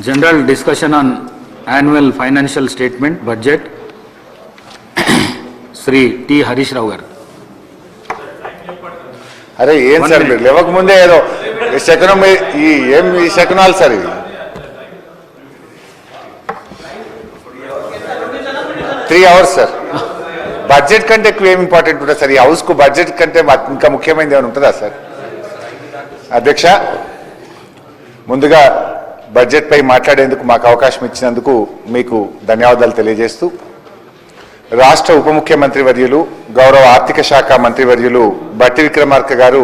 General discussion on annual financial statement budget. Sri T. Harish Rao garu. అరే ఏం sir మీరు లేవక ముందే ఏదో శకునం ఏం ఈ శకునాలు సార్ ఇవి 3 hours సార్ బడ్జెట్ కంటే ఎక్కువ ఏం ఇంపార్టెంట్ ఉంటుంది సార్ ఈ హౌస్ కు బడ్జెట్ కంటే ఇంకా ముఖ్యమైనది ఏమైనా ఉంటుందా సార్ అధ్యక్ష ముందుగా బడ్జెట్ పై మాట్లాడేందుకు మాకు అవకాశం ఇచ్చినందుకు మీకు ధన్యవాదాలు తెలియజేస్తూ రాష్ట్ర ఉప ముఖ్యమంత్రి వర్యులు గౌరవ ఆర్థిక శాఖ మంత్రి వర్యులు బట్టి విక్రమార్క గారు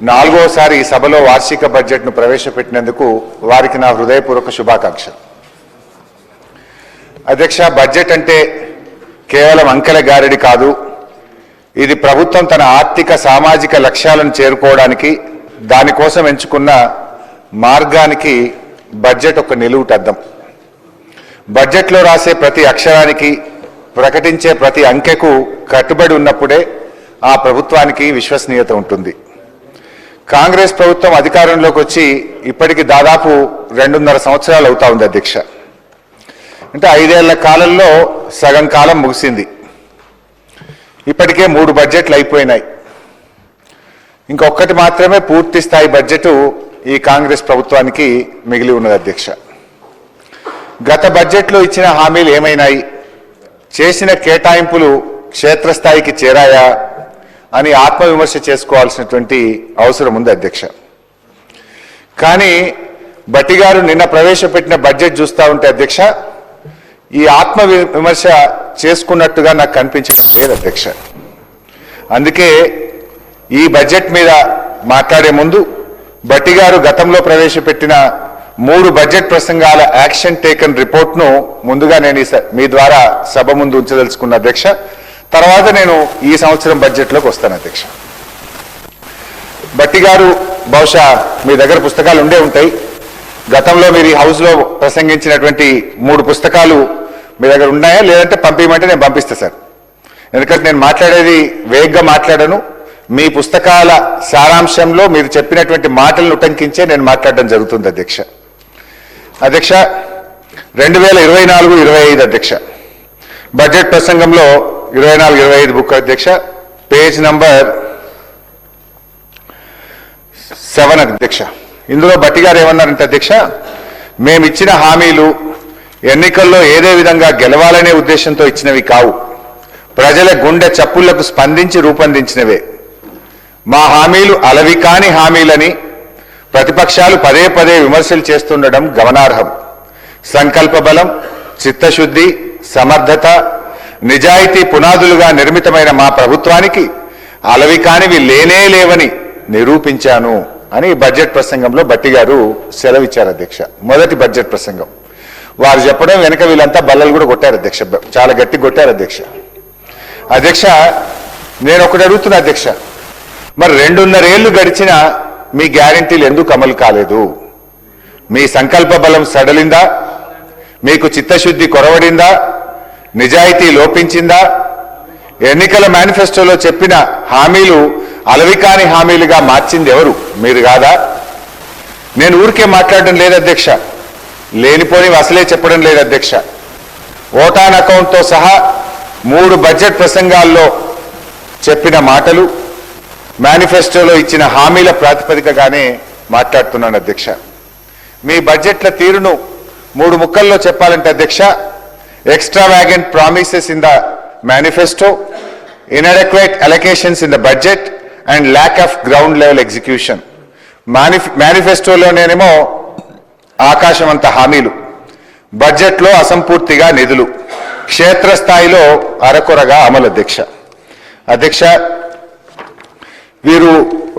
4వసారి ఈ సభలో వార్షిక బడ్జెట్ను ప్రవేశపెట్టినందుకు వారికి నా హృదయపూర్వక శుభాకాంక్షలు. అధ్యక్ష బడ్జెట్ అంటే కేవలం అంకెల గారడి కాదు. ఇది ప్రభుత్వం తన ఆర్థిక సామాజిక లక్ష్యాలను చేరుకోవడానికి దానికోసం ఎంచుకున్న మార్గానికి బడ్జెట్ ఒక నిలువుటద్దం. బడ్జెట్లో రాసే ప్రతి అక్షరానికి ప్రకటించే ప్రతి అంకెకు కట్టుబడి ఉన్నప్పుడే ఆ ప్రభుత్వానికి విశ్వసనీయత ఉంటుంది. కాంగ్రెస్ ప్రభుత్వం అధికారంలోకి వచ్చి ఇప్పటికి దాదాపు 2.5 సంవత్సరాలు అవుతా ఉంది అధ్యక్ష. అంటే 5 ఏళ్ల కాలంలో సగం కాలం ముగిసింది. ఇప్పటికే 3 బడ్జెట్లు అయిపోయినాయి. ఇంకొకటి మాత్రమే పూర్తి స్థాయి బడ్జెట్ ఈ కాంగ్రెస్ ప్రభుత్వానికి మిగిలి ఉన్నది అధ్యక్ష. గత బడ్జెట్లో ఇచ్చిన హామీలు ఏమైనాయి, చేసిన కేటాయింపులు క్షేత్రస్థాయికి చేరాయా అని ఆత్మవిమర్శ చేసుకోవాల్సినటువంటి అవసరం ఉంది అధ్యక్ష. కానీ బట్టి గారు నిన్న ప్రవేశపెట్టిన బడ్జెట్ చూస్తూ ఉంటే అధ్యక్ష ఈ ఆత్మవిమర్శ చేసుకున్నట్టుగా నాకు కనిపించడం లేదు అధ్యక్ష. అందుకే ఈ బడ్జెట్ మీద మాట్లాడే ముందు బట్టి గారు గతంలో ప్రవేశపెట్టిన 3 బడ్జెట్ ప్రసంగాల యాక్షన్ టేకన్ రిపోర్ట్ను ముందుగా నేను మీ ద్వారా సభ ముందు ఉంచదలుచుకున్న అధ్యక్ష. తర్వాత నేను ఈ సంవత్సరం బడ్జెట్లోకి వస్తాను అధ్యక్ష. బట్టి గారు బహుశా మీ దగ్గర పుస్తకాలు ఉండే ఉంటాయి. గతంలో మీరు ఈ హౌస్లో ప్రసంగించినటువంటి 3 పుస్తకాలు మీ దగ్గర ఉన్నాయా, లేదంటే పంపించమంటే నేను పంపిస్తాను సార్. ఎందుకంటే నేను మాట్లాడేది వేగంగా మాట్లాడను. మీ పుస్తకాల సారాంశంలో మీరు చెప్పినటువంటి మాటలను ఉటంకించే నేను మాట్లాడడం జరుగుతుంది అధ్యక్ష. అధ్యక్ష 2024-25 అధ్యక్ష బడ్జెట్ ప్రసంగంలో 24-25 బుక్ అధ్యక్ష పేజ్ నంబర్ 7 అధ్యక్ష. ఇందులో బట్టి గారు ఏమన్నారంటే అధ్యక్ష, మేమిచ్చిన హామీలు ఎన్నికల్లో ఏదే విధంగా గెలవాలనే ఉద్దేశంతో ఇచ్చినవి కావు, ప్రజల గుండె చప్పుళ్లకు స్పందించి రూపొందించినవే. మా హామీలు అలవి కాని హామీలని ప్రతిపక్షాలు పదే పదే విమర్శలు చేస్తుండడం గమనార్హం. సంకల్ప బలం, చిత్తశుద్ధి, సమర్థత, నిజాయితీ పునాదులుగా నిర్మితమైన మా ప్రభుత్వానికి అలవి కానివి లేనే లేవని నిరూపించాను అని బడ్జెట్ ప్రసంగంలో బట్టి గారు సెలవిచ్చారు అధ్యక్ష. మొదటి బడ్జెట్ ప్రసంగం వారు చెప్పడం వెనక వీళ్ళంతా బల్లలు కూడా కొట్టారు అధ్యక్ష, చాలా గట్టి కొట్టారు అధ్యక్ష. అధ్యక్ష నేను ఒకటి అడుగుతున్నా అధ్యక్ష, మరి 2.5 ఏళ్లు గడిచిన మీ గ్యారంటీలు ఎందుకు అమలు కాలేదు? మీ సంకల్ప బలం సడలిందా? మీకు చిత్తశుద్ధి కొరవడిందా? నిజాయితీ లోపించిందా? ఎన్నికల మేనిఫెస్టోలో చెప్పిన హామీలు అలవికాని హామీలుగా మార్చింది ఎవరు? మీరు కాదా? నేను ఊరికే మాట్లాడడం లేదు అధ్యక్ష, లేనిపోని అసలే చెప్పడం లేదు అధ్యక్ష. ఓటాన్ అకౌంట్తో సహా 3 బడ్జెట్ ప్రసంగాల్లో చెప్పిన మాటలు మేనిఫెస్టోలో ఇచ్చిన హామీల ప్రాతిపదికగానే మాట్లాడుతున్నాను అధ్యక్ష. మీ బడ్జెట్ల తీరును 3 ముక్కల్లో చెప్పాలంటే అధ్యక్ష, extravagant promises in the manifesto, inadequate allocations in the budget and lack of ground level execution. మేనిఫెస్టోలోనేమో ఆకాశమంత హామీలు, బడ్జెట్లో అసంపూర్తిగా నిధులు, క్షేత్రస్థాయిలో అరకొరగా అమలు అధ్యక్ష. అధ్యక్ష వీరు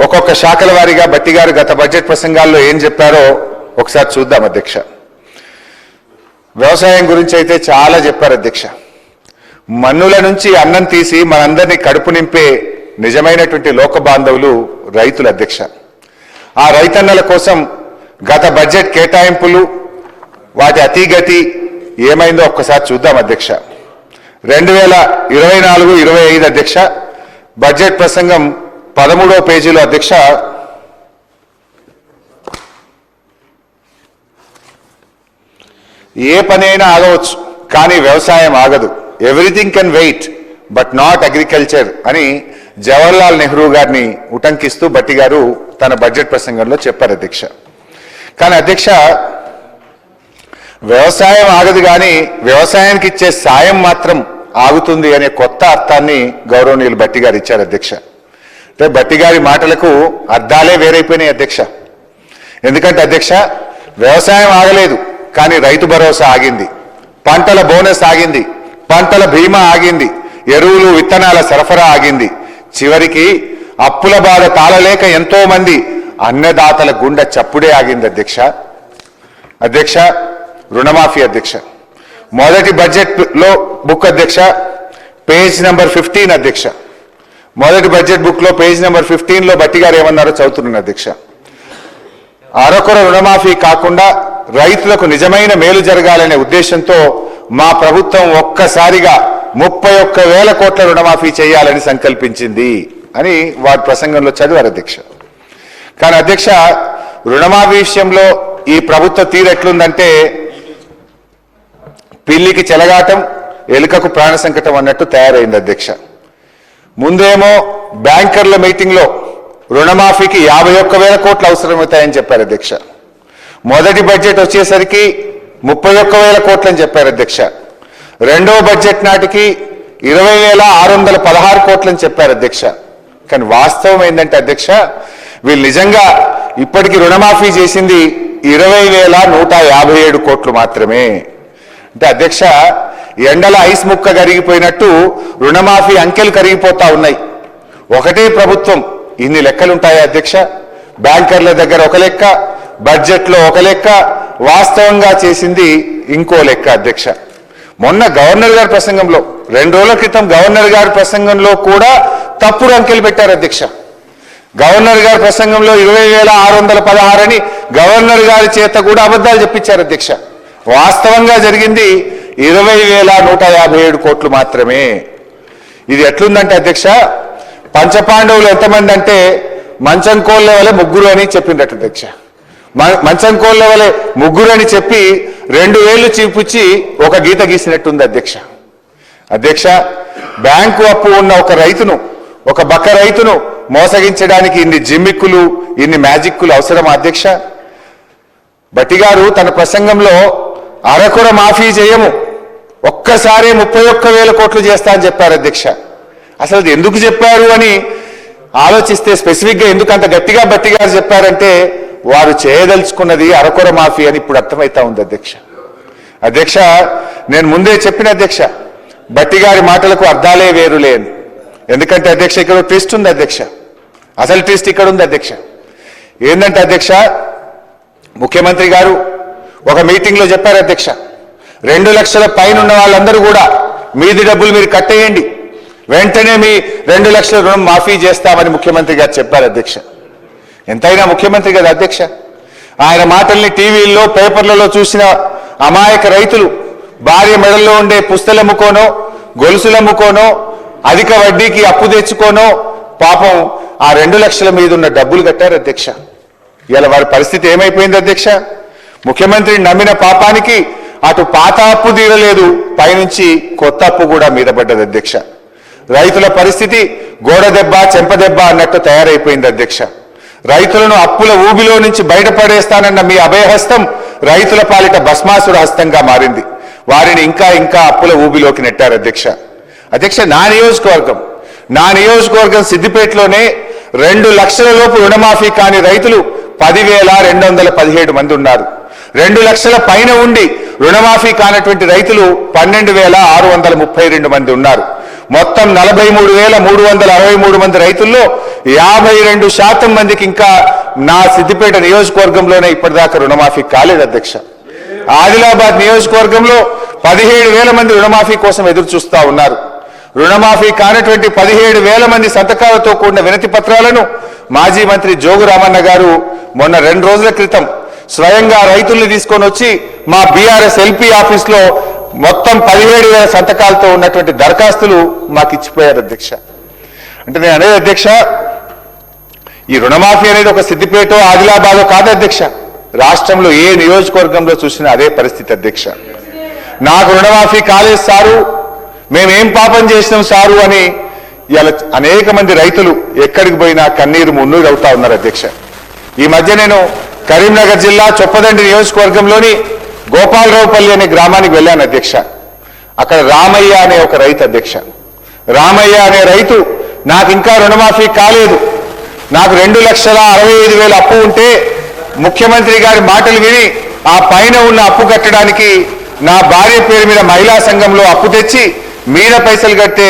ఒక్కొక్క శాఖల వారీగా బట్టి గారు గత బడ్జెట్ ప్రసంగాల్లో ఏం చెప్పారో ఒకసారి చూద్దాం అధ్యక్ష. వ్యవసాయం గురించి అయితే చాలా చెప్పారు అధ్యక్ష. మన్నుల నుంచి అన్నం తీసి మనందరినీ కడుపు నింపే నిజమైనటువంటి లోక బాంధవులు రైతులు అధ్యక్ష. ఆ రైతన్నల కోసం గత బడ్జెట్ కేటాయింపులు వాటి అతిగతి ఏమైందో ఒక్కసారి చూద్దాం అధ్యక్ష. 2024-25 అధ్యక్ష బడ్జెట్ ప్రసంగం 13వ పేజీలో అధ్యక్ష ఏ పని అయినా ఆగవచ్చు, కానీ వ్యవసాయం ఆగదు. Everything can wait but not agriculture అని జవహర్లాల్ నెహ్రూ గారిని ఉటంకిస్తూ భట్టి గారు తన బడ్జెట్ ప్రసంగంలో చెప్పారు అధ్యక్ష. కానీ అధ్యక్ష, వ్యవసాయం ఆగదు కానీ వ్యవసాయానికి ఇచ్చే సాయం మాత్రం ఆగుతుంది అనే కొత్త అర్థాన్ని గౌరవనీయులు భట్టి గారు ఇచ్చారు అధ్యక్ష. అంటే భట్టి గారి మాటలకు అర్థాలే వేరైపోయినాయి అధ్యక్ష. ఎందుకంటే అధ్యక్ష, వ్యవసాయం ఆగలేదు కానీ రైతు భరోసా ఆగింది, పంటల బోనస్ ఆగింది, పంటల బీమా ఆగింది, ఎరువులు విత్తనాల సరఫరా ఆగింది, చివరికి అప్పుల బాధ తాళలేక ఎంతో మంది అన్నదాతల గుండె చప్పుడే ఆగింది అధ్యక్ష. అధ్యక్ష, రుణమాఫీ అధ్యక్ష, మొదటి బడ్జెట్ లో బుక్ అధ్యక్ష, పేజ్ నెంబర్ 15 అధ్యక్ష. మొదటి బడ్జెట్ బుక్ లో పేజ్ నెంబర్ 15 లో భట్టి గారు ఏమన్నారో చదువుతున్నాను అధ్యక్ష. అరకొర రుణమాఫీ కాకుండా రైతులకు నిజమైన మేలు జరగాలనే ఉద్దేశంతో మా ప్రభుత్వం ఒక్కసారిగా 31,000 కోట్ల రుణమాఫీ చేయాలని సంకల్పించింది అని వారి ప్రసంగంలో చదివారు అధ్యక్ష. కానీ అధ్యక్ష, రుణమాఫీ విషయంలో ఈ ప్రభుత్వ తీరు ఎట్లుందంటే పిల్లికి చెలగాటం, ఎలుకకు ప్రాణ సంకటం అన్నట్టు తయారైంది అధ్యక్ష. ముందేమో బ్యాంకర్ల మీటింగ్లో రుణమాఫీకి 51,000 కోట్లు అవసరమవుతాయని చెప్పారు అధ్యక్ష. మొదటి బడ్జెట్ వచ్చేసరికి 31,000 కోట్లు అని చెప్పారు అధ్యక్ష. రెండో బడ్జెట్ నాటికి 20,616 కోట్లు అని చెప్పారు అధ్యక్ష. కానీ వాస్తవం ఏంటంటే అధ్యక్ష, వీళ్ళు నిజంగా ఇప్పటికీ రుణమాఫీ చేసింది 20,157 కోట్లు మాత్రమే. అంటే అధ్యక్ష, ఎండల ఐస్ ముక్క కరిగిపోయినట్టు రుణమాఫీ అంకెలు కరిగిపోతా ఉన్నాయి. ఒకటే ప్రభుత్వం ఇన్ని లెక్కలుంటాయా అధ్యక్ష? బ్యాంకర్ల దగ్గర ఒక లెక్క, బడ్జెట్లో ఒక లెక్క, వాస్తవంగా చేసింది ఇంకో లెక్క అధ్యక్ష. మొన్న గవర్నర్ గారి ప్రసంగంలో 2 రోజుల క్రితం గవర్నర్ గారి ప్రసంగంలో కూడా తప్పుడు అంకెలు పెట్టారు అధ్యక్ష. గవర్నర్ గారి ప్రసంగంలో 20,616 అని గవర్నర్ గారి చేత కూడా అబద్ధాలు చెప్పించారు అధ్యక్ష. వాస్తవంగా జరిగింది 20,157 కోట్లు మాత్రమే. ఇది ఎట్లుందంటే అధ్యక్ష, పంచపాండవులు ఎంతమంది అంటే మంచం కోళ్ళ వలె 3 అని చెప్పిందట అధ్యక్ష. మంచం కోళ్ళ వలె 3 అని చెప్పి 2 వేళ్లు చూపించి ఒక గీత గీసినట్టుంది అధ్యక్ష. అధ్యక్ష, బ్యాంకు అప్పు ఉన్న ఒక రైతును, ఒక బక్క రైతును మోసగించడానికి ఇన్ని జిమ్మిక్కులు, ఇన్ని మ్యాజిక్కులు అవసరమా అధ్యక్ష? భట్టి గారు తన ప్రసంగంలో అరకొర మాఫీ చేయము, ఒక్కసారి 31,000 కోట్లు చేస్తా అని చెప్పారు అధ్యక్ష. అసలు అది ఎందుకు చెప్పారు అని ఆలోచిస్తే స్పెసిఫిక్గా ఎందుకు అంత గట్టిగా భట్టి గారు చెప్పారంటే వారు చేయదలుచుకున్నది అరకొర మాఫీ అని ఇప్పుడు అర్థమవుతా ఉంది అధ్యక్ష. అధ్యక్ష, నేను ముందే చెప్పిన అధ్యక్ష, భట్టి గారి మాటలకు అర్థాలే వేరులే అని. ఎందుకంటే అధ్యక్ష, ఇక్కడ ట్విస్ట్ ఉంది అధ్యక్ష. అసలు ట్విస్ట్ ఇక్కడ ఉంది అధ్యక్ష. ఏంటంటే అధ్యక్ష, ముఖ్యమంత్రి గారు ఒక మీటింగ్లో చెప్పారు అధ్యక్ష, 2 లక్షల పైన ఉన్న వాళ్ళందరూ కూడా మీది డబ్బులు మీరు కట్టేయండి, వెంటనే మీ 2 లక్షల రుణం మాఫీ చేస్తామని ముఖ్యమంత్రి గారు చెప్పారు అధ్యక్ష. ఎంతైనా ముఖ్యమంత్రి కదా అధ్యక్ష. ఆయన మాటల్ని టీవీల్లో, పేపర్లలో చూసిన అమాయక రైతులు భార్య మెడల్లో ఉండే పుస్తలమ్ముకోనో, గొలుసులమ్ముకోనో, అధిక వడ్డీకి అప్పు తెచ్చుకోనో పాపం ఆ 2 లక్షల మీద ఉన్న డబ్బులు కట్టారు అధ్యక్ష. ఇలా వారి పరిస్థితి ఏమైపోయింది అధ్యక్ష? ముఖ్యమంత్రిని నమ్మిన పాపానికి అటు పాత అప్పు తీరలేదు, పైనుంచి కొత్త అప్పు కూడా మీద పడ్డది అధ్యక్ష. రైతుల పరిస్థితి గోడ దెబ్బ, చెంప దెబ్బ అన్నట్టు తయారైపోయింది అధ్యక్ష. రైతులను అప్పుల ఊబిలో నుంచి బయటపడేస్తానన్న మీ అభయహస్తం రైతుల పాలిట భస్మాసుర హస్తంగా మారింది. వారిని ఇంకా ఇంకా అప్పుల ఊబిలోకి నెట్టారు అధ్యక్ష. అధ్యక్ష, నా నియోజకవర్గం సిద్దిపేటలోనే 2 లక్షల లోపు రుణమాఫీ కాని రైతులు 10,217 మంది ఉన్నారు. 2 లక్షల పైన ఉండి రుణమాఫీ కానటువంటి రైతులు 12,632 మంది ఉన్నారు. మొత్తం 43,363 మంది రైతుల్లో 52% మందికి ఇంకా నా సిద్దిపేట నియోజకవర్గంలోనే ఇప్పటిదాకా రుణమాఫీ కాలేదు అధ్యక్ష. ఆదిలాబాద్ నియోజకవర్గంలో 17,000 మంది రుణమాఫీ కోసం ఎదురు చూస్తా ఉన్నారు. రుణమాఫీ కానటువంటి 17,000 మంది సంతకాలతో కూడిన వినతి పత్రాలను మాజీ మంత్రి జోగు రామన్న గారు మొన్న 2 రోజుల క్రితం స్వయంగా రైతుల్ని తీసుకొని వచ్చి మా బీఆర్ఎస్ ఎల్పీ ఆఫీస్లో మొత్తం 17,000 సంతకాలతో ఉన్నటువంటి దరఖాస్తులు మాకు ఇచ్చిపోయారు అధ్యక్ష. అంటే నేను అనేది అధ్యక్ష, ఈ రుణమాఫీ అనేది ఒక సిద్దిపేట, ఆదిలాబాద్ కాదు అధ్యక్ష. రాష్ట్రంలో ఏ నియోజకవర్గంలో చూసినా అదే పరిస్థితి అధ్యక్ష. నాకు రుణమాఫీ కాలేదు సారు, మేమేం పాపం చేసినాం సారు అని ఇలా అనేక మంది రైతులు ఎక్కడికి పోయినా కన్నీరు మున్నూరు అవుతా ఉన్నారు అధ్యక్ష. ఈ మధ్య నేను కరీంనగర్ జిల్లా చొప్పదండి నియోజకవర్గంలోని గోపాలరావుపల్లి అనే గ్రామానికి వెళ్ళాను అధ్యక్ష. అక్కడ రామయ్య అనే ఒక రైతు అధ్యక్ష. రామయ్య అనే రైతు నాకు ఇంకా రుణమాఫీ కాలేదు, నాకు 2,65,000 అప్పు ఉంటే ముఖ్యమంత్రి గారి మాటలు విని ఆ పైన ఉన్న అప్పు కట్టడానికి నా భార్య పేరు మీద మహిళా సంఘంలో అప్పు తెచ్చి మీద పైసలు కడితే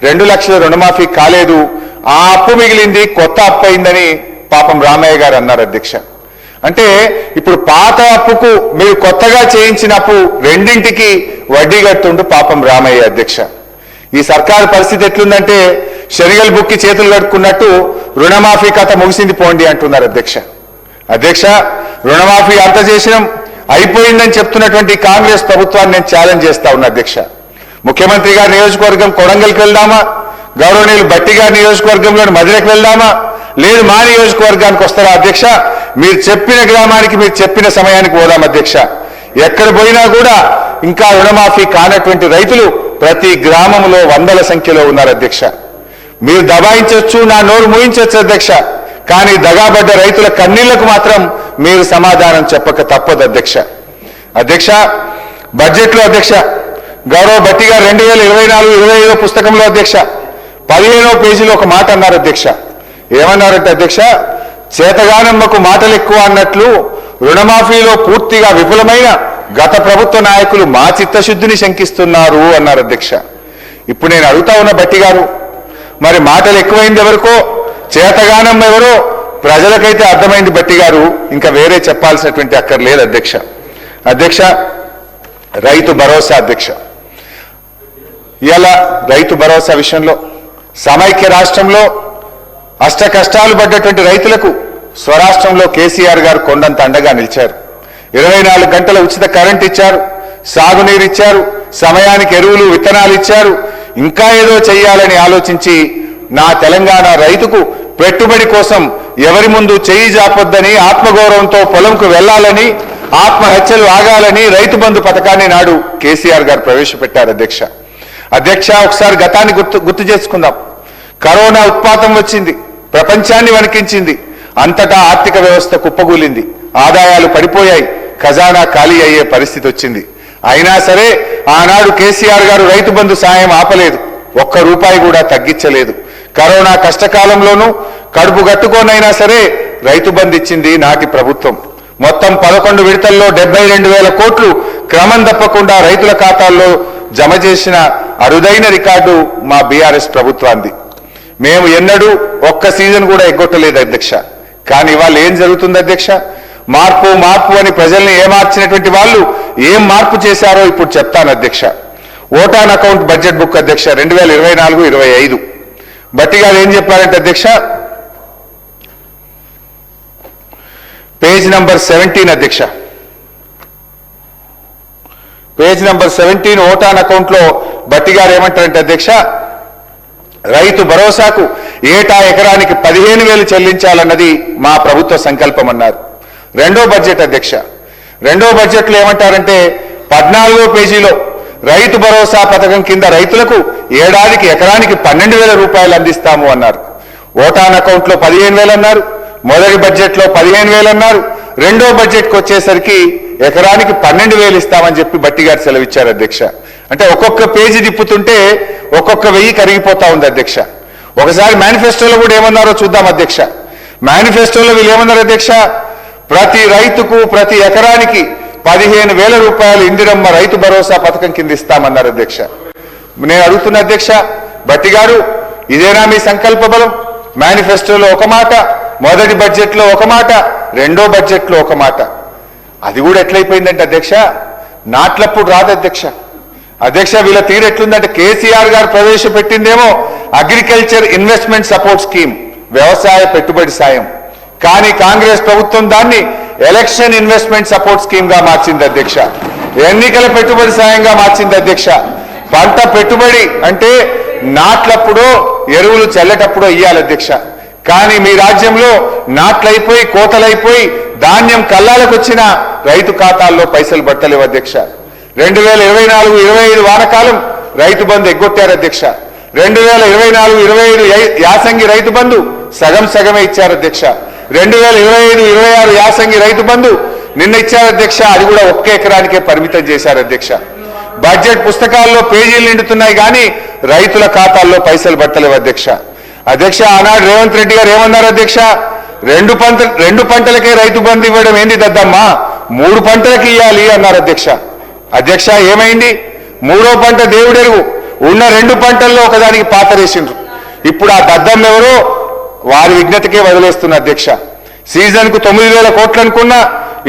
2 లక్షల రుణమాఫీ కాలేదు, ఆ అప్పు మిగిలింది, కొత్త అప్పు అయిందని పాపం రామయ్య గారు అన్నారు అధ్యక్ష. అంటే ఇప్పుడు పాత అప్పుకు మీరు కొత్తగా చేయించిన అప్పు రెండింటికి వడ్డీ కడుతుండు పాపం రామయ్య అధ్యక్ష. ఈ సర్కారు పరిస్థితి ఎట్లుందంటే శనిగలు బుక్కి చేతులు కట్టుకున్నట్టు రుణమాఫీ కథ ముగిసింది పోండి అంటున్నారు అధ్యక్ష. అధ్యక్ష, రుణమాఫీ అంత చేసినాం అయిపోయిందని చెప్తున్నటువంటి కాంగ్రెస్ ప్రభుత్వాన్ని నేను ఛాలెంజ్ చేస్తా ఉన్నా అధ్యక్ష. ముఖ్యమంత్రి గారి నియోజకవర్గం కొడంగల్కి వెళ్దామా, గౌరవనీయులు భట్టి గారి నియోజకవర్గంలోని మధురకు వెళ్దామా, లేదు మా నియోజకవర్గానికి వస్తారా అధ్యక్ష? మీరు చెప్పిన గ్రామానికి మీరు చెప్పిన సమయానికి పోదాం అధ్యక్ష. ఎక్కడ పోయినా కూడా ఇంకా రుణమాఫీ కానటువంటి రైతులు ప్రతి గ్రామంలో వందల సంఖ్యలో ఉన్నారు అధ్యక్ష. మీరు దబాయించవచ్చు, నా నోరు మూయించవచ్చు అధ్యక్ష, కానీ దగాబడ్డ రైతుల కన్నీళ్లకు మాత్రం మీరు సమాధానం చెప్పక తప్పదు అధ్యక్ష. అధ్యక్ష, బడ్జెట్లో అధ్యక్ష గౌరవ భట్టి గారు 2024-25 పుస్తకంలో అధ్యక్ష 15వ పేజీలో ఒక మాట అన్నారు అధ్యక్ష. ఏమన్నారంటే అధ్యక్ష, చేతగానమ్మకు మాటలు ఎక్కువ అన్నట్లు రుణమాఫీలో పూర్తిగా విఫలమైన గత ప్రభుత్వ నాయకులు మా చిత్తశుద్ధిని శంకిస్తున్నారు అన్నారు అధ్యక్ష. ఇప్పుడు నేను అడుగుతా ఉన్న భట్టి గారు, మరి మాటలు ఎక్కువైంది ఎవరికో, చేతగానమ్మ ఎవరో ప్రజలకైతే అర్థమైంది భట్టి గారు, ఇంకా వేరే చెప్పాల్సినటువంటి అక్కర్లేదు అధ్యక్ష. అధ్యక్ష, రైతు భరోసా అధ్యక్ష, ఇలా రైతు భరోసా విషయంలో సమైక్య రాష్ట్రంలో అష్ట కష్టాలు పడ్డటువంటి రైతులకు స్వరాష్ట్రంలో కేసీఆర్ గారు కొండంత అండగా నిలిచారు. 24 గంటల ఉచిత కరెంట్ ఇచ్చారు, సాగునీరు ఇచ్చారు, సమయానికి ఎరువులు విత్తనాలు ఇచ్చారు. ఇంకా ఏదో చెయ్యాలని ఆలోచించి నా తెలంగాణ రైతుకు పెట్టుబడి కోసం ఎవరి ముందు చెయ్యి జాపొద్దని, ఆత్మగౌరవంతో పొలంకు వెళ్లాలని, ఆత్మహత్యలు ఆగాలని రైతు బంధు పథకాన్ని నాడు కేసీఆర్ గారు ప్రవేశపెట్టారు అధ్యక్ష. అధ్యక్ష, ఒకసారి గతాన్ని గుర్తు చేసుకుందాం. కరోనా ఉత్పాతం వచ్చింది, ప్రపంచాన్ని వణికించింది, అంతటా ఆర్థిక వ్యవస్థ కుప్పగూలింది, ఆదాయాలు పడిపోయాయి, ఖజానా ఖాళీ అయ్యే పరిస్థితి వచ్చింది. అయినా సరే ఆనాడు కేసీఆర్ గారు రైతు బంధు సాయం ఆపలేదు, ₹1 కూడా తగ్గించలేదు. కరోనా కష్టకాలంలోనూ కడుపు గట్టుకోనైనా సరే రైతు బంధు ఇచ్చింది నాటి ప్రభుత్వం. మొత్తం 11 విడతల్లో 72,000 కోట్లు క్రమం తప్పకుండా రైతుల ఖాతాల్లో జమ చేసిన అరుదైన రికార్డు మా బీఆర్ఎస్ ప్రభుత్వాన్ని. మేము ఎన్నడూ ఒక్క సీజన్ కూడా ఎగ్గొట్టలేదు అధ్యక్ష. కానీ ఇవాళ ఏం జరుగుతుంది అధ్యక్ష? మార్పు మార్పు అని ప్రజల్ని ఏమార్చినటువంటి వాళ్ళు ఏం మార్పు చేశారో ఇప్పుడు చెప్తాను అధ్యక్ష. ఓటాన్ అకౌంట్ బడ్జెట్ బుక్ అధ్యక్ష 2024-25 భట్టి గారు ఏం చెప్పారంటే అధ్యక్ష, పేజ్ నంబర్ 17 అధ్యక్ష, పేజ్ నంబర్ 17 ఓటాన్ అకౌంట్ లో భట్టి గారు ఏమంటారంటే అధ్యక్ష, రైతు భరోసాకు ఏటా ఎకరానికి 15,000 చెల్లించాలన్నది మా ప్రభుత్వ సంకల్పం అన్నారు. రెండో బడ్జెట్ అధ్యక్ష, రెండో బడ్జెట్లో ఏమంటారంటే 14వ పేజీలో రైతు భరోసా పథకం కింద రైతులకు ఏడాదికి ఎకరానికి 12,000 రూపాయలు అందిస్తాము అన్నారు. ఓటాన్ అకౌంట్ లో 15,000 అన్నారు, మొదటి బడ్జెట్లో 15,000 అన్నారు, రెండో బడ్జెట్కి వచ్చేసరికి ఎకరానికి 12,000 ఇస్తామని చెప్పి భట్టి గారు సెలవిచ్చారు అధ్యక్ష. అంటే ఒక్కొక్క పేజీ తిప్పుతుంటే ఒక్కొక్క 1000 కరిగిపోతా ఉంది అధ్యక్ష. ఒకసారి మేనిఫెస్టోలో కూడా ఏమన్నారో చూద్దాం అధ్యక్ష. మేనిఫెస్టోలో వీళ్ళు ఏమన్నారు అధ్యక్ష, ప్రతి రైతుకు ప్రతి ఎకరానికి 15,000 రూపాయలు ఇందిరమ్మ రైతు భరోసా పథకం కింద ఇస్తామన్నారు అధ్యక్ష. నేను అడుగుతున్న అధ్యక్ష, భట్టి గారు ఇదేనా మీ సంకల్ప బలం? మేనిఫెస్టోలో ఒక మాట, మొదటి బడ్జెట్లో ఒక మాట, రెండో బడ్జెట్లో ఒక మాట. అది కూడా ఎట్లయిపోయిందంటే అధ్యక్ష, నాట్లప్పుడు రాదు అధ్యక్ష. అధ్యక్ష, వీళ్ళ తీరు ఎట్లుందంటే కేసీఆర్ గారు ప్రవేశపెట్టిందేమో అగ్రికల్చర్ ఇన్వెస్ట్మెంట్ సపోర్ట్ స్కీమ్, వ్యవసాయ పెట్టుబడి సాయం, కానీ కాంగ్రెస్ ప్రభుత్వం దాన్ని ఎలక్షన్ ఇన్వెస్ట్మెంట్ సపోర్ట్ స్కీమ్ గా మార్చింది అధ్యక్ష. ఎన్నికల పెట్టుబడి సాయంగా మార్చింది అధ్యక్ష. పంట పెట్టుబడి అంటే నాట్లప్పుడో ఎరువులు చల్లేటప్పుడో ఇయ్యాలి అధ్యక్ష. కానీ మీ రాజ్యంలో నాట్లయిపోయి కోతలైపోయి ధాన్యం కల్లాలకు వచ్చిన రైతు ఖాతాల్లో పైసలు పట్టలేవు అధ్యక్ష. 2024-25 వానకాలం రైతు బంధు ఎగ్గొట్టారు అధ్యక్ష. 2024-25 యాసంగి రైతు బంధు సగమే ఇచ్చారు అధ్యక్ష. 2025-26 యాసంగి రైతు బంధు నిన్న ఇచ్చారు అధ్యక్ష. అది కూడా 1 ఎకరానికే పరిమితం చేశారు అధ్యక్ష. బడ్జెట్ పుస్తకాల్లో పేజీలు నిండుతున్నాయి కానీ రైతుల ఖాతాల్లో పైసలు పట్టలేవు అధ్యక్ష. ఆనాడు రేవంత్ రెడ్డి గారు ఏమన్నారు అధ్యక్ష? రెండు పంటలకే రైతు బంధు ఇవ్వడం ఏంది దద్దమ్మా, 3 పంటలకు ఇవ్వాలి అన్నారు అధ్యక్ష. ఏమైంది? 3వ పంట దేవుడెరుగు. ఉన్న 2 పంటల్లో ఒకదానికి పాతరేసిండ్రు. ఇప్పుడు ఆ దద్దమ్మ ఎవరో వారి విజ్ఞతకే వదిలేస్తున్న అధ్యక్ష. సీజన్కు 9,000 కోట్లు అనుకున్నా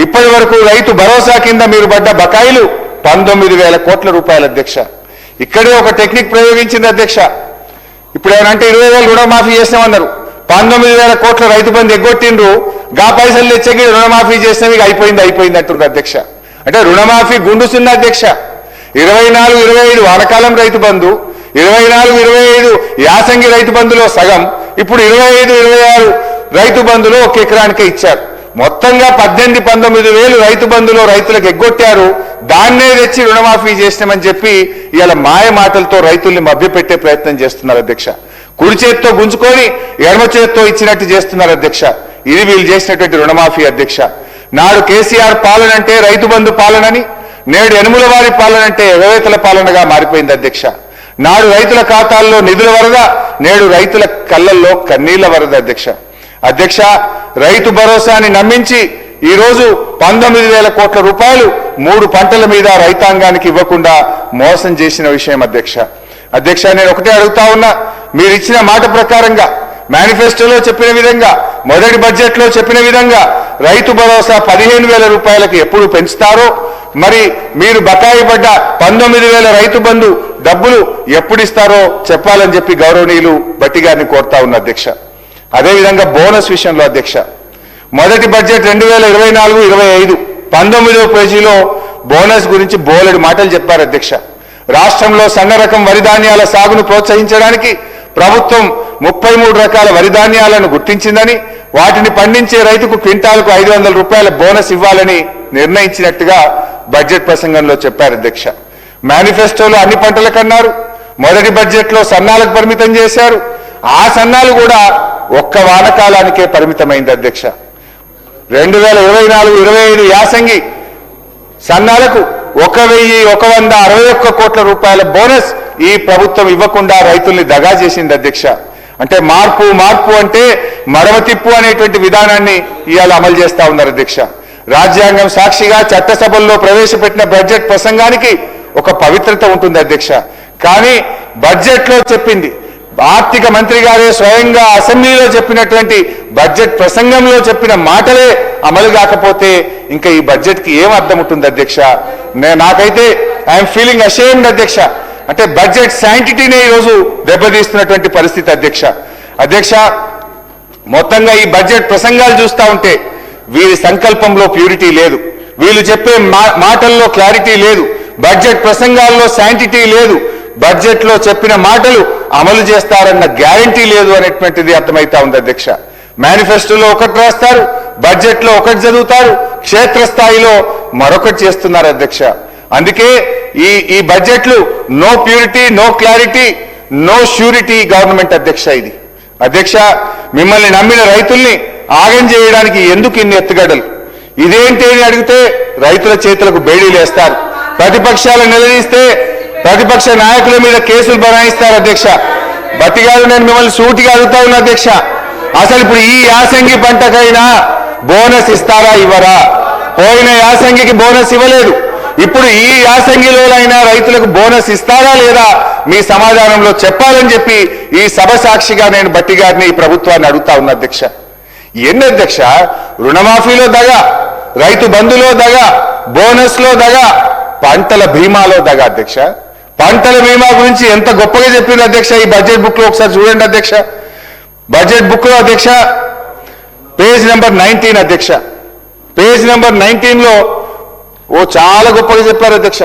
ఇప్పటి వరకు రైతు భరోసా కింద మీరు పడ్డ బకాయిలు 19,000 కోట్ల రూపాయలు అధ్యక్ష. ఇక్కడే ఒక టెక్నిక్ ప్రయోగించింది అధ్యక్ష. ఇప్పుడు ఏమంటే 20,000 రుణమాఫీ చేసినామన్నారు, 19,000 కోట్ల రైతు బంధు ఎగ్గొట్టిండ్రు. గా పైసలు తెచ్చకి రుణమాఫీ చేసినవి అయిపోయింది అంటున్నారు అధ్యక్ష. అంటే రుణమాఫీ గుండుసున్న అధ్యక్ష. 24-25 వానకాలం రైతు బంధు, 24-25 యాసంగి రైతు బంధులో సగం, ఇప్పుడు 25-26 రైతు బంధులో 1 ఎకరానికే ఇచ్చారు. మొత్తంగా 18-19 వేలు రైతు బంధులో రైతులకు ఎగ్గొట్టారు. దాన్నే తెచ్చి రుణమాఫీ చేసినామని చెప్పి ఇలా మాయ మాటలతో రైతుల్ని మభ్యపెట్టే ప్రయత్నం చేస్తున్నారు అధ్యక్ష. కుడి చేత్తో గుంజుకొని ఎడమ చేత్తో ఇచ్చినట్టు చేస్తున్నారు అధ్యక్ష. ఇది వీళ్ళు చేసినటువంటి రుణమాఫీ అధ్యక్ష. నాడు కేసీఆర్ పాలన అంటే రైతు బంధు పాలనని, నేడు యనుమల వారి పాలన అంటే ఎగవేతల పాలనగా మారిపోయింది అధ్యక్ష. నాడు రైతుల ఖాతాల్లో నిధుల వరద, నేడు రైతుల కళ్ళల్లో కన్నీళ్ల వరద అధ్యక్ష. రైతు భరోసాని నమ్మించి ఈరోజు 19,000 కోట్ల రూపాయలు 3 పంటల మీద రైతాంగానికి ఇవ్వకుండా మోసం చేసిన విషయం అధ్యక్ష. నేను ఒకటే అడుగుతా ఉన్నా, మీరు ఇచ్చిన మాట ప్రకారంగా మేనిఫెస్టోలో చెప్పిన విధంగా, మొదటి బడ్జెట్లో చెప్పిన విధంగా రైతు భరోసా 15,000 రూపాయలకి ఎప్పుడు పెంచుతారో, మరి మీరు బకాయి పడ్డ 19,000 రైతు బంధు డబ్బులు ఎప్పుడు ఇస్తారో చెప్పాలని చెప్పి గౌరవనీయులు భట్టి గారిని కోరుతా ఉన్న అధ్యక్ష. అదేవిధంగా బోనస్ విషయంలో అధ్యక్ష, మొదటి బడ్జెట్ 2024-25 19వ పేజీలో బోనస్ గురించి బోలెడు మాటలు చెప్పారు అధ్యక్ష. రాష్ట్రంలో సన్న రకం వరి ధాన్యాల సాగును ప్రోత్సహించడానికి ప్రభుత్వం 33 రకాల వరి ధాన్యాలను గుర్తించిందని, వాటిని పండించే రైతుకు క్వింటాలకు 500 రూపాయల బోనస్ ఇవ్వాలని నిర్ణయించినట్టుగా బడ్జెట్ ప్రసంగంలో చెప్పారు అధ్యక్ష. మేనిఫెస్టోలో అన్ని పంటలకన్నారు, మొదటి బడ్జెట్లో సన్నాలకు పరిమితం చేశారు. ఆ సన్నాలు కూడా 1 వానకాలానికే పరిమితమైంది అధ్యక్ష. 2024-25 యాసంగి సన్నాలకు 1,161 కోట్ల రూపాయల బోనస్ ఈ ప్రభుత్వం ఇవ్వకుండా రైతుల్ని దగా చేసింది అధ్యక్ష. అంటే మార్పు అంటే మడమ తిప్పు అనేటువంటి విధానాన్ని ఇవాళ అమలు చేస్తా ఉన్నారు అధ్యక్ష. రాజ్యాంగం సాక్షిగా చట్టసభల్లో ప్రవేశపెట్టిన బడ్జెట్ ప్రసంగానికి ఒక పవిత్రత ఉంటుంది అధ్యక్ష. కానీ బడ్జెట్లో చెప్పింది, ఆర్థిక మంత్రి గారే స్వయంగా అసెంబ్లీలో చెప్పినటువంటి బడ్జెట్ ప్రసంగంలో చెప్పిన మాటలే అమలు కాకపోతే ఇంకా ఈ బడ్జెట్కి ఏం అర్థం ఉంటుంది అధ్యక్ష? నాకైతే ఐఎమ్ ఫీలింగ్ అషేమ్డ్ అధ్యక్ష. అంటే బడ్జెట్ శాంటిటీనే ఈరోజు దెబ్బతీస్తున్నటువంటి పరిస్థితి అధ్యక్ష. మొత్తంగా ఈ బడ్జెట్ ప్రసంగాలు చూస్తూ ఉంటే వీరి సంకల్పంలో ప్యూరిటీ లేదు, వీళ్ళు చెప్పే మాటల్లో క్లారిటీ లేదు, బడ్జెట్ ప్రసంగాల్లో శాంటిటీ లేదు, బడ్జెట్లో చెప్పిన మాటలు అమలు చేస్తారన్న గ్యారంటీ లేదు అనేటువంటిది అర్థమైతా ఉంది అధ్యక్ష. మేనిఫెస్టోలో ఒకటి రాస్తారు, బడ్జెట్లో ఒకటి చదువుతారు, క్షేత్రస్థాయిలో మరొకటి చేస్తున్నారు అధ్యక్ష. అందుకే ఈ బడ్జెట్లు no purity, no clarity, no surety government ఇది అధ్యక్ష. మిమ్మల్ని నమ్మిన రైతుల్ని ఆగం చేయడానికి ఎందుకు ఇన్ని ఎత్తుగడలు? ఇదేంటి అని అడిగితే రైతుల చేతులకు బేడీలు వేస్తారు, ప్రతిపక్షాలను నిలదీస్తే ప్రతిపక్ష నాయకుల మీద కేసులు బనాయిస్తారు అధ్యక్ష. భట్టి గారు, నేను మిమ్మల్ని సూటిగా అడుగుతా ఉన్నా అధ్యక్ష, అసలు ఇప్పుడు ఈ యాసంగి పంటకైనా బోనస్ ఇస్తారా ఇవ్వరా? పోయిన యాసంగికి బోనస్ ఇవ్వలేదు, ఇప్పుడు ఈ యాసంగిలోనైనా రైతులకు బోనస్ ఇస్తారా లేదా మీ సమాధానంలో చెప్పాలని చెప్పి ఈ సభ సాక్షిగా నేను భట్టి గారిని, ఈ ప్రభుత్వాన్ని అడుగుతా ఉన్నా అధ్యక్ష. ఎన్ని అధ్యక్ష? రుణమాఫీలో దగా, రైతు బంధులో దగా, బోనస్లో దగా, పంటల బీమాలో దగా అధ్యక్ష. పంటల బీమా గురించి ఎంత గొప్పగా చెప్పింది అధ్యక్ష ఈ బడ్జెట్ బుక్ లో, ఒకసారి చూడండి అధ్యక్ష. బడ్జెట్ బుక్ లో అధ్యక్ష పేజ్ నెంబర్ 19 అధ్యక్ష, పేజ్ నెంబర్ 19లో చాలా గొప్పగా చెప్పారు అధ్యక్ష.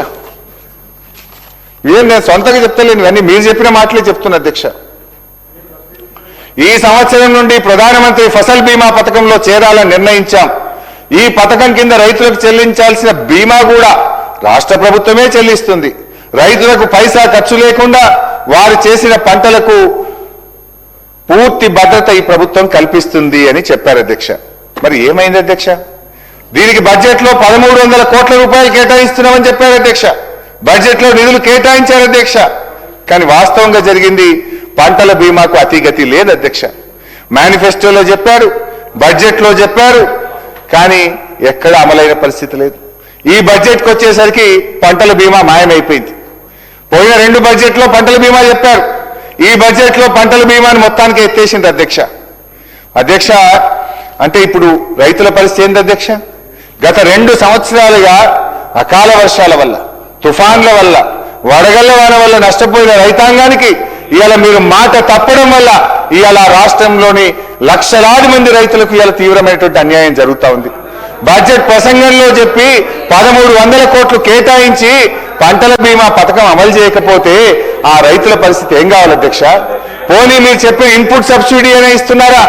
ఏం నేను సొంతంగా చెప్తలేను, ఇవన్నీ మీరు చెప్పిన మాటలే చెప్తున్నా అధ్యక్ష. ఈ సంవత్సరం నుండి ప్రధానమంత్రి ఫసల్ బీమా పథకంలో చేరాలని నిర్ణయించాం. ఈ పథకం కింద రైతులకు చెల్లించాల్సిన బీమా కూడా రాష్ట్ర ప్రభుత్వమే చెల్లిస్తుంది. రైతులకు పైసా ఖర్చు లేకుండా వారు చేసిన పంటలకు పూర్తి భద్రత ఈ ప్రభుత్వం కల్పిస్తుంది అని చెప్పారు అధ్యక్ష. మరి ఏమైంది అధ్యక్ష? దీనికి బడ్జెట్లో 1300 కోట్ల రూపాయలు కేటాయిస్తున్నామని చెప్పారు అధ్యక్ష. బడ్జెట్లో నిధులు కేటాయించారు అధ్యక్ష. కానీ వాస్తవంగా జరిగింది పంటల బీమాకు అతిగతి లేదు అధ్యక్ష. మేనిఫెస్టోలో చెప్పారు, బడ్జెట్లో చెప్పారు, కానీ ఎక్కడ అమలైన పరిస్థితి లేదు. ఈ బడ్జెట్కి వచ్చేసరికి పంటల బీమా మాయమైపోయింది. పోయిన 2 బడ్జెట్లో పంటల బీమా చెప్పారు, ఈ బడ్జెట్లో పంటల బీమాని మొత్తానికి ఎత్తేసింది అధ్యక్ష. అధ్యక్ష, అంటే ఇప్పుడు రైతుల పరిస్థితి ఏంది అధ్యక్ష? గత 2 సంవత్సరాలుగా అకాల వర్షాల వల్ల, తుఫాన్ల వల్ల, వడగళ్ల వాన వల్ల నష్టపోయిన రైతాంగానికి ఇవాళ మీరు మాట తప్పడం వల్ల ఇవాళ రాష్ట్రంలోని లక్షలాది మంది రైతులకు ఇవాళ తీవ్రమైనటువంటి అన్యాయం జరుగుతూ ఉంది. బడ్జెట్ ప్రసంగంలో చెప్పి 1300 కోట్లు కేటాయించి పంటల బీమా పథకం అమలు చేయకపోతే ఆ రైతుల పరిస్థితి ఏం కావాలి అధ్యక్ష? పోనీ మీరు చెప్పిన ఇన్పుట్ సబ్సిడీ అనే ఇస్తున్నారా?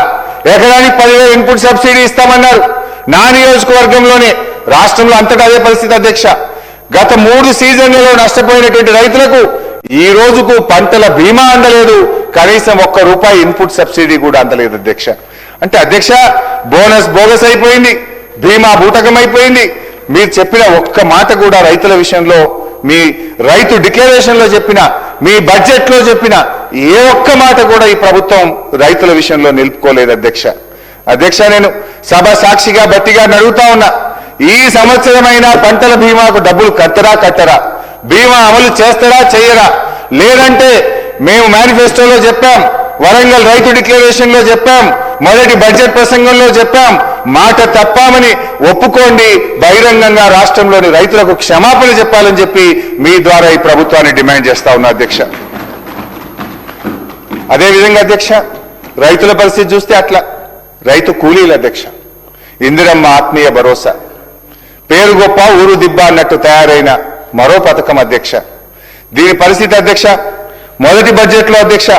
ఎకరానికి 10,000 ఇన్పుట్ సబ్సిడీ ఇస్తామన్నారు. నా నియోజకవర్గంలోనే, రాష్ట్రంలో అంతటా అదే పరిస్థితి అధ్యక్ష. గత 3 సీజన్లలో నష్టపోయినటువంటి రైతులకు ఈ రోజుకు పంటల బీమా అందలేదు, కనీసం ₹1 ఇన్పుట్ సబ్సిడీ కూడా అందలేదు అధ్యక్ష. అంటే అధ్యక్ష, బోనస్ బోగస్ అయిపోయింది, బీమా బూటకమైపోయింది. మీరు చెప్పిన ఒక్క మాట కూడా రైతుల విషయంలో, మీ రైతు డిక్లరేషన్లో చెప్పిన, మీ బడ్జెట్లో చెప్పిన ఏ ఒక్క మాట కూడా ఈ ప్రభుత్వం రైతుల విషయంలో నిలుపుకోలేదు అధ్యక్ష. అధ్యక్ష, నేను సభ సాక్షిగా బట్టిగా అడుగుతా ఉన్నా, ఈ సంవత్సరమైనా పంటల బీమాకు డబ్బులు కట్టరా? బీమా అమలు చేస్తారా చేయరా? లేదంటే మేము మేనిఫెస్టోలో చెప్పాం, వరంగల్ రైతు డిక్లరేషన్లో చెప్పాం, మొదటి బడ్జెట్ ప్రసంగంలో చెప్పాం, మాట తప్పామని ఒప్పుకోండి, బహిరంగంగా రాష్ట్రంలోని రైతులకు క్షమాపణ చెప్పాలని చెప్పి మీ ద్వారా ఈ ప్రభుత్వాన్ని డిమాండ్ చేస్తా ఉన్నా అధ్యక్ష. అదేవిధంగా అధ్యక్ష, రైతుల పరిస్థితి చూస్తే అట్లా రైతు కూలీల అధ్యక్ష. ఇందిరమ్మ ఆత్మీయ భరోసా, పేరు గొప్ప ఊరు దిబ్బ అన్నట్టు తయారైన మరో పథకం అధ్యక్ష. దీని పరిస్థితి అధ్యక్ష, మొదటి బడ్జెట్లో అధ్యక్ష,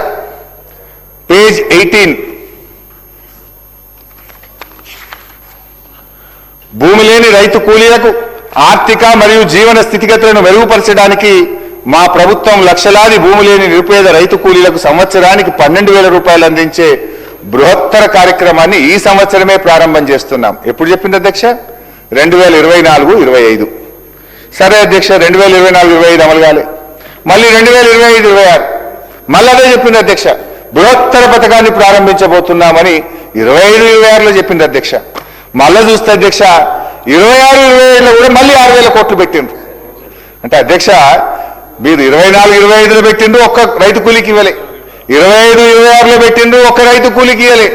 పేజ్ 18, భూమి లేని రైతు కూలీలకు ఆర్థిక మరియు జీవన స్థితిగతులను మెరుగుపరచడానికి మా ప్రభుత్వం లక్షలాది భూమి లేని నిరుపేద రైతు కూలీలకు సంవత్సరానికి 12,000 రూపాయలు అందించే బృహత్తర కార్యక్రమాన్ని ఈ సంవత్సరమే ప్రారంభం చేస్తున్నాం. ఎప్పుడు చెప్పింది అధ్యక్ష? 2024-25. సరే అధ్యక్ష, 2024-25 అమలు కాలే. మళ్ళీ 2025-26 మళ్ళీ అదే చెప్పింది అధ్యక్ష, బృహత్తర పథకాన్ని ప్రారంభించబోతున్నామని 25-26లో చెప్పింది అధ్యక్ష. మళ్ళా చూస్తే అధ్యక్ష 26-27లో కూడా మళ్ళీ 6,000 కోట్లు పెట్టిండ్రు. అంటే అధ్యక్ష, మీరు 24-25లో పెట్టిండ్రు, ఒక్క రైతు కూలికి ఇవ్వలే. 25-26లో పెట్టిండ్రు, ఒక్క రైతు కూలికి ఇవ్వలే.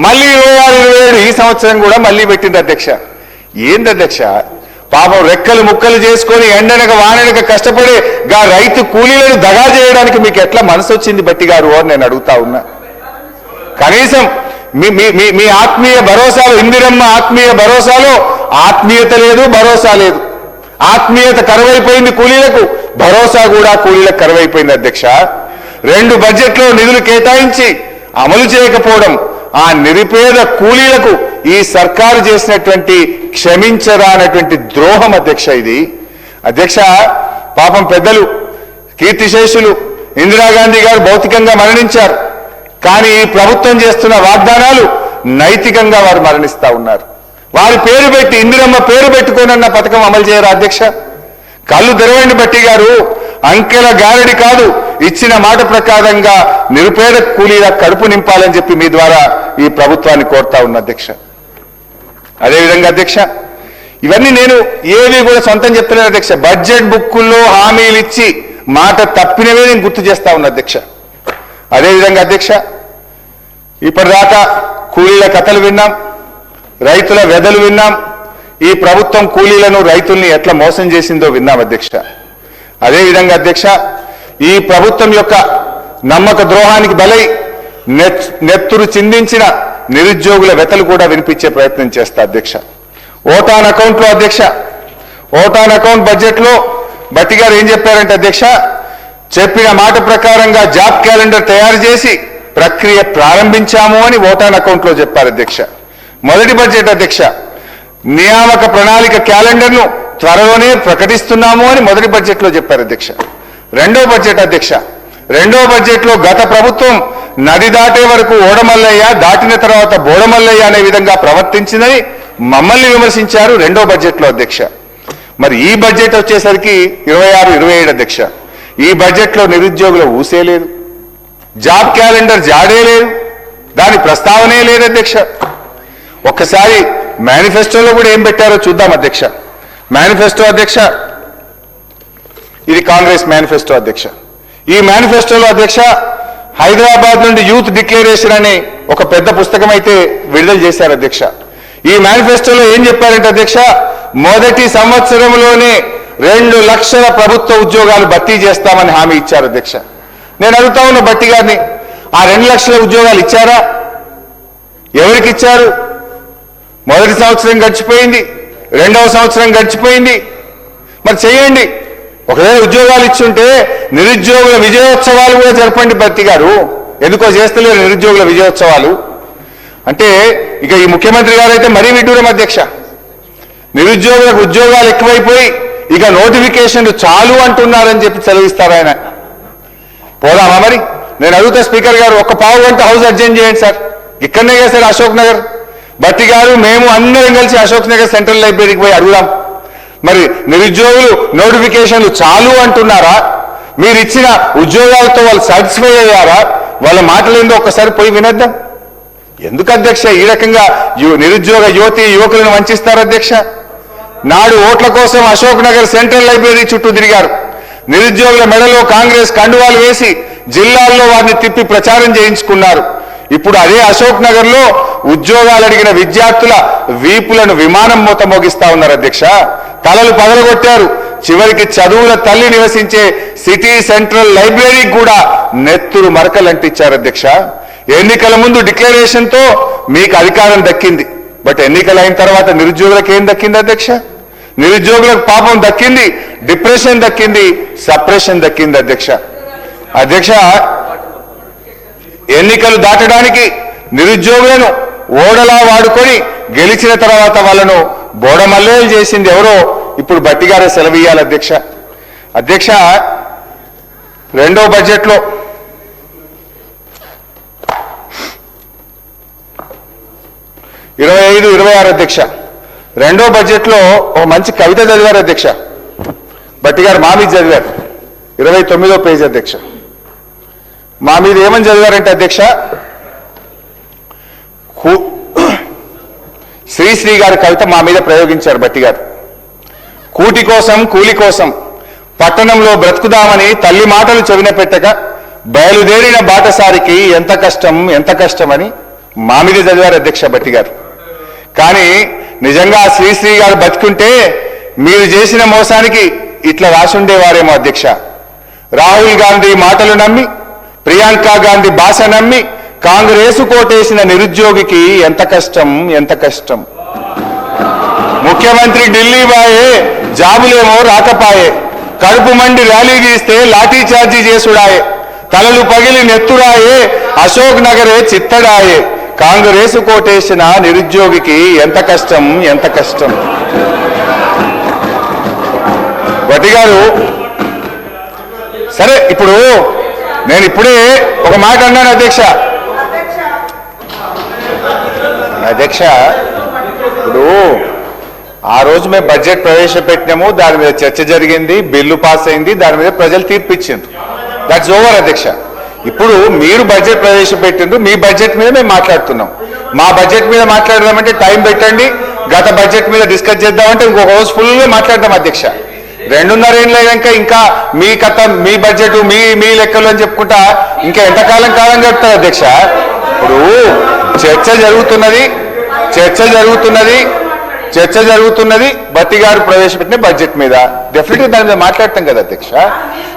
మళ్ళీ 26-27 ఈ సంవత్సరం కూడా మళ్ళీ పెట్టిండ్రు అధ్యక్ష. ఏంది అధ్యక్ష? పాపం రెక్కలు ముక్కలు చేసుకొని ఎండనక వాననక కష్టపడే గా రైతు కూలీలను దగా చేయడానికి మీకు ఎట్లా మనసు వచ్చింది బట్టి గారు అని నేను అడుగుతా ఉన్నా. కనీసం మీ ఆత్మీయ భరోసాలో, ఇందిరమ్మ ఆత్మీయ భరోసాలో ఆత్మీయత లేదు, భరోసా లేదు. ఆత్మీయత కరువైపోయింది కూలీలకు, భరోసా కూడా కూలీలకు కరువైపోయింది అధ్యక్ష. 2 బడ్జెట్లో నిధులు కేటాయించి అమలు చేయకపోవడం ఆ నిరుపేద కూలీలకు ఈ సర్కారు చేసినటువంటి క్షమించరానటువంటి ద్రోహం అధ్యక్ష ఇది. అధ్యక్ష, పాపం పెద్దలు కీర్తిశేషులు ఇందిరాగాంధీ గారు భౌతికంగా మరణించారు. కానీ ఈ ప్రభుత్వం చేస్తున్న వాగ్దానాలు నైతికంగా వారు మరణిస్తా ఉన్నారు. వారి పేరు పెట్టి, ఇందిరమ్మ పేరు పెట్టుకోనన్న పథకం అమలు చేయరా అధ్యక్ష? కళ్ళు తెరవండి బట్టి గారు, అంకెల గారడి కాదు, ఇచ్చిన మాట ప్రకారంగా నిరుపేద కూలీల కడుపు నింపాలని చెప్పి మీ ద్వారా ఈ ప్రభుత్వాన్ని కోరుతా ఉన్న అధ్యక్ష. అదేవిధంగా అధ్యక్ష, ఇవన్నీ నేను ఏవి కూడా సొంతం చెప్తున్నాను అధ్యక్ష. బడ్జెట్ బుక్కుల్లో హామీలు ఇచ్చి మాట తప్పినవే నేను గుర్తు చేస్తా ఉన్నా అధ్యక్ష. అదేవిధంగా అధ్యక్ష, ఇప్పటిదాకా కూలీల కథలు విన్నాం, రైతుల వెదలు విన్నాం, ఈ ప్రభుత్వం కూలీలను రైతుల్ని ఎట్లా మోసం చేసిందో విన్నాం అధ్యక్ష. అదేవిధంగా అధ్యక్ష, ఈ ప్రభుత్వం యొక్క నమ్మక ద్రోహానికి బలై నెత్తురు చిందించిన నిరుద్యోగుల వెతలు కూడా వినిపించే ప్రయత్నం చేస్తా అధ్యక్ష. ఓటాన్ అకౌంట్లో అధ్యక్ష, ఓటాన్ అకౌంట్ బడ్జెట్లో బట్టి గారు ఏం చెప్పారంటే అధ్యక్ష, చెప్పిన మాట ప్రకారంగా జాబ్ క్యాలెండర్ తయారు చేసి ప్రక్రియ ప్రారంభించాము అని ఓటాన్ అకౌంట్లో చెప్పారు అధ్యక్ష. మొదటి బడ్జెట్ అధ్యక్ష, నియామక ప్రణాళిక క్యాలెండర్ను త్వరలోనే ప్రకటిస్తున్నాము అని మొదటి బడ్జెట్లో చెప్పారు అధ్యక్ష. రెండో బడ్జెట్లో గత ప్రభుత్వం నది దాటే వరకు ఓడమల్లయ్య, దాటిన తర్వాత బోడమల్లయ్య అనే విధంగా ప్రవర్తించిందని మమ్మల్ని విమర్శించారు రెండో బడ్జెట్లో అధ్యక్ష. మరి ఈ బడ్జెట్ వచ్చేసరికి 26-27 అధ్యక్ష. ఈ బడ్జెట్లో నిరుద్యోగుల ఊసే లేదు, జాబ్ క్యాలెండర్ జాడే లేదు, దాని ప్రస్తావనే లేదు అధ్యక్ష. ఒక్కసారి మేనిఫెస్టోలో కూడా ఏం పెట్టారో చూద్దాం అధ్యక్ష. మేనిఫెస్టో అధ్యక్ష, ఇది కాంగ్రెస్ మేనిఫెస్టో అధ్యక్ష. ఈ మేనిఫెస్టోలో అధ్యక్ష హైదరాబాద్ నుండి యూత్ డిక్లరేషన్ అనే ఒక పెద్ద పుస్తకం అయితే విడుదల చేశారు అధ్యక్ష. ఈ మేనిఫెస్టోలో ఏం చెప్పారంటే అధ్యక్ష, మొదటి సంవత్సరంలోనే 2 లక్షల ప్రభుత్వ ఉద్యోగాలు భర్తీ చేస్తామని హామీ ఇచ్చారు అధ్యక్ష. నేను అడుగుతా ఉన్న భట్టి గారిని, ఆ 2 లక్షల ఉద్యోగాలు ఇచ్చారా? ఎవరికి ఇచ్చారు? మొదటి సంవత్సరం గడిచిపోయింది, రెండవ సంవత్సరం గడిచిపోయింది. మరి చేయండి. ఒకవేళ ఉద్యోగాలు ఇచ్చుంటే నిరుద్యోగుల విజయోత్సవాలు కూడా జరపండి భట్టి గారు. ఎందుకో చేస్తలేరు నిరుద్యోగుల విజయోత్సవాలు. అంటే ఇక ఈ ముఖ్యమంత్రి గారు అయితే మరీ విడ్డూరం అధ్యక్ష. నిరుద్యోగులకు ఉద్యోగాలు ఎక్కువైపోయి ఇక నోటిఫికేషన్లు చాలు అంటున్నారని చెప్పి సెలవిస్తారు ఆయన. పోదామా మరి? నేను అడుగుతా స్పీకర్ గారు, ఒక పావు గంట హౌస్ అడ్జెంట్ చేయండి సార్. ఇక్కడనే చేశారు అశోక్ నగర్. భట్టి గారు మేము అందరం కలిసి అశోక్ నగర్ సెంట్రల్ లైబ్రరీకి పోయి అడుగుదాం. మరి నిరుద్యోగులు నోటిఫికేషన్లు చాలు అంటున్నారా? మీరు ఇచ్చిన ఉద్యోగాలతో వాళ్ళు సాటిస్ఫై అయ్యారా? వాళ్ళ మాటలు ఏందో ఒక్కసారి పోయి వినొద్దాం. ఎందుకు అధ్యక్ష ఈ రకంగా నిరుద్యోగ యువకులను వంచిస్తారు అధ్యక్ష? నాడు ఓట్ల కోసం అశోక్ నగర్ సెంట్రల్ లైబ్రరీ చుట్టూ తిరిగారు. నిరుద్యోగుల మెడలో కాంగ్రెస్ కండువాలు వేసి జిల్లాల్లో వారిని తిప్పి ప్రచారం చేయించుకున్నారు. ఇప్పుడు అదే అశోక్ నగర్ లో ఉద్యోగాలు అడిగిన విద్యార్థుల వీపులను విమానం మూత మోగిస్తా ఉన్నారు అధ్యక్ష. తలలు పగలగొట్టారు. చివరికి చదువుల తల్లి నివసించే సిటీ సెంట్రల్ లైబ్రరీకి కూడా నెత్తురు మరకలంటిచ్చారు అధ్యక్ష. ఎన్నికల ముందు డిక్లరేషన్ తో మీకు అధికారం దక్కింది. బట్ ఎన్నికలైన తర్వాత నిరుద్యోగులకు ఏం దక్కింది అధ్యక్ష? నిరుద్యోగులకు పాపం దక్కింది, డిప్రెషన్ దక్కింది, సప్రెషన్ దక్కింది అధ్యక్ష. ఎన్నికలు దాటడానికి నిరుద్యోగులను ఓడలా వాడుకొని గెలిచిన తర్వాత వాళ్ళను బోడమల్లేలు చేసింది ఎవరో ఇప్పుడు భట్టి గారే సెలవియ్యాలి అధ్యక్ష. అధ్యక్ష, రెండో బడ్జెట్లో 25-26 అధ్యక్ష, రెండో బడ్జెట్లో ఒక మంచి కవిత చదివారు అధ్యక్ష. భట్టి గారు మా మీద చదివారు, 29వ పేజీ అధ్యక్ష. మా మీద ఏమని చదివారంటే అధ్యక్ష, శ్రీశ్రీ గారి కవిత మా మీద ప్రయోగించారు భట్టి గారు. కూటి కోసం కూలి కోసం పట్టణంలో బ్రతుకుదామని తల్లి మాటలు చెవిన పెట్టక బయలుదేరిన బాటసారికి ఎంత కష్టం ఎంత కష్టమని మా మీద చదివారు అధ్యక్ష భట్టి గారు. కానీ నిజంగా శ్రీశ్రీ గారు బతుకుంటే మీరు చేసిన మోసానికి ఇట్లా రాసుండేవారేమో అధ్యక్ష. రాహుల్ గాంధీ మాటలు నమ్మి, ప్రియాంక గాంధీ భాష నమ్మి కాంగ్రెసు కోటేసిన నిరుద్యోగికి ఎంత కష్టం ఎంత కష్టం. ముఖ్యమంత్రి ఢిల్లీ బాయే, జాబులేమో రాకపాయే, కడుపు మండి ర్యాలీ తీస్తే లాఠీ చార్జీ చేసుడాయే, తలలు పగిలి నెత్తురాయే, అశోక్ నగరే చిత్తడాయే, కాంగ్రెసు కోటేసిన నిరుద్యోగికి ఎంత కష్టం ఎంత కష్టం. భట్టి గారు, సరే ఇప్పుడు నేను ఇప్పుడే ఒక మాట అన్నాను అధ్యక్ష. ఇప్పుడు ఆ రోజు మేము బడ్జెట్ ప్రవేశపెట్టినాము, దాని మీద చర్చ జరిగింది, బిల్లు పాస్ అయింది, దాని మీద ప్రజలు తీర్పు ఇచ్చిండ్రు. దట్స్ ఓవర్ అధ్యక్ష. ఇప్పుడు మీరు బడ్జెట్ ప్రవేశపెట్టిండ్రు, మీ బడ్జెట్ మీద మేము మాట్లాడుతున్నాం. మా బడ్జెట్ మీద మాట్లాడదామంటే టైం పెట్టండి, గత బడ్జెట్ మీద డిస్కస్ చేద్దామంటే ఇంకొక రోజు ఫుల్గా మాట్లాడదాం అధ్యక్ష. 2.5 ఏళ్ళు అయినాక ఇంకా మీ కథ, మీ బడ్జెట్, మీ లెక్కలు అని చెప్పుకుంటా ఇంకా ఎంతకాలం గడుపుతారు అధ్యక్ష. ఇప్పుడు చర్చ జరుగుతున్నది భట్టి గారు ప్రవేశపెట్టిన బడ్జెట్ మీద. డెఫినెట్గా దాని మీద మాట్లాడతాం కదా అధ్యక్ష.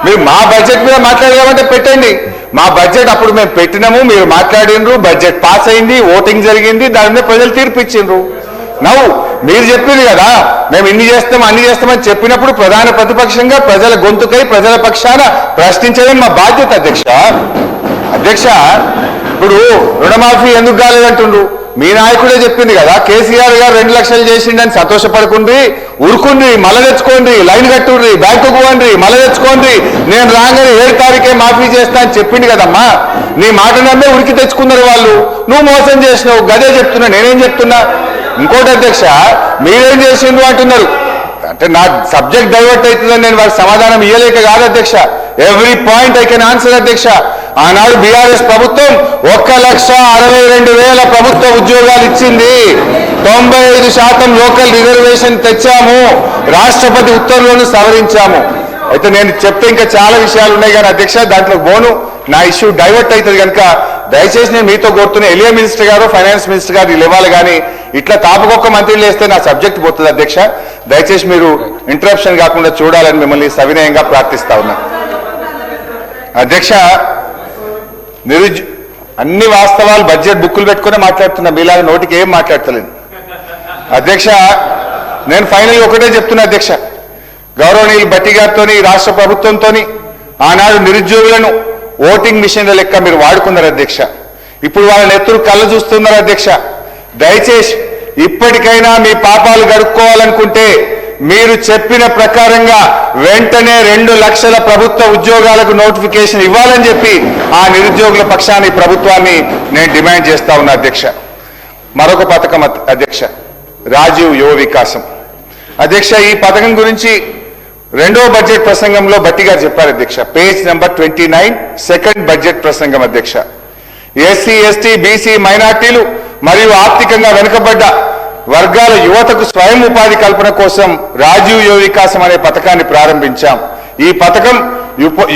మీరు మా బడ్జెట్ మీద మాట్లాడదామంటే పెట్టండి. మా బడ్జెట్ అప్పుడు మేము పెట్టినాము, మీరు మాట్లాడినరు, బడ్జెట్ పాస్ అయింది, ఓటింగ్ జరిగింది, దాని మీద ప్రజలు తీర్పు ఇచ్చిండ్రు. నవ్వు మీరు చెప్పింది కదా, మేము ఇన్ని చేస్తాం అన్ని చేస్తామని చెప్పినప్పుడు ప్రధాన ప్రతిపక్షంగా ప్రజల గొంతుకై ప్రజల పక్షాన ప్రశ్నించడం మా బాధ్యత అధ్యక్ష. ఇప్పుడు రుణమాఫీ ఎందుకు కాలేదంటుండ్రు, మీ నాయకుడే చెప్పింది కదా, కేసీఆర్ గారు 2 లక్షలు చేసిండని సంతోషపడుకుండ్రి, ఉరుకుండ్రి, మళ్ళీ తెచ్చుకోండి, లైన్ కట్టుండ్రి, బ్యాంకుకు పోండి, మళ్ళీ తెచ్చుకోండి, నేను రాగానే 7 తారీఖే మాఫీ చేస్తా అని చెప్పింది కదమ్మా. నీ మాట నమ్మే ఉరికి తెచ్చుకున్నారు వాళ్ళు. నువ్వు మోసం చేసినావు, గదే చెప్తున్నా. నేనేం చెప్తున్నా? ఇంకోటి అధ్యక్ష, మీరేం చేసిండ్రు అంటున్నారు. అంటే నా సబ్జెక్ట్ డైవర్ట్ అవుతుందని నేను వారికి సమాధానం ఇవ్వలేక కాదు అధ్యక్ష. Every point I can answer అధ్యక్ష. ఆనాడు బీఆర్ఎస్ ప్రభుత్వం 1,62,000 ప్రభుత్వ ఉద్యోగాలు ఇచ్చింది. 95% లోకల్ రిజర్వేషన్ తెచ్చాము. రాష్ట్రపతి ఉత్తర్వులను సవరించాము. అయితే నేను చెప్తే ఇంకా చాలా విషయాలు ఉన్నాయి కానీ అధ్యక్ష, దాంట్లో బోను నా ఇష్యూ డైవర్ట్ అవుతుంది కనుక దయచేసి నేను మీతో కోరుతున్నా, ఎలియా మినిస్టర్ గారు, ఫైనాన్స్ మినిస్టర్ గారు ఇవ్వాలి కానీ ఇట్లా తాపకొక్క మంత్రులు వేస్తే నా సబ్జెక్ట్ పోతుంది అధ్యక్ష. దయచేసి మీరు ఇంటరప్షన్ కాకుండా చూడాలని మిమ్మల్ని సవినయంగా ప్రార్థిస్తా ఉన్నా అధ్యక్ష. అన్ని వాస్తవాలు బడ్జెట్ బుక్కులు పెట్టుకునే మాట్లాడుతున్నా, మీలాగా నోటికి ఏం మాట్లాడతలేదు అధ్యక్ష. నేను ఫైనల్ ఒకటే చెప్తున్నా అధ్యక్ష, గౌరవనీయులు భట్టి గారితో, రాష్ట్ర ప్రభుత్వంతో ఆనాడు నిరుద్యోగులను ఓటింగ్ మిషన్ల లెక్క మీరు వాడుకున్నారు అధ్యక్ష. ఇప్పుడు వాళ్ళ నెత్తురు కళ్ళు చూస్తున్నారు అధ్యక్ష. దయచేసి ఇప్పటికైనా మీ పాపాలు గడుక్కోవాలనుకుంటే మీరు చెప్పిన ప్రకారంగా వెంటనే 2 లక్షల ప్రభుత్వ ఉద్యోగాలకు నోటిఫికేషన్ ఇవ్వాలని చెప్పి ఆ నిరుద్యోగుల పక్షాన్ని ప్రభుత్వాన్ని నేను డిమాండ్ చేస్తా ఉన్నా అధ్యక్ష. మరొక పథకం అధ్యక్ష, రాజీవ్ యువ వికాసం అధ్యక్ష. ఈ పథకం గురించి 2వ బడ్జెట్ ప్రసంగంలో భట్టి గారు చెప్పారు అధ్యక్ష. పేజ్ నెంబర్ 29, సెకండ్ బడ్జెట్ ప్రసంగం అధ్యక్ష. ఎస్సీ, ఎస్టీ, బీసీ, మైనార్టీలు మరియు ఆర్థికంగా వెనుకబడ్డ వర్గాల యువతకు స్వయం ఉపాధి కల్పన కోసం రాజీవ్ యువ వికాసం అనే పథకాన్ని ప్రారంభించాం. ఈ పథకం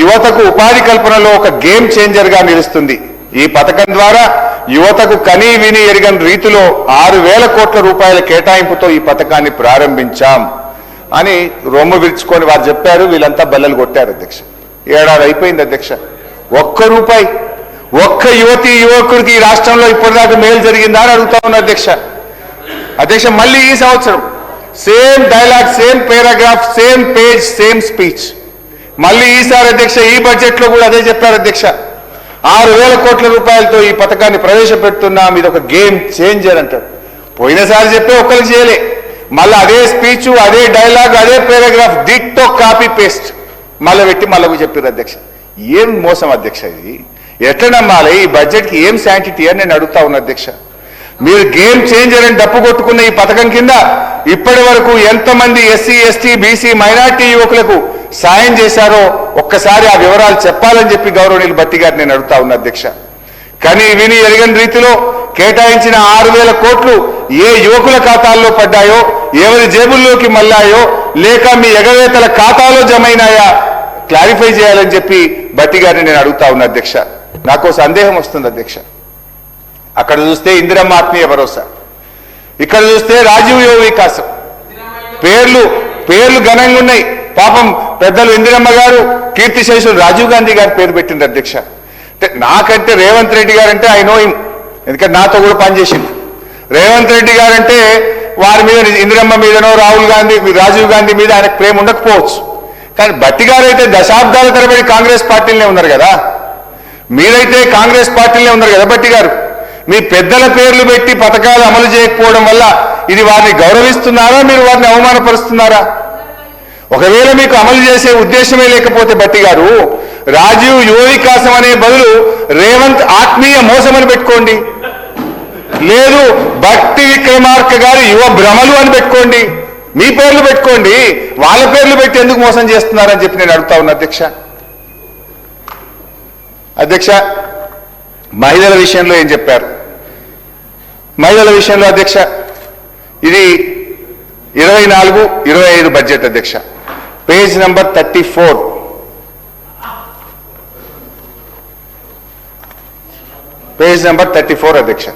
యువతకు ఉపాధి కల్పనలో ఒక గేమ్ చేంజర్ గా నిలుస్తుంది. ఈ పథకం ద్వారా యువతకు కనీ విని ఎరగని రీతిలో 6,000 కోట్ల రూపాయల కేటాయింపుతో ఈ పథకాన్ని ప్రారంభించాం అని రొమ్ము విరుచుకొని వారు చెప్పారు. వీళ్ళంతా బల్లలు కొట్టారు అధ్యక్ష. 7 ఏడాది అయిపోయింది అధ్యక్ష. 1 రూపాయి ఒక్క యువతి యువకుడికి ఈ రాష్ట్రంలో ఇప్పటిదాకా మేలు జరిగిందా అని అడుగుతా ఉన్నా అధ్యక్ష. అధ్యక్ష, మళ్ళీ ఈ సంవత్సరం same dialogue, same paragraph, same page, same speech. మళ్ళీ ఈసారి అధ్యక్ష ఈ బడ్జెట్ లో కూడా అదే చెప్పారు అధ్యక్ష. 6,000 కోట్ల రూపాయలతో ఈ పథకాన్ని ప్రవేశపెడుతున్నాం, ఇది ఒక గేమ్ చేంజర్ అంటారు. పోయినసారి చెప్పే ఒక్కరికి చేయలే, మళ్ళీ అదే స్పీచ్, అదే డైలాగ్, అదే పారాగ్రాఫ్ డిట్టో కాపీ పేస్ట్ మళ్ళీ పెట్టి మళ్ళీ చెప్పారు అధ్యక్ష. ఏం మోసం అధ్యక్ష ఇది? ఎట్లా నమ్మాలి? ఈ బడ్జెట్కి ఏం శాంటిటీ అని నేను అడుగుతా ఉన్నా అధ్యక్ష. మీరు గేమ్ చేంజర్ అని డప్పు కొట్టుకున్న ఈ పథకం కింద ఇప్పటి వరకు ఎంతమంది ఎస్సీ, ఎస్టీ, బీసీ, మైనార్టీ యువకులకు సాయం చేశారో ఒక్కసారి ఆ వివరాలు చెప్పాలని చెప్పి గౌరవనీయులు భట్టి గారు నేను అడుగుతా ఉన్నా అధ్యక్ష. కానీ విని ఎరగని రీతిలో కేటాయించిన 6,000 కోట్లు ఏ యువకుల ఖాతాల్లో పడ్డాయో, ఎవరి జేబుల్లోకి మళ్ళాయో, లేక మీ ఎగవేతల ఖాతాలో జమైనాయా క్లారిఫై చేయాలని చెప్పి భట్టి గారిని నేను అడుగుతా ఉన్నా అధ్యక్ష. నాకు సందేహం వస్తుంది అధ్యక్ష. అక్కడ చూస్తే ఇందిరమ్మ ఆత్మీయ భరోసా, ఇక్కడ చూస్తే రాజీవ్ యువ వికాసం. పేర్లు ఘనంగా ఉన్నాయి. పాపం పెద్దలు ఇందిరమ్మ గారు, కీర్తిశేషులు రాజీవ్ గాంధీ గారి పేరు పెట్టింది అధ్యక్ష. అంటే నాకంటే రేవంత్ రెడ్డి గారు అంటే ఐ నో హిమ్, ఎందుకంటే నాతో కూడా పనిచేసింది. రేవంత్ రెడ్డి గారంటే వారి మీద, ఇందిరమ్మ మీదనో రాజీవ్ గాంధీ మీద ఆయనకు ప్రేమ ఉండకపోవచ్చు. కానీ భట్టి గారు అయితే దశాబ్దాల తరబడి కాంగ్రెస్ పార్టీలనే ఉన్నారు కదా. మీరైతే కాంగ్రెస్ పార్టీలనే ఉన్నారు కదా భట్టి గారు. మీ పెద్దల పేర్లు పెట్టి పథకాలు అమలు చేయకపోవడం వల్ల ఇది వారిని గౌరవిస్తున్నారా, మీరు వారిని అవమానపరుస్తున్నారా? ఒకవేళ మీకు అమలు చేసే ఉద్దేశమే లేకపోతే భట్టి గారు, రాజీవ్ యువ వికాసం అనే బదులు రేవంత్ ఆత్మీయ మోసం అని పెట్టుకోండి, లేదు భట్టి విక్రమార్క గారి యువ భ్రమలు అని పెట్టుకోండి. మీ పేర్లు పెట్టుకోండి, వాళ్ళ పేర్లు పెట్టి ఎందుకు మోసం చేస్తున్నారని చెప్పి నేను అడుగుతా ఉన్నా అధ్యక్ష. అధ్యక్ష, మహిళల విషయంలో ఏం చెప్పారు? మహిళల విషయంలో అధ్యక్ష, ఇది 24-25 బడ్జెట్ అధ్యక్ష. Page number 34. పేజ్ నెంబర్ 34 అధ్యక్ష.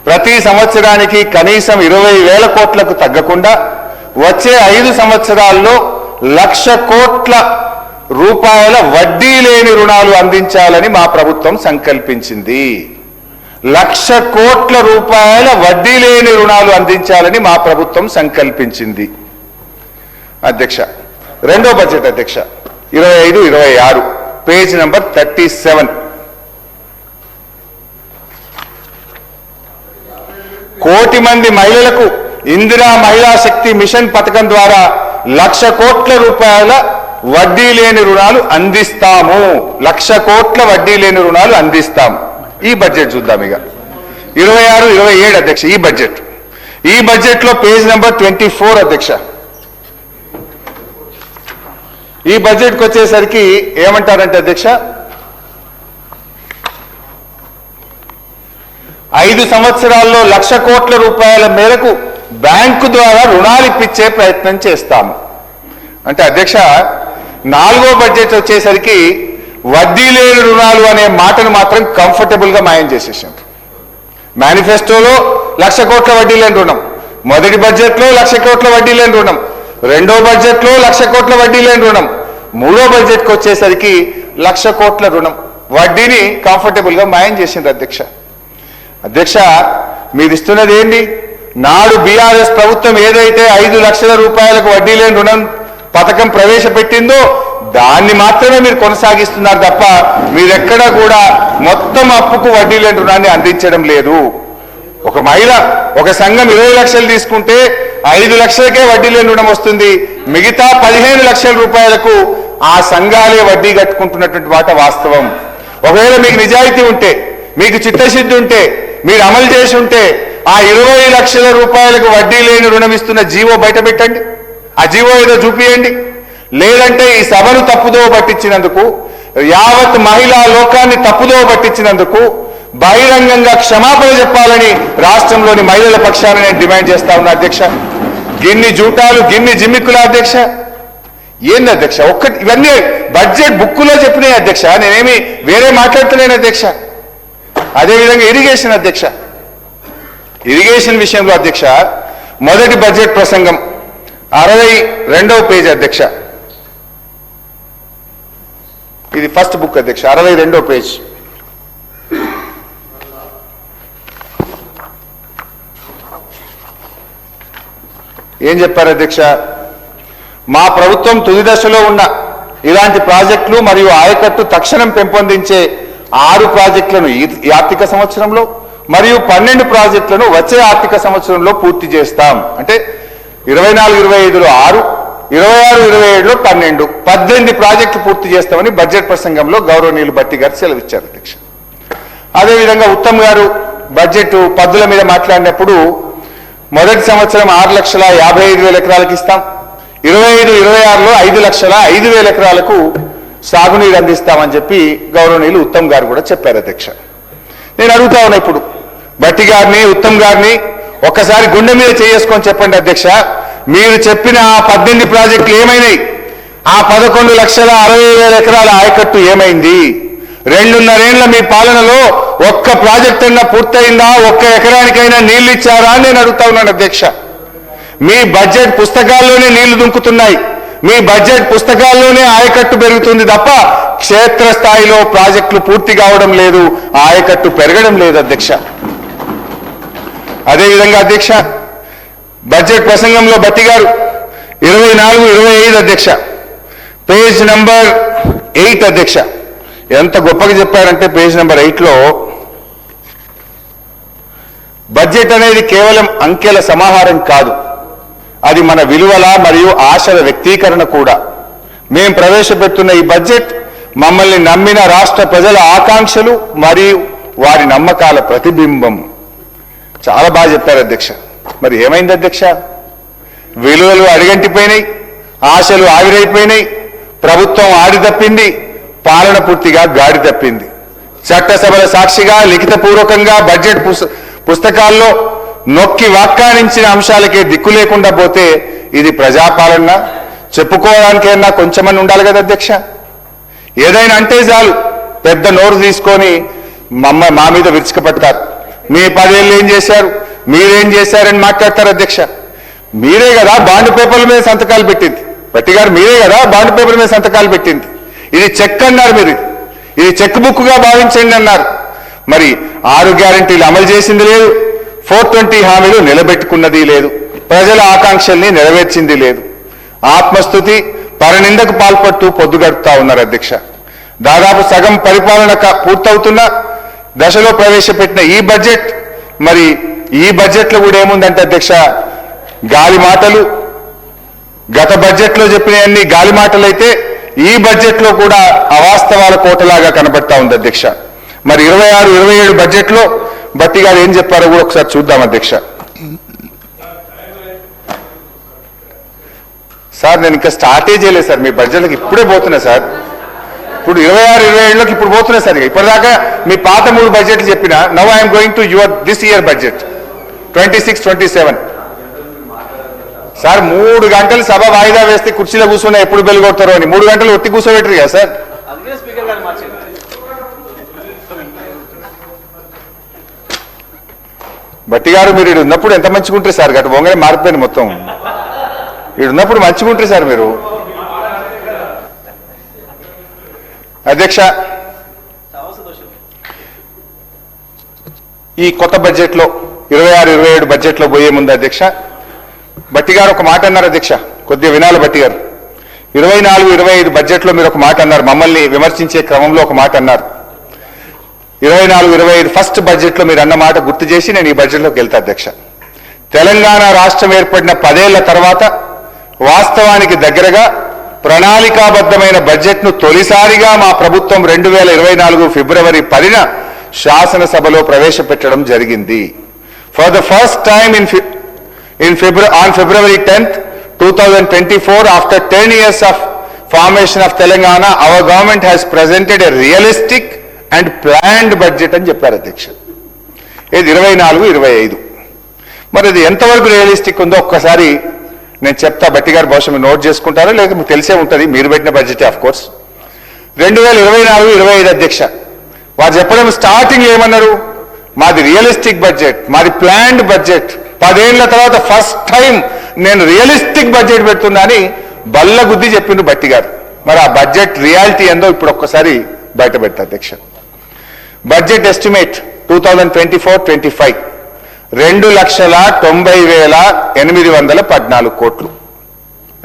ప్రతి సంవత్సరానికి కనీసం 20,000 కోట్లకు తగ్గకుండా వచ్చే 5 సంవత్సరాల్లో 1,00,000 కోట్ల రూపాయల వడ్డీ లేని రుణాలు అందించాలని మా ప్రభుత్వం సంకల్పించింది. 1,00,000 కోట్ల రూపాయల వడ్డీ లేని రుణాలు అందించాలని మా ప్రభుత్వం సంకల్పించింది అధ్యక్ష. రెండో బడ్జెట్ అధ్యక్ష, 25-26, పేజ్ నెంబర్ 37. కోటి మంది మహిళలకు ఇందిరా మహిళా శక్తి మిషన్ పథకం ద్వారా 1,00,000 కోట్ల రూపాయల వడ్డీ లేని రుణాలు అందిస్తాము. 1,00,000 కోట్ల వడ్డీ లేని రుణాలు అందిస్తాం. ఈ బడ్జెట్ చూద్దాం. ఇక 26-27 అధ్యక్ష ఈ బడ్జెట్ లో పేజ్ నెంబర్ 24 అధ్యక్ష. ఈ బడ్జెట్కి వచ్చేసరికి ఏమంటారంటే అధ్యక్ష, 5 సంవత్సరాల్లో 1,00,000 కోట్ల రూపాయల మేరకు బ్యాంకు ద్వారా రుణాలు ఇప్పించే ప్రయత్నం చేస్తాము. అంటే అధ్యక్ష 4వ బడ్జెట్ వచ్చేసరికి వడ్డీ లేని రుణాలు అనే మాటను మాత్రం కంఫర్టబుల్ గా మాయం చేసేసాం. మేనిఫెస్టోలో 1,00,000 కోట్ల వడ్డీ లేని రుణం, మొదటి బడ్జెట్లో 1,00,000 కోట్ల వడ్డీ లేని రుణం, రెండో బడ్జెట్లో 1,00,000 కోట్ల వడ్డీ లేని రుణం, మూడో బడ్జెట్కి వచ్చేసరికి 1,00,000 కోట్ల రుణం వడ్డీని కంఫర్టబుల్ గా మాయం చేసింది అధ్యక్ష. మీరు ఇస్తున్నది ఏంటి? నాడు బీఆర్ఎస్ ప్రభుత్వం ఏదైతే 5 లక్షల రూపాయలకు వడ్డీ లేని రుణం పథకం ప్రవేశపెట్టిందో దాన్ని మాత్రమే మీరు కొనసాగిస్తున్నారు తప్ప మీరెక్కడా కూడా మొత్తం అప్పుకు వడ్డీ లేని రుణాన్ని అందించడం లేదు. ఒక మహిళ ఒక సంఘం 20 లక్షలు తీసుకుంటే 5 లక్షలకే వడ్డీ లేని రుణం వస్తుంది. మిగతా 15 లక్షల రూపాయలకు ఆ సంఘాలే వడ్డీ కట్టుకుంటున్నటువంటి మాట వాస్తవం. ఒకవేళ మీకు నిజాయితీ ఉంటే, మీకు చిత్తశుద్ధి ఉంటే, మీరు అమలు చేసి ఉంటే ఆ 20 లక్షల రూపాయలకు వడ్డీ లేని రుణం ఇస్తున్న జీవో బయట పెట్టండి. ఆ జీవో ఏదో చూపియండి. లేదంటే ఈ సభను తప్పుదో పట్టించినందుకు, యావత్ మహిళా లోకాన్ని తప్పుదో పట్టించినందుకు బహిరంగంగా క్షమాపణ చెప్పాలని రాష్ట్రంలోని మహిళల పక్షాన నేను డిమాండ్ చేస్తా ఉన్నా అధ్యక్ష. గిన్ని జూటాలు, గిన్ని జిమ్మిక్కుల అధ్యక్ష. ఏంది అధ్యక్ష? ఇవన్నీ బడ్జెట్ బుక్కులో చెప్పినాయి అధ్యక్ష. నేనేమి వేరే మాట్లాడుతున్నాను అధ్యక్ష. అదేవిధంగా ఇరిగేషన్ అధ్యక్ష. ఇరిగేషన్ విషయంలో అధ్యక్ష మొదటి బడ్జెట్ ప్రసంగం 62వ పేజ్ అధ్యక్ష. ఇది ఫస్ట్ బుక్ అధ్యక్ష, 62వ పేజ్. ఏం చెప్పారు అధ్యక్ష? మా ప్రభుత్వం తుది దశలో ఉన్న ఇలాంటి ప్రాజెక్టులు మరియు ఆయకట్టు తక్షణం పెంపొందించే 6 ప్రాజెక్టులను ఈ ఆర్థిక సంవత్సరంలో మరియు 12 ప్రాజెక్టులను వచ్చే ఆర్థిక సంవత్సరంలో పూర్తి చేస్తాం. అంటే 24-25లో 6, 26-27లో 12, 18 ప్రాజెక్టులు పూర్తి చేస్తామని బడ్జెట్ ప్రసంగంలో గౌరవనీయులు భట్టి గారు సెలవిచ్చారు అధ్యక్ష. అదేవిధంగా ఉత్తమ్ గారు బడ్జెట్ పద్దుల మీద మాట్లాడినప్పుడు మొదటి సంవత్సరం 6,55,000 ఎకరాలకు ఇస్తాం, 25-26లో 5,05,000 ఎకరాలకు సాగునీరు అందిస్తామని చెప్పి గౌరవనీయులు ఉత్తమ్ గారు కూడా చెప్పారు అధ్యక్ష. నేను అడుగుతా ఉన్నా ఇప్పుడు భట్టి గారిని, ఉత్తమ్ గారిని ఒక్కసారి గుండె మీద చేసుకొని చెప్పండి అధ్యక్ష, మీరు చెప్పిన ఆ 18 ప్రాజెక్టులు ఏమైనాయి? ఆ 11,60,000 ఎకరాల ఆయకట్టు ఏమైంది? 2.5 ఏళ్ల మీ పాలనలో ఒక్క ప్రాజెక్ట్ అయినా పూర్తయిందా? ఒక్క ఎకరానికైనా నీళ్లు ఇచ్చారా అని నేను అడుగుతా ఉన్నాను అధ్యక్ష. మీ బడ్జెట్ పుస్తకాల్లోనే నీళ్లు దుంకుతున్నాయి, మీ బడ్జెట్ పుస్తకాల్లోనే ఆయకట్టు పెరుగుతుంది తప్ప క్షేత్రస్థాయిలో ప్రాజెక్టులు పూర్తి కావడం లేదు, ఆయకట్టు పెరగడం లేదు అధ్యక్ష. అదేవిధంగా అధ్యక్ష బడ్జెట్ ప్రసంగంలో భట్టి గారు 24-25 అధ్యక్ష, పేజ్ నెంబర్ 8 అధ్యక్ష, ఎంత గొప్పగా చెప్పారంటే పేజ్ నెంబర్ 8లో బడ్జెట్ అనేది కేవలం అంకెల సమాహారం కాదు, అది మన విలువల మరియు ఆశల వ్యక్తీకరణ కూడా. మేము ప్రవేశపెడుతున్న ఈ బడ్జెట్ మమ్మల్ని నమ్మిన రాష్ట్ర ప్రజల ఆకాంక్షలు మరియు వారి నమ్మకాల ప్రతిబింబం. చాలా బాగా చెప్పారు అధ్యక్ష. మరి ఏమైంది అధ్యక్ష? విలువలు అడిగంటిపోయినాయి, ఆశలు ఆవిరైపోయినాయి, ప్రభుత్వం ఆడి తప్పింది, పాలన పూర్తిగా గాడి తప్పింది. చట్టసభల సాక్షిగా లిఖితపూర్వకంగా బడ్జెట్ పుస్తకాల్లో నొక్కి వ్యాఖ్యానించిన అంశాలకే దిక్కు లేకుండా పోతే ఇది ప్రజాపాలన చెప్పుకోవడానికైనా కొంచెమని ఉండాలి కదా అధ్యక్ష. ఏదైనా అంటే చాలు పెద్ద నోరు తీసుకొని మా మీద విరుచుకుపడతారు. మీ 10 ఏళ్ళు ఏం చేశారు, మీరేం చేశారని మాట్లాడతారు అధ్యక్ష. మీరే కదా బాండ్ పేపర్ల మీద సంతకాలు పెట్టింది, భట్టి గారు మీరే కదా బాండ్ పేపర్ల మీద సంతకాలు పెట్టింది. ఇది చెక్ అన్నారు, మీరు ఇది చెక్ బుక్ గా భావించండి అన్నారు. మరి 6 గ్యారెంటీలు అమలు చేసింది లేదు, 420 హామీలు నిలబెట్టుకున్నది లేదు, ప్రజల ఆకాంక్షల్ని నెరవేర్చింది లేదు. ఆత్మస్తుతి పరనిందకు పాల్పడుతూ పొద్దుగడుపుతా ఉన్నారు అధ్యక్ష. దాదాపు సగం పరిపాలన పూర్తవుతున్న దశలో ప్రవేశపెట్టిన ఈ బడ్జెట్ మరి ఈ బడ్జెట్లో కూడా ఏముందంటే అధ్యక్ష, గాలి మాటలు. గత బడ్జెట్లో చెప్పినవన్నీ గాలి మాటలైతే ఈ బడ్జెట్లో కూడా అవాస్తవాల కోటలాగా కనబడతా ఉంది అధ్యక్ష. మరి 26-27 బడ్జెట్లో బట్టి గారు ఏం చెప్పారో కూడా ఒకసారి చూద్దాం అధ్యక్ష. సార్ నేను ఇంకా స్టార్టే చేయలేదు సార్, మీ బడ్జెట్లకు ఇప్పుడే పోతున్నా సార్. ఇప్పుడు 26-27లోకి ఇప్పుడు పోతున్నా సార్. ఇప్పటిదాకా మీ పాత 3 బడ్జెట్లు చెప్పిన. Now I'm going to your this year budget 26-27. Sir 3 గంటలు సభ వాయిదా వేస్తే కుర్చీలో కూర్చున్నా ఎప్పుడు బెల్ కొడతారో అని 3 గంటలు ఒత్తి కూర్చోబెట్టరు కదా సార్. బట్టి గారు మీరు ఇక్కడ ఉన్నప్పుడు ఎంత మంచిగా ఉంటారు సార్, గట్ట బొంగనే మారిపోయింది మొత్తం. ఇక్కడ ఉన్నప్పుడు మంచిగా ఉంటారు సార్ మీరు. అధ్యక్ష, ఈ కొత్త బడ్జెట్లో 26-27 బడ్జెట్లో పోయే ముందు అధ్యక్ష, బట్టి గారు ఒక మాట అన్నారు అధ్యక్ష, కొద్దిగా వినాలి బట్టి గారు. 24-25 బడ్జెట్లో మీరు ఒక మాట అన్నారు, మమ్మల్ని విమర్శించే క్రమంలో ఒక మాట అన్నారు. 24-25 ఫస్ట్ బడ్జెట్లో మీరు అన్న మాట గుర్తు చేసి నేను ఈ బడ్జెట్లోకి వెళ్తా అధ్యక్ష. తెలంగాణ రాష్ట్రం ఏర్పడిన 10 ఏళ్ల తర్వాత వాస్తవానికి దగ్గరగా ప్రణాళికాబద్ధమైన బడ్జెట్ను తొలిసారిగా మా ప్రభుత్వం 2024 ఫిబ్రవరి 10న శాసనసభలో ప్రవేశపెట్టడం జరిగింది. For the first time on February 10th, 2024, after 10 years of formation of Telangana, our government has presented a realistic and planned budget అని చెప్పారు అధ్యక్ష. ఇది 24-25. మరి అది ఎంతవరకు రియలిస్టిక్ ఉందో ఒక్కసారి నేను చెప్తా. బట్టి గారు బహుశా మీరు నోట్ చేసుకుంటారో లేదా మీకు తెలిసే ఉంటుంది, మీరు పెట్టిన బడ్జెట్ ఆఫ్ కోర్స్. 2024-25 అధ్యక్ష, వారు చెప్పడం స్టార్టింగ్ ఏమన్నారు, మాది రియలిస్టిక్ బడ్జెట్, మాది ప్లాన్డ్ బడ్జెట్, 10 ఏళ్ల తర్వాత ఫస్ట్ టైం నేను రియలిస్టిక్ బడ్జెట్ పెడుతున్నా అని బల్లగుద్ది చెప్పిండు బట్టి గారు. మరి ఆ బడ్జెట్ రియాలిటీ ఏందో ఇప్పుడు ఒక్కసారి బయట పెడతా అధ్యక్ష. బడ్జెట్ ఎస్టిమేట్ 2024-25 2,90,814 కోట్లు.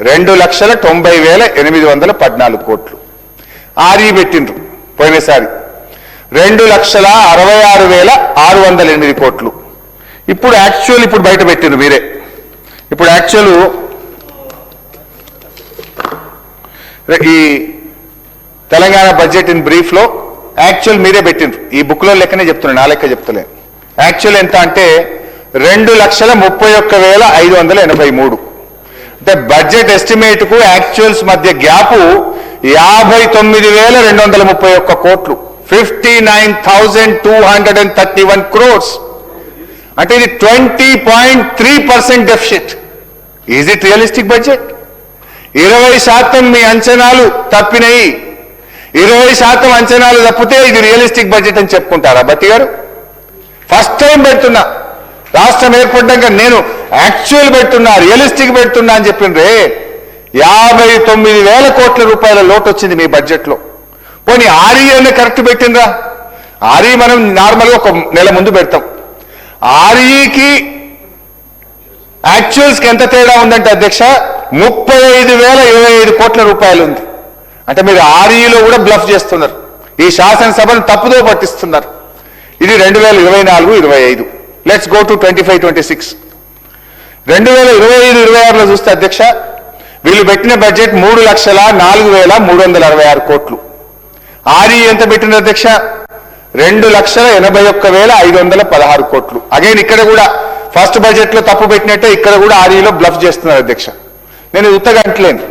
2,90,814 కోట్లు. ఆర్ఈ పెట్టిండ్రు పోయినసారి 2,66,608 కోట్లు. ఇప్పుడు యాక్చువల్ ఇప్పుడు బయట పెట్టిండ్రు మీరే. ఇప్పుడు యాక్చువల్ ఈ తెలంగాణ బడ్జెట్ ఇన్ బ్రీఫ్ లో యాక్చువల్ మీరే పెట్టిండ్రు. ఈ బుక్ లో లెక్కనే చెప్తున్నాను, నా లెక్క చెప్తలేను. యాక్చువల్ ఎంత అంటే 2,31,583. అంటే బడ్జెట్ ఎస్టిమేట్ కు యాక్చువల్స్ మధ్య గ్యాప్ 59,231 కోట్లు, 59,231 crores. అంటే ఇది 20.3% deficit. Is it realistic budget? 20% మీ అంచనాలు తప్పినాయి. 20% అంచనాలు తప్పితే ఇది రియలిస్టిక్ బడ్జెట్ అని చెప్పుకుంటారా బట్టి గారు? ఫస్ట్ టైం పెడుతున్నా, రాష్ట్రం ఏర్పడ్డాక నేను యాక్చువల్ పెడుతున్నా, రియలిస్టిక్ పెడుతున్నా అని చెప్పిండ్రే. 59,000 కోట్ల రూపాయల లోటు వచ్చింది మీ బడ్జెట్లో. పోనీ ఆర్ఈ అనే కరెక్ట్ పెట్టిండ్రా? ఆర్ఈ మనం నార్మల్గా ఒక నెల ముందు పెడతాం. ఆర్ఈకి యాక్చువల్స్కి ఎంత తేడా ఉందంటే అధ్యక్ష 35,025 కోట్ల రూపాయలు ఉంది. అంటే మీరు ఆర్ఈలో కూడా బ్లఫ్ చేస్తున్నారు, ఈ శాసనసభను తప్పుదో పట్టిస్తున్నారు. ఇది 2024-25. Let's go to 25-26. 2025-26లో చూస్తే అధ్యక్ష వీళ్ళు పెట్టిన బడ్జెట్ 3,04,366 కోట్లు. ఆర్ఈ ఎంత పెట్టిన అధ్యక్ష 2,81,516 కోట్లు. అగైన్ ఇక్కడ కూడా ఫస్ట్ బడ్జెట్ లో తప్పు పెట్టినట్టే ఇక్కడ కూడా ఆర్ఈలో బ్లఫ్ చేస్తున్నారు అధ్యక్ష. నేను ఉత్తగా అంటలేను.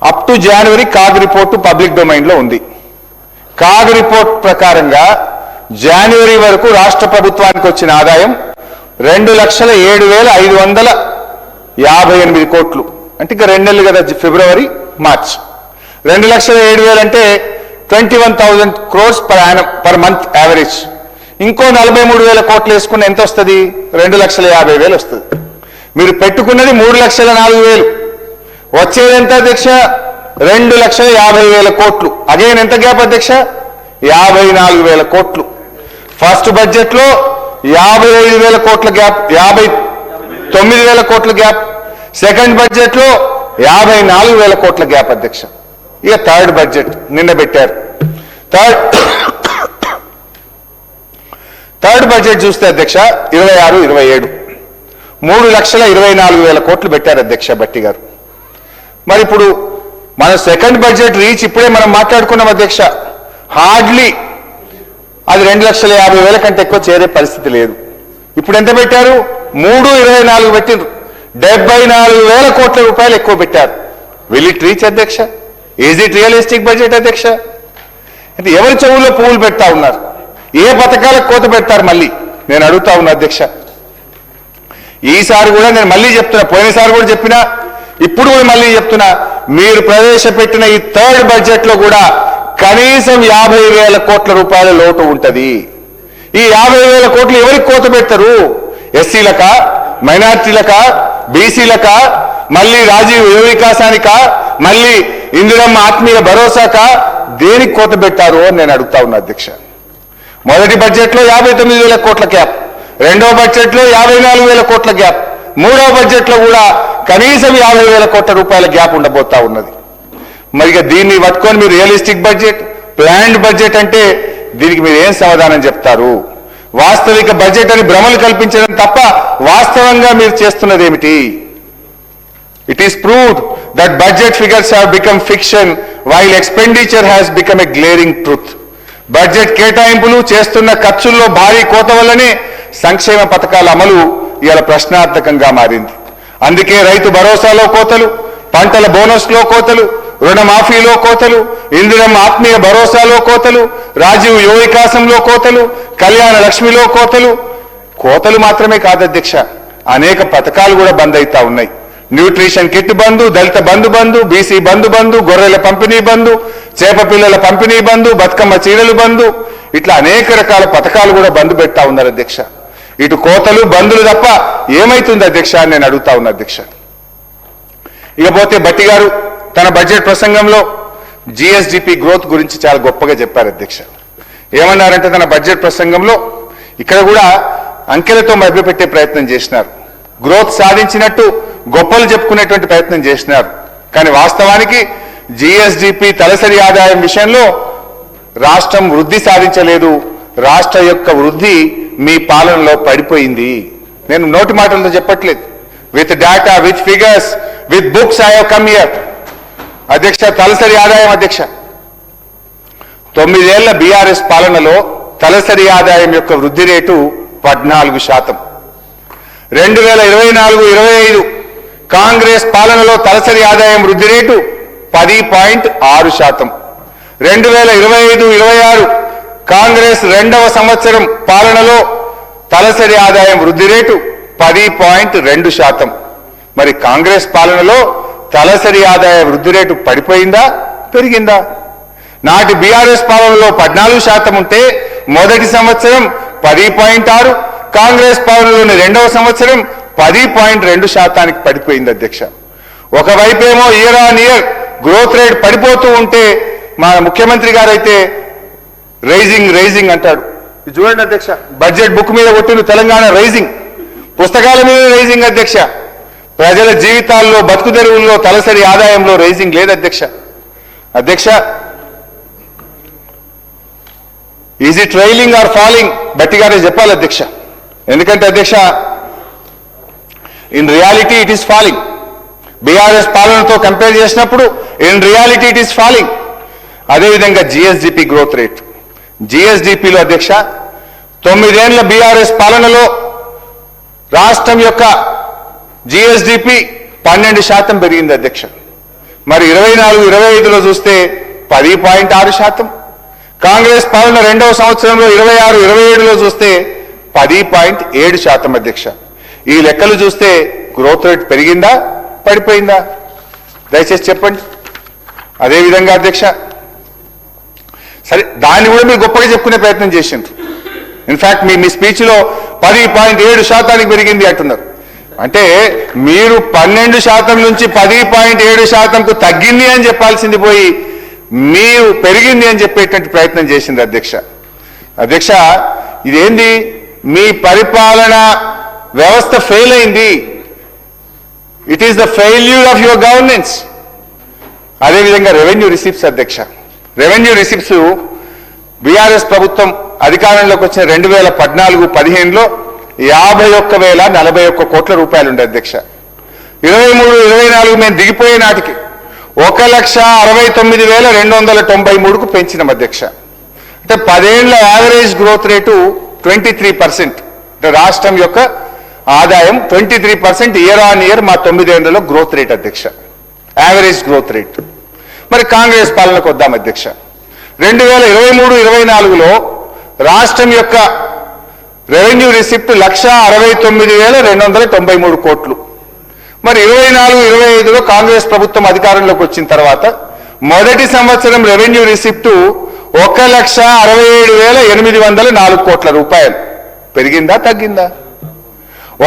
Up to January CAG report public domain లో ఉంది. కాగ్ రిపోర్ట్ ప్రకారంగా జనవరి వరకు రాష్ట్ర ప్రభుత్వానికి వచ్చిన ఆదాయం 2,07,558 కోట్లు. అంటే ఇంకా 2 నెలలు కదా, ఫిబ్రవరి మార్చ్. 2,07,000 అంటే 21,000 crores పర్ మంత్ యావరేజ్. ఇంకో 43,000 కోట్లు వేసుకుని ఎంత వస్తుంది? 2,50,000 వస్తుంది. మీరు పెట్టుకున్నది 3,04,000. వచ్చేది ఎంత అధ్యక్ష? 2,50,000 కోట్లు. అగైన్ ఎంత గ్యాప్ అధ్యక్ష? 54,000 కోట్లు. ఫస్ట్ బడ్జెట్ లో 55,000 కోట్ల గ్యాప్, 59,000 కోట్ల గ్యాప్. సెకండ్ బడ్జెట్ లో 54,000 కోట్ల గ్యాప్ అధ్యక్ష. ఇక థర్డ్ బడ్జెట్ నిన్న పెట్టారు. థర్డ్ బడ్జెట్ చూస్తే అధ్యక్ష 26-27 3,24,000 కోట్లు పెట్టారు అధ్యక్ష బట్టి గారు. మరి ఇప్పుడు మన సెకండ్ బడ్జెట్ రీచ్ ఇప్పుడే మనం మాట్లాడుకున్నాం అధ్యక్ష, హార్డ్లీ అది 2,50,000 కంటే ఎక్కువ చేరే పరిస్థితి లేదు. ఇప్పుడు ఎంత పెట్టారు? 3,24 పెట్టిండ్రు, 74,000 కోట్ల రూపాయలు ఎక్కువ పెట్టారు. విల్ ఇట్ రీచ్ అధ్యక్ష? ఈజ్ ఇట్ రియలిస్టిక్ బడ్జెట్ అధ్యక్ష? అంటే ఎవరి చెవుల్లో పువ్వులు పెడతా ఉన్నారు? ఏ పథకాలకు కోత పెడతారు మళ్ళీ నేను అడుగుతా ఉన్నా అధ్యక్ష. ఈసారి కూడా నేను మళ్ళీ చెప్తున్నా, పోయినసారి కూడా చెప్పినా, ఇప్పుడు కూడా మళ్ళీ చెప్తున్నా, మీరు ప్రవేశపెట్టిన ఈ థర్డ్ బడ్జెట్ లో కూడా కనీసం 50,000 కోట్ల రూపాయల లోటు ఉంటది. ఈ 50,000 కోట్లు ఎవరికి కోత పెడతారు? ఎస్సీలక, మైనార్టీలక, బీసీలక, మళ్ళీ రాజీవ్ యువ వికాసానిక, మళ్ళీ ఇందిరమ్మ ఆత్మీయ భరోసాక, దేనికి కోత పెట్టారు అని నేను అడుగుతా ఉన్నా అధ్యక్ష. మొదటి బడ్జెట్ లో 59,000 కోట్ల గ్యాప్, రెండో బడ్జెట్ లో 54,000 కోట్ల గ్యాప్, మూడో బడ్జెట్ లో కూడా కనీసం 50,000 కోట్ల రూపాయల గ్యాప్ ఉండబోతా ఉన్నది. మరి దీన్ని పట్టుకొని మీరు రియలిస్టిక్ బడ్జెట్, ప్లాన్డ్ బడ్జెట్ అంటే దీనికి మీరు ఏం సమాధానం చెప్తారు? వాస్తవిక బడ్జెట్ అని భ్రమలు కల్పించడం తప్ప వాస్తవంగా మీరు చేస్తున్నది ఏమిటి? It is proved that budget figures have become fiction while expenditure has become a glaring truth. Budget కేటాయింపులు చేస్తున్న ఖర్చుల్లో భారీ కోత వల్లనే సంక్షేమ పథకాల అమలు ఇవాళ ప్రశ్నార్థకంగా మారింది. అందుకే రైతు భరోసాలో కోతలు, పంటల బోనస్లో కోతలు, రుణమాఫీలో కోతలు, ఇందిరమ్మ ఆత్మీయ భరోసాలో కోతలు, రాజీవ్ యువ వికాసంలో కోతలు, కళ్యాణ లక్ష్మిలో కోతలు. కోతలు మాత్రమే కాదు అధ్యక్ష, అనేక పథకాలు కూడా బంద్ అవుతా ఉన్నాయి. న్యూట్రిషన్ కిట్ బంధు, దళిత బంధు, బీసీ బంధు, గొర్రెల పంపిణీ బంధు, చేప పిల్లల పంపిణీ బంధు, బతుకమ్మ చీరలు బంధు, ఇట్లా అనేక రకాల పథకాలు కూడా బంధు పెడతా ఉన్నారు అధ్యక్ష. ఇటు కోతలు బంధులు తప్ప ఏమైతుంది అధ్యక్ష అని నేను అడుగుతా ఉన్నా అధ్యక్ష. ఇకపోతే బట్టి గారు తన బడ్జెట్ ప్రసంగంలో జిఎస్డిపి గ్రోత్ గురించి చాలా గొప్పగా చెప్పారు అధ్యక్ష. ఏమన్నారంటే తన బడ్జెట్ ప్రసంగంలో ఇక్కడ కూడా అంకెలతో మభ్యపెట్టే ప్రయత్నం చేసినారు, గ్రోత్ సాధించినట్టు గొప్పలు చెప్పుకునేటువంటి ప్రయత్నం చేసినారు. కానీ వాస్తవానికి జిఎస్డిపి తలసరి ఆదాయం విషయంలో రాష్ట్రం వృద్ధి సాధించలేదు, రాష్ట్ర యొక్క వృద్ధి మీ పాలనలో పడిపోయింది. నేను నోటి మాటలతో చెప్పట్లేదు, with data, with figures, with books I have come here అధ్యక్ష. తలసరి ఆదాయం అధ్యక్ష, 9 ఏళ్ల బీఆర్ఎస్ పాలనలో తలసరి ఆదాయం యొక్క వృద్ధి రేటు 14%. 2024-25 కాంగ్రెస్ పాలనలో తలసరి ఆదాయం వృద్ధి రేటు 10.6%. 2025-26 కాంగ్రెస్ రెండవ సంవత్సరం పాలనలో తలసరి ఆదాయం వృద్ధి రేటు 10.2%. మరి కాంగ్రెస్ పాలనలో తలసరి ఆదాయ వృద్ధి రేటు పడిపోయిందా, పెరిగిందా? నాటి బీఆర్ఎస్ పాలనలో 14% ఉంటే మొదటి సంవత్సరం 10.6%, కాంగ్రెస్ పాలనలోని రెండవ సంవత్సరం 10.2% పడిపోయింది అధ్యక్ష. ఒకవైపేమో year on year growth rate పడిపోతూ ఉంటే మా ముఖ్యమంత్రి గారు అయితే రైజింగ్ అంటాడు. చూడండి అధ్యక్ష, బడ్జెట్ బుక్ మీద కొట్టిన తెలంగాణ రైజింగ్, పుస్తకాల మీద రైజింగ్ అధ్యక్ష. ప్రజల జీవితాల్లో, బతుకు తెరువుల్లో, తలసరి ఆదాయంలో రైజింగ్ లేదు అధ్యక్ష. అధ్యక్ష, is it rising or falling? బట్టి గారే చెప్పాలి అధ్యక్ష. ఎందుకంటే అధ్యక్ష, in reality it is falling. BRS పాలనతో కంపేర్ చేసినప్పుడు in reality it is falling. అదేవిధంగా జిఎస్డిపి గ్రోత్ రేట్, జిఎస్డిపిలో అధ్యక్ష 9 ఏళ్ల బీఆర్ఎస్ పాలనలో రాష్ట్రం యొక్క జిఎస్డిపి 12% పెరిగింది అధ్యక్ష. మరి 24-25లో చూస్తే 10.6%. కాంగ్రెస్ పాలన రెండవ సంవత్సరంలో 26-27లో చూస్తే 10.7% అధ్యక్ష. ఈ లెక్కలు చూస్తే గ్రోత్ రేట్ పెరిగిందా, పడిపోయిందా? దయచేసి చెప్పండి. అదేవిధంగా అధ్యక్ష, సరే దాన్ని కూడా మీరు గొప్పగా చెప్పుకునే ప్రయత్నం చేసిండ్రు. ఇన్ఫాక్ట్ మీ స్పీచ్లో 10.7% పెరిగింది అంటున్నారు. అంటే మీరు 12% నుంచి 10.7%కు తగ్గింది అని చెప్పాల్సింది పోయి మీరు పెరిగింది అని చెప్పేటువంటి ప్రయత్నం చేసింది అధ్యక్ష. అధ్యక్ష, ఇదేంది? మీ పరిపాలన వ్యవస్థ ఫెయిల్ అయింది. It is the failure of your governance. అదేవిధంగా రెవెన్యూ రిసిప్ట్స్ అధ్యక్ష, రెవెన్యూ రిసిప్ట్స్ బీఆర్ఎస్ ప్రభుత్వం అధికారంలోకి వచ్చిన 2014-15లో 51,041 కోట్ల రూపాయలు ఉండే అధ్యక్ష. 23-24 మేము దిగిపోయే నాటికి 1,69,293కు పెంచినాం అధ్యక్ష. అంటే 10 ఏళ్ల యావరేజ్ గ్రోత్ రేటు 23%. అంటే రాష్ట్రం యొక్క ఆదాయం 23% ఇయర్ ఆన్ ఇయర్ మా 9 ఏళ్లలో గ్రోత్ రేట్ అధ్యక్ష, యావరేజ్ గ్రోత్ రేట్. మరి కాంగ్రెస్ పాలనకు వద్దాం అధ్యక్ష. 2023-24లో రాష్ట్రం యొక్క రెవెన్యూ రిసిప్ట్ 1,69,293 కోట్లు. మరి 24-25లో కాంగ్రెస్ ప్రభుత్వం అధికారంలోకి వచ్చిన తర్వాత మొదటి సంవత్సరం రెవెన్యూ రిసిప్ట్ 1,67,804 కోట్ల రూపాయలు. పెరిగిందా తగ్గిందా?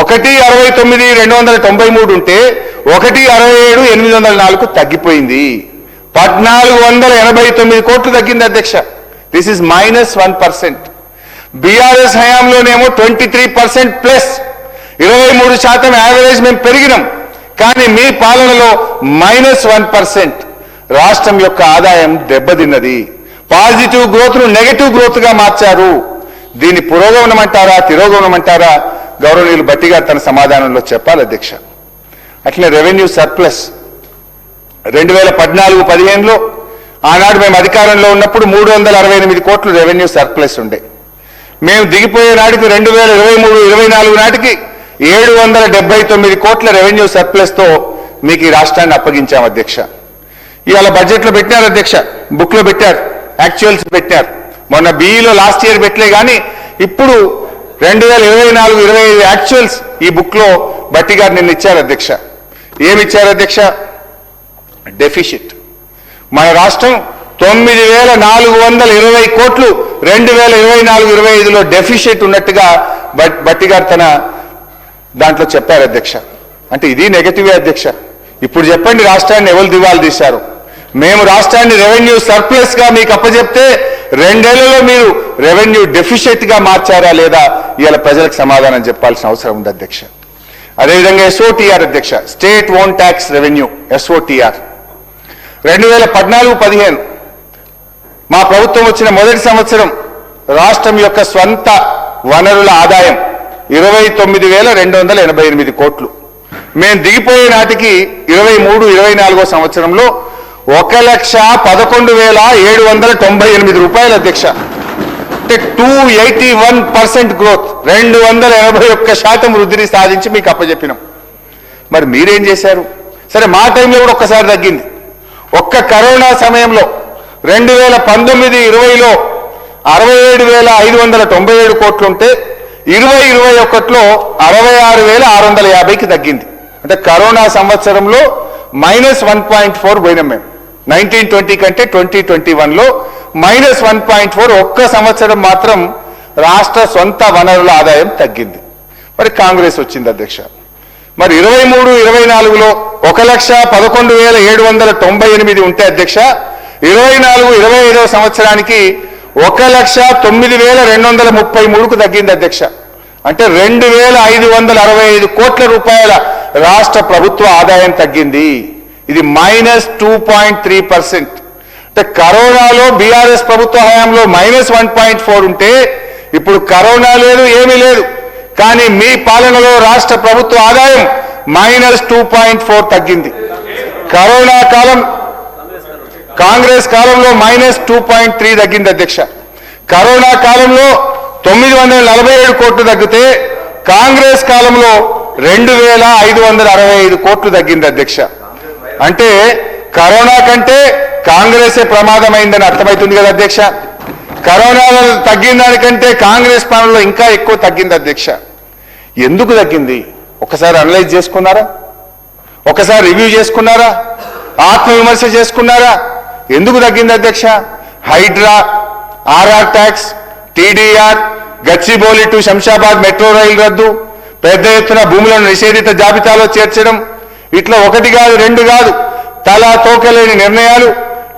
1,69,293 ఉంటే 1,67,804 తగ్గిపోయింది. 1,489 కోట్లు తగ్గింది అధ్యక్ష. This is -1%. బీఆర్ఎస్ హయాంలోనేమో 23% ప్లస్ 23% యావరేజ్ మేము పెరిగినాం. కానీ మీ పాలనలో -1%. రాష్ట్రం యొక్క ఆదాయం దెబ్బతిన్నది. పాజిటివ్ గ్రోత్ను నెగటివ్ గ్రోత్గా మార్చారు. దీన్ని పురోగమనమంటారా తిరోగమనమంటారా? గౌరవనీయులు భట్టి గారు తన సమాధానంలో చెప్పాలి అధ్యక్ష. అట్లే రెవెన్యూ సర్ప్లస్ 2014-15లో ఆనాడు మేము అధికారంలో ఉన్నప్పుడు 368 కోట్లు రెవెన్యూ సర్ప్లస్ ఉండే. మేము దిగిపోయే నాటికి 2023-24 నాటికి 779 కోట్ల రెవెన్యూ సర్ప్లస్తో మీకు ఈ రాష్ట్రాన్ని అప్పగించాం అధ్యక్ష. ఇవాళ బడ్జెట్లో పెట్టినారు అధ్యక్ష, బుక్లో పెట్టారు, యాక్చువల్స్ పెట్టారు. మొన్న బీఈలో లాస్ట్ ఇయర్ పెట్టలే కానీ ఇప్పుడు 2024-25 యాక్చువల్స్ ఈ బుక్లో భట్టి గారు నిన్న ఇచ్చారు అధ్యక్ష. ఏమిచ్చారు అధ్యక్ష? డెఫిసిట్. మన రాష్ట్రం 9,420 కోట్లు 2024-25లో డెఫిసిట్ ఉన్నట్టుగా భట్టి గారు తన దాంట్లో చెప్పారు అధ్యక్ష. అంటే ఇది నెగటివే అధ్యక్ష. ఇప్పుడు చెప్పండి, రాష్ట్రాన్ని ఎవరు దివాలు తీశారు? మేము రాష్ట్రాన్ని రెవెన్యూ సర్ప్లస్ గా మీకు అప్పచెప్తే 2 ఏళ్లలో మీరు రెవెన్యూ డెఫిసిట్ గా మార్చారా లేదా? ఇవాళ ప్రజలకు సమాధానం చెప్పాల్సిన అవసరం ఉంది అధ్యక్ష. అదేవిధంగా ఎస్ఓటీఆర్ అధ్యక్ష, స్టేట్ ఓన్ ట్యాక్స్ రెవెన్యూ, ఎస్ఓటీఆర్ 2014-15 మా ప్రభుత్వం వచ్చిన మొదటి సంవత్సరం రాష్ట్రం యొక్క స్వంత వనరుల ఆదాయం 29,288 కోట్లు. మేము దిగిపోయే నాటికి 23-24 సంవత్సరంలో 1,11,798 రూపాయలు అధ్యక్ష. అంటే 281% గ్రోత్, 281% వృద్ధిని సాధించి మీకు అప్పచెప్పినాం. మరి మీరేం చేశారు? సరే, మా టైంలో కూడా ఒక్కసారి తగ్గింది. ఒక్క కరోనా సమయంలో 2019-20లో 67,597 కోట్లుంటే 2021లో 66,650కి తగ్గింది. అంటే కరోనా సంవత్సరంలో -1.4 పోయినాం మేము. 19-20 కంటే 2021లో -1.4. ఒక్క సంవత్సరం మాత్రం రాష్ట్ర సొంత వనరుల ఆదాయం తగ్గింది. మరి కాంగ్రెస్ వచ్చింది అధ్యక్ష. మరి 23-24లో 1,11,798 ఉంటే అధ్యక్ష, 24-25 సంవత్సరానికి 1,09,233కు తగ్గింది అధ్యక్ష. అంటే 2,565 కోట్ల రూపాయల రాష్ట్ర ప్రభుత్వ ఆదాయం తగ్గింది. ఇది -2.3%. అంటే కరోనాలో బీఆర్ఎస్ ప్రభుత్వ హయాంలో -1.4 ఉంటే ఇప్పుడు కరోనా లేదు, ఏమీ లేదు. కానీ మీ పాలనలో రాష్ట్ర ప్రభుత్వ ఆదాయం -2.4 తగ్గింంది. కరోనా కాలం కాంగ్రెస్ కాలంలో -2.3 తగ్గింది అధ్యక్ష. కరోనా కాలంలో 947 కోట్లు తగ్గితే కాంగ్రెస్ కాలంలో 2,565 కోట్లు తగ్గింది అధ్యక్ష. అంటే కరోనా కంటే కాంగ్రెసే ప్రమాదమైందని అర్థమవుతుంది కదా అధ్యక్ష. కరోనా తగ్గిన దానికంటే కాంగ్రెస్ పాలనలో ఇంకా ఎక్కువ తగ్గింది అధ్యక్ష. ఎందుకు తగ్గింది? ఒకసారి అనలైజ్ చేసుకున్నారా? ఒకసారి రివ్యూ చేసుకున్నారా? ఆత్మవిమర్శ చేసుకున్నారా? ఎందుకు తగ్గింది అధ్యక్ష? Hydraa, RR tax, TDR, Gachibowli to Shamshabad metro రైలు రద్దు, పెద్ద ఎత్తున భూములను నిషేధిత జాబితాలో చేర్చడం, ఇట్లా 1 కాదు 2 కాదు, తలా తోకలేని నిర్ణయాలు,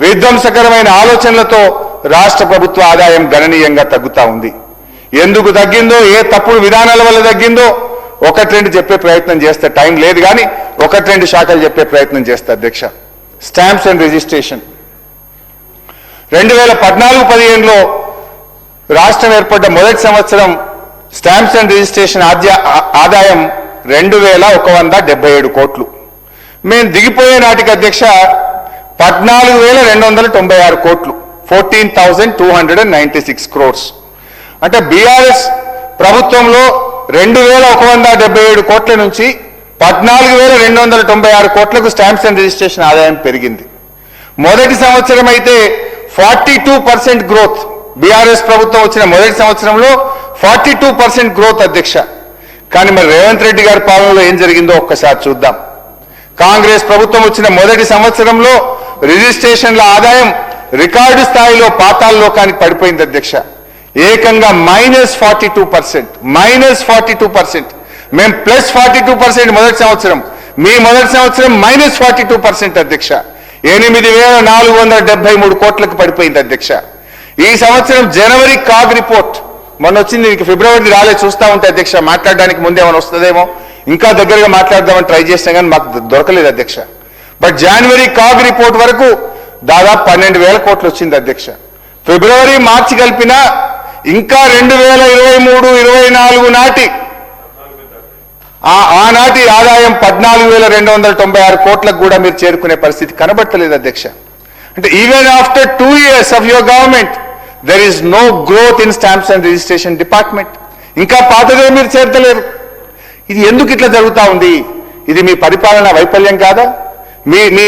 విధ్వంసకరమైన ఆలోచనలతో రాష్ట్ర ప్రభుత్వ ఆదాయం గణనీయంగా తగ్గుతా ఉంది. ఎందుకు తగ్గిందో, ఏ తప్పుడు విధానాల వల్ల తగ్గిందో 1-2 చెప్పే ప్రయత్నం చేస్తే టైం లేదు కానీ 1-2 శాఖలు చెప్పే ప్రయత్నం చేస్తే అధ్యక్ష. స్టాంప్స్ అండ్ రిజిస్ట్రేషన్ 2014-15లో రాష్ట్రం ఏర్పడ్డ మొదటి సంవత్సరం స్టాంప్స్ అండ్ రిజిస్ట్రేషన్ ఆదాయం 2,177 కోట్లు. మేము దిగిపోయే నాటికి అధ్యక్ష 14,296 కోట్లు, 14,296 crores. అంటే బీఆర్ఎస్ ప్రభుత్వంలో 2,177 కోట్ల నుంచి 14,296 కోట్లకు స్టాంప్స్ అండ్ రిజిస్ట్రేషన్ ఆదాయం పెరిగింది. మొదటి సంవత్సరం అయితే 42% గ్రోత్. బీఆర్ఎస్ ప్రభుత్వం వచ్చిన మొదటి సంవత్సరంలో 42% గ్రోత్ అధ్యక్ష. కానీ మరి రేవంత్ రెడ్డి గారి పాలనలో ఏం జరిగిందో ఒక్కసారి చూద్దాం. కాంగ్రెస్ ప్రభుత్వం వచ్చిన మొదటి సంవత్సరంలో రిజిస్ట్రేషన్ల ఆదాయం రికార్డు స్థాయిలో పాతాళలోకానికి పడిపోయింది అధ్యక్ష. ఏకంగా -42%. మేము +42% మొదటి సంవత్సరం, మీ మొదటి సంవత్సరం -42% అధ్యక్ష. 8,473 కోట్లకు పడిపోయింది అధ్యక్ష. ఈ సంవత్సరం జనవరి కాగ్ రిపోర్ట్ మొన్న వచ్చింది, ఫిబ్రవరి రాలే, చూస్తా ఉంటే అధ్యక్ష మాట్లాడడానికి ముందేమైనా వస్తుందేమో, ఇంకా దగ్గరగా మాట్లాడదామని ట్రై చేసినా కానీ మాకు దొరకలేదు అధ్యక్ష. బట్ జనవరి కాగ్ రిపోర్ట్ వరకు దాదాపు 12,000 కోట్లు వచ్చింది అధ్యక్ష. ఫిబ్రవరి మార్చి కలిపినా ఇంకా 2023-24 నాటి ఆనాటి ఆదాయం 14,296 కోట్లకు కూడా మీరు చేరుకునే పరిస్థితి కనబట్టలేదు అధ్యక్ష. అంటే even after 2 years of your government there is no growth in stamps and registration department. ఇంకా పాతదే మీరు చేర్చలేరు. ఇది ఎందుకు ఇట్లా జరుగుతూ ఉంది? ఇది మీ పరిపాలన వైఫల్యం కాదా?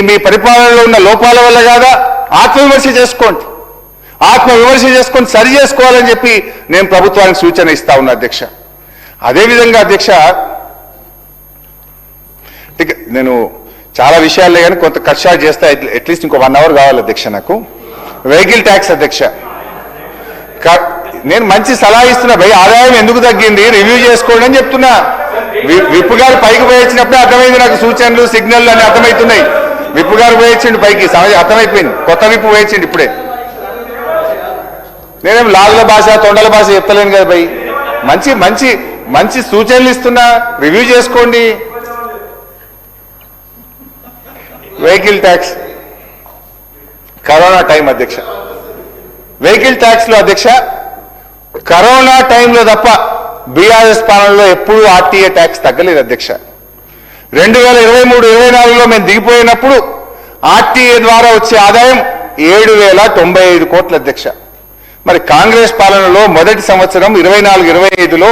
మీ పరిపాలనలో ఉన్న లోపాల వల్ల కాదా? ఆత్మవిమర్శ చేసుకొని సరి చేసుకోవాలని చెప్పి నేను ప్రభుత్వానికి సూచన ఇస్తా ఉన్నా అధ్యక్ష. అదేవిధంగా అధ్యక్ష, నేను చాలా విషయాలే కానీ కొంత కట్ షార్ట్ చేస్తే అట్లీస్ట్ ఇంకో 1 hour కావాలి అధ్యక్ష నాకు. వెహికల్ ట్యాక్స్ అధ్యక్ష, నేను మంచి సలహా ఇస్తున్నా భయ్, ఆదాయం ఎందుకు తగ్గింది రివ్యూ చేసుకోండి అని చెప్తున్నా. విప్పు గారు పైకి పోయించినప్పుడే అర్థమైంది నాకు, సూచనలు సిగ్నల్ అని అర్థమవుతున్నాయి. విప్పు గారు పోయించండి పైకి, అర్థమైపోయింది. కొత్త విప్పు పోయించండి ఇప్పుడే. నేనేం లాగుల భాష తొండల భాష చెప్తలేను కదా భయ్, మంచి మంచి మంచి సూచనలు ఇస్తున్నా, రివ్యూ చేసుకోండి. వెహికల్ ట్యాక్స్ కరోనా టైం అధ్యక్ష, వెహికల్ ట్యాక్స్ లో అధ్యక్ష కరోనా టైంలో తప్ప బీఆర్ఎస్ పాలనలో ఎప్పుడూ ఆర్టీఏ ట్యాక్స్ తగ్గలేదు అధ్యక్ష. 2023-24లో మేము దిగిపోయినప్పుడు ఆర్టీఏ ద్వారా వచ్చే ఆదాయం 7,095 కోట్ల అధ్యక్ష. మరి కాంగ్రెస్ పాలనలో మొదటి సంవత్సరం 24-25లో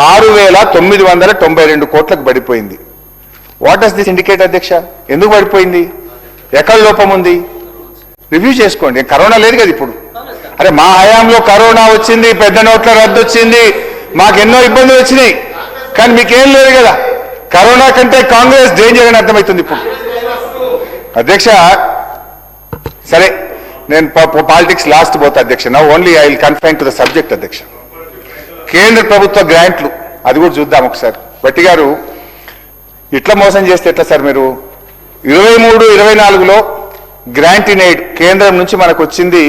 6,992 కోట్లకు పడిపోయింది. వాట్ డస్ దిస్ ఇండికేట్ అధ్యక్ష? ఎందుకు పడిపోయింది? ఎక్కడ లోపం ఉంది? రివ్యూ చేసుకోండి. కరోనా లేదు కదా ఇప్పుడు. అరే మా హయాంలో కరోనా వచ్చింది, పెద్ద నోట్ల రద్దు వచ్చింది, మాకెన్నో ఇబ్బందులు వచ్చినాయి, కానీ మీకేం లేదు కదా. కరోనా కంటే కాంగ్రెస్ డేంజర్ అని అర్థమవుతుంది ఇప్పుడు అధ్యక్ష. సరే, నేను పాలిటిక్స్ లాస్ట్ పోతా అధ్యక్ష. నా only I will confine to the subject అధ్యక్ష. కేంద్ర ప్రభుత్వ గ్రాంట్లు అది కూడా చూద్దాం ఒకసారి. బట్టి గారు ఇట్లా మోసం చేస్తే ఎట్లా సార్? మీరు 23-24లో గ్రాంట్ ఇన్ ఎయిడ్ కేంద్రం నుంచి మనకు వచ్చింది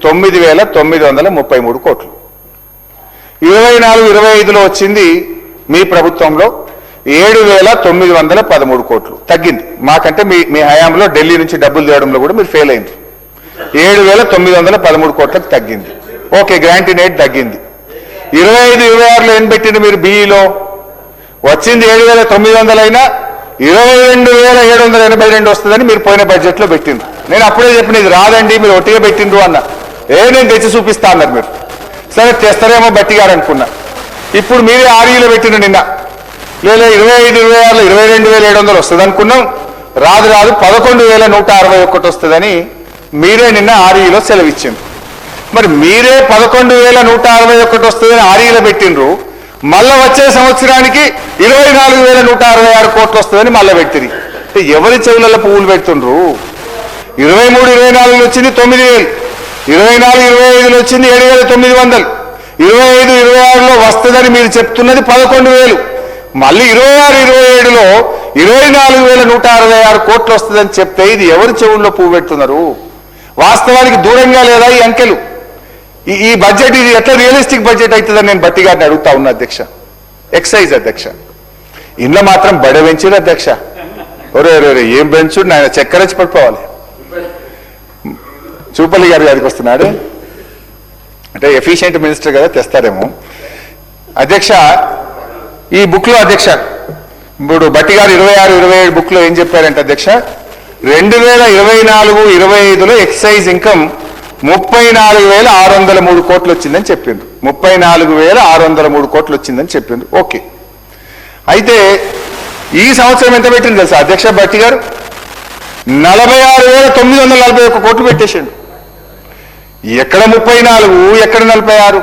9,933 కోట్లు. 24-25లో వచ్చింది మీ ప్రభుత్వంలో 7,913 కోట్లు, తగ్గింది. మాకంటే మీ హయాంలో ఢిల్లీ నుంచి డబ్బులు తేవడంలో కూడా మీరు ఫెయిల్ అయింది. 7,913 కోట్లకు తగ్గింది. ఓకే, గ్రాంట్ ఇన్ ఎయిడ్ తగ్గింది. 25-26లో ఏం పెట్టింది మీరు? బీఈలో వచ్చింది 7,900 అయినా 22,782 వస్తుందని మీరు పోయిన బడ్జెట్లో పెట్టిండ్రు. నేను అప్పుడే చెప్పిన ఇది రాదండి, మీరు ఒట్టిగా పెట్టిండ్రు అన్న. నేను తెచ్చి చూపిస్తా అన్నారు మీరు. సరే తెస్తారేమో బట్టి గారు అనుకున్నా. ఇప్పుడు మీరే ఆర్ఈలో పెట్టిండ్రు నిన్న. లేదా 25-26లో 22,700 వస్తుంది అనుకున్నాం. రాదు 11,161 వస్తుందని మీరే నిన్న ఆర్ఈలో సెలవిచ్చింది. మరి మీరే 11,161 వస్తుందని ఆర్ఈలో పెట్టిండ్రు. మళ్ళా వచ్చే సంవత్సరానికి 24,166 కోట్లు వస్తుందని మళ్ళీ పెట్టింది. ఎవరి చెవులలో పువ్వులు పెడుతుండ్రు? 23-24లో వచ్చింది 9,000, 24-25లో వచ్చింది 7,900, 25-26లో వస్తుందని మీరు చెప్తున్నది 11,000. మళ్ళీ 26-27లో 24,166 కోట్లు వస్తుందని చెప్తే ఇది ఎవరి చెవుల్లో పువ్వు పెడుతున్నారు? వాస్తవానికి దూరంగా లేదా ఈ అంకెలు? ఈ బడ్జెట్ ఇది ఎట్లా రియలిస్టిక్ బడ్జెట్ అవుతుందని నేను బట్టి గారిని అడుగుతా ఉన్నా అధ్యక్ష. ఎక్సైజ్ అధ్యక్ష, ఇంట్లో మాత్రం బడ పెంచుడు అధ్యక్ష. ఒరే ఏం పెంచుడు, ఆయన చక్కెరచ్చి పడిపోవాలి. చూపల్లి గారి గారికి వస్తున్నాడు. అంటే అంటే ఎఫిషియెంట్ మినిస్టర్ కదా తెస్తారేమో. అధ్యక్ష, ఈ బుక్లో అధ్యక్ష ఇప్పుడు బట్టి గారు 26-27 బుక్లో ఏం చెప్పారంటే అధ్యక్ష, 2024-25లో ఎక్సైజ్ ఇన్కమ్ 34,603 కోట్లు వచ్చిందని చెప్పిండ్రు. 34,603 కోట్లు వచ్చిందని చెప్పిండ్రు. ఓకే, అయితే ఈ సంవత్సరం ఎంత పెట్టింది తెలుసా అధ్యక్ష? బట్టి గారు 46,941 కోట్లు పెట్టేసిండు. ఎక్కడ 34, ఎక్కడ 46?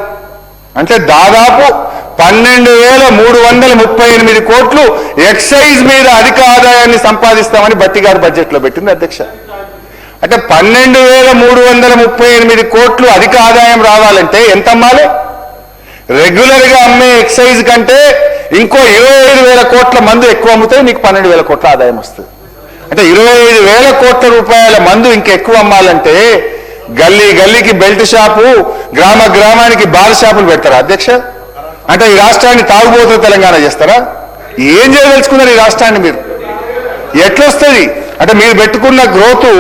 అంటే దాదాపు 12,338 కోట్లు ఎక్సైజ్ మీద అధిక ఆదాయాన్ని సంపాదిస్తామని బట్టి గారు బడ్జెట్లో పెట్టింది అధ్యక్ష. అంటే 12,338 కోట్లు అధిక ఆదాయం రావాలంటే ఎంత అమ్మాలి? రెగ్యులర్గా అమ్మే ఎక్సైజ్ కంటే ఇంకో 25,000 కోట్ల మందు ఎక్కువ అమ్మితే నీకు 12,000 కోట్ల ఆదాయం వస్తుంది. అంటే 25,000 కోట్ల రూపాయల మందు ఇంకా ఎక్కువ అమ్మాలంటే గల్లీ గల్లీకి బెల్ట్ షాపు, గ్రామ గ్రామానికి బార్ షాపులు పెడతారా అధ్యక్ష? అంటే ఈ రాష్ట్రాన్ని తాగుబోతున్న తెలంగాణ చేస్తారా? ఏం చేయదలుచుకున్నారు ఈ రాష్ట్రాన్ని మీరు? ఎట్లొస్తుంది అంటే మీరు పెట్టుకున్న గ్రోత్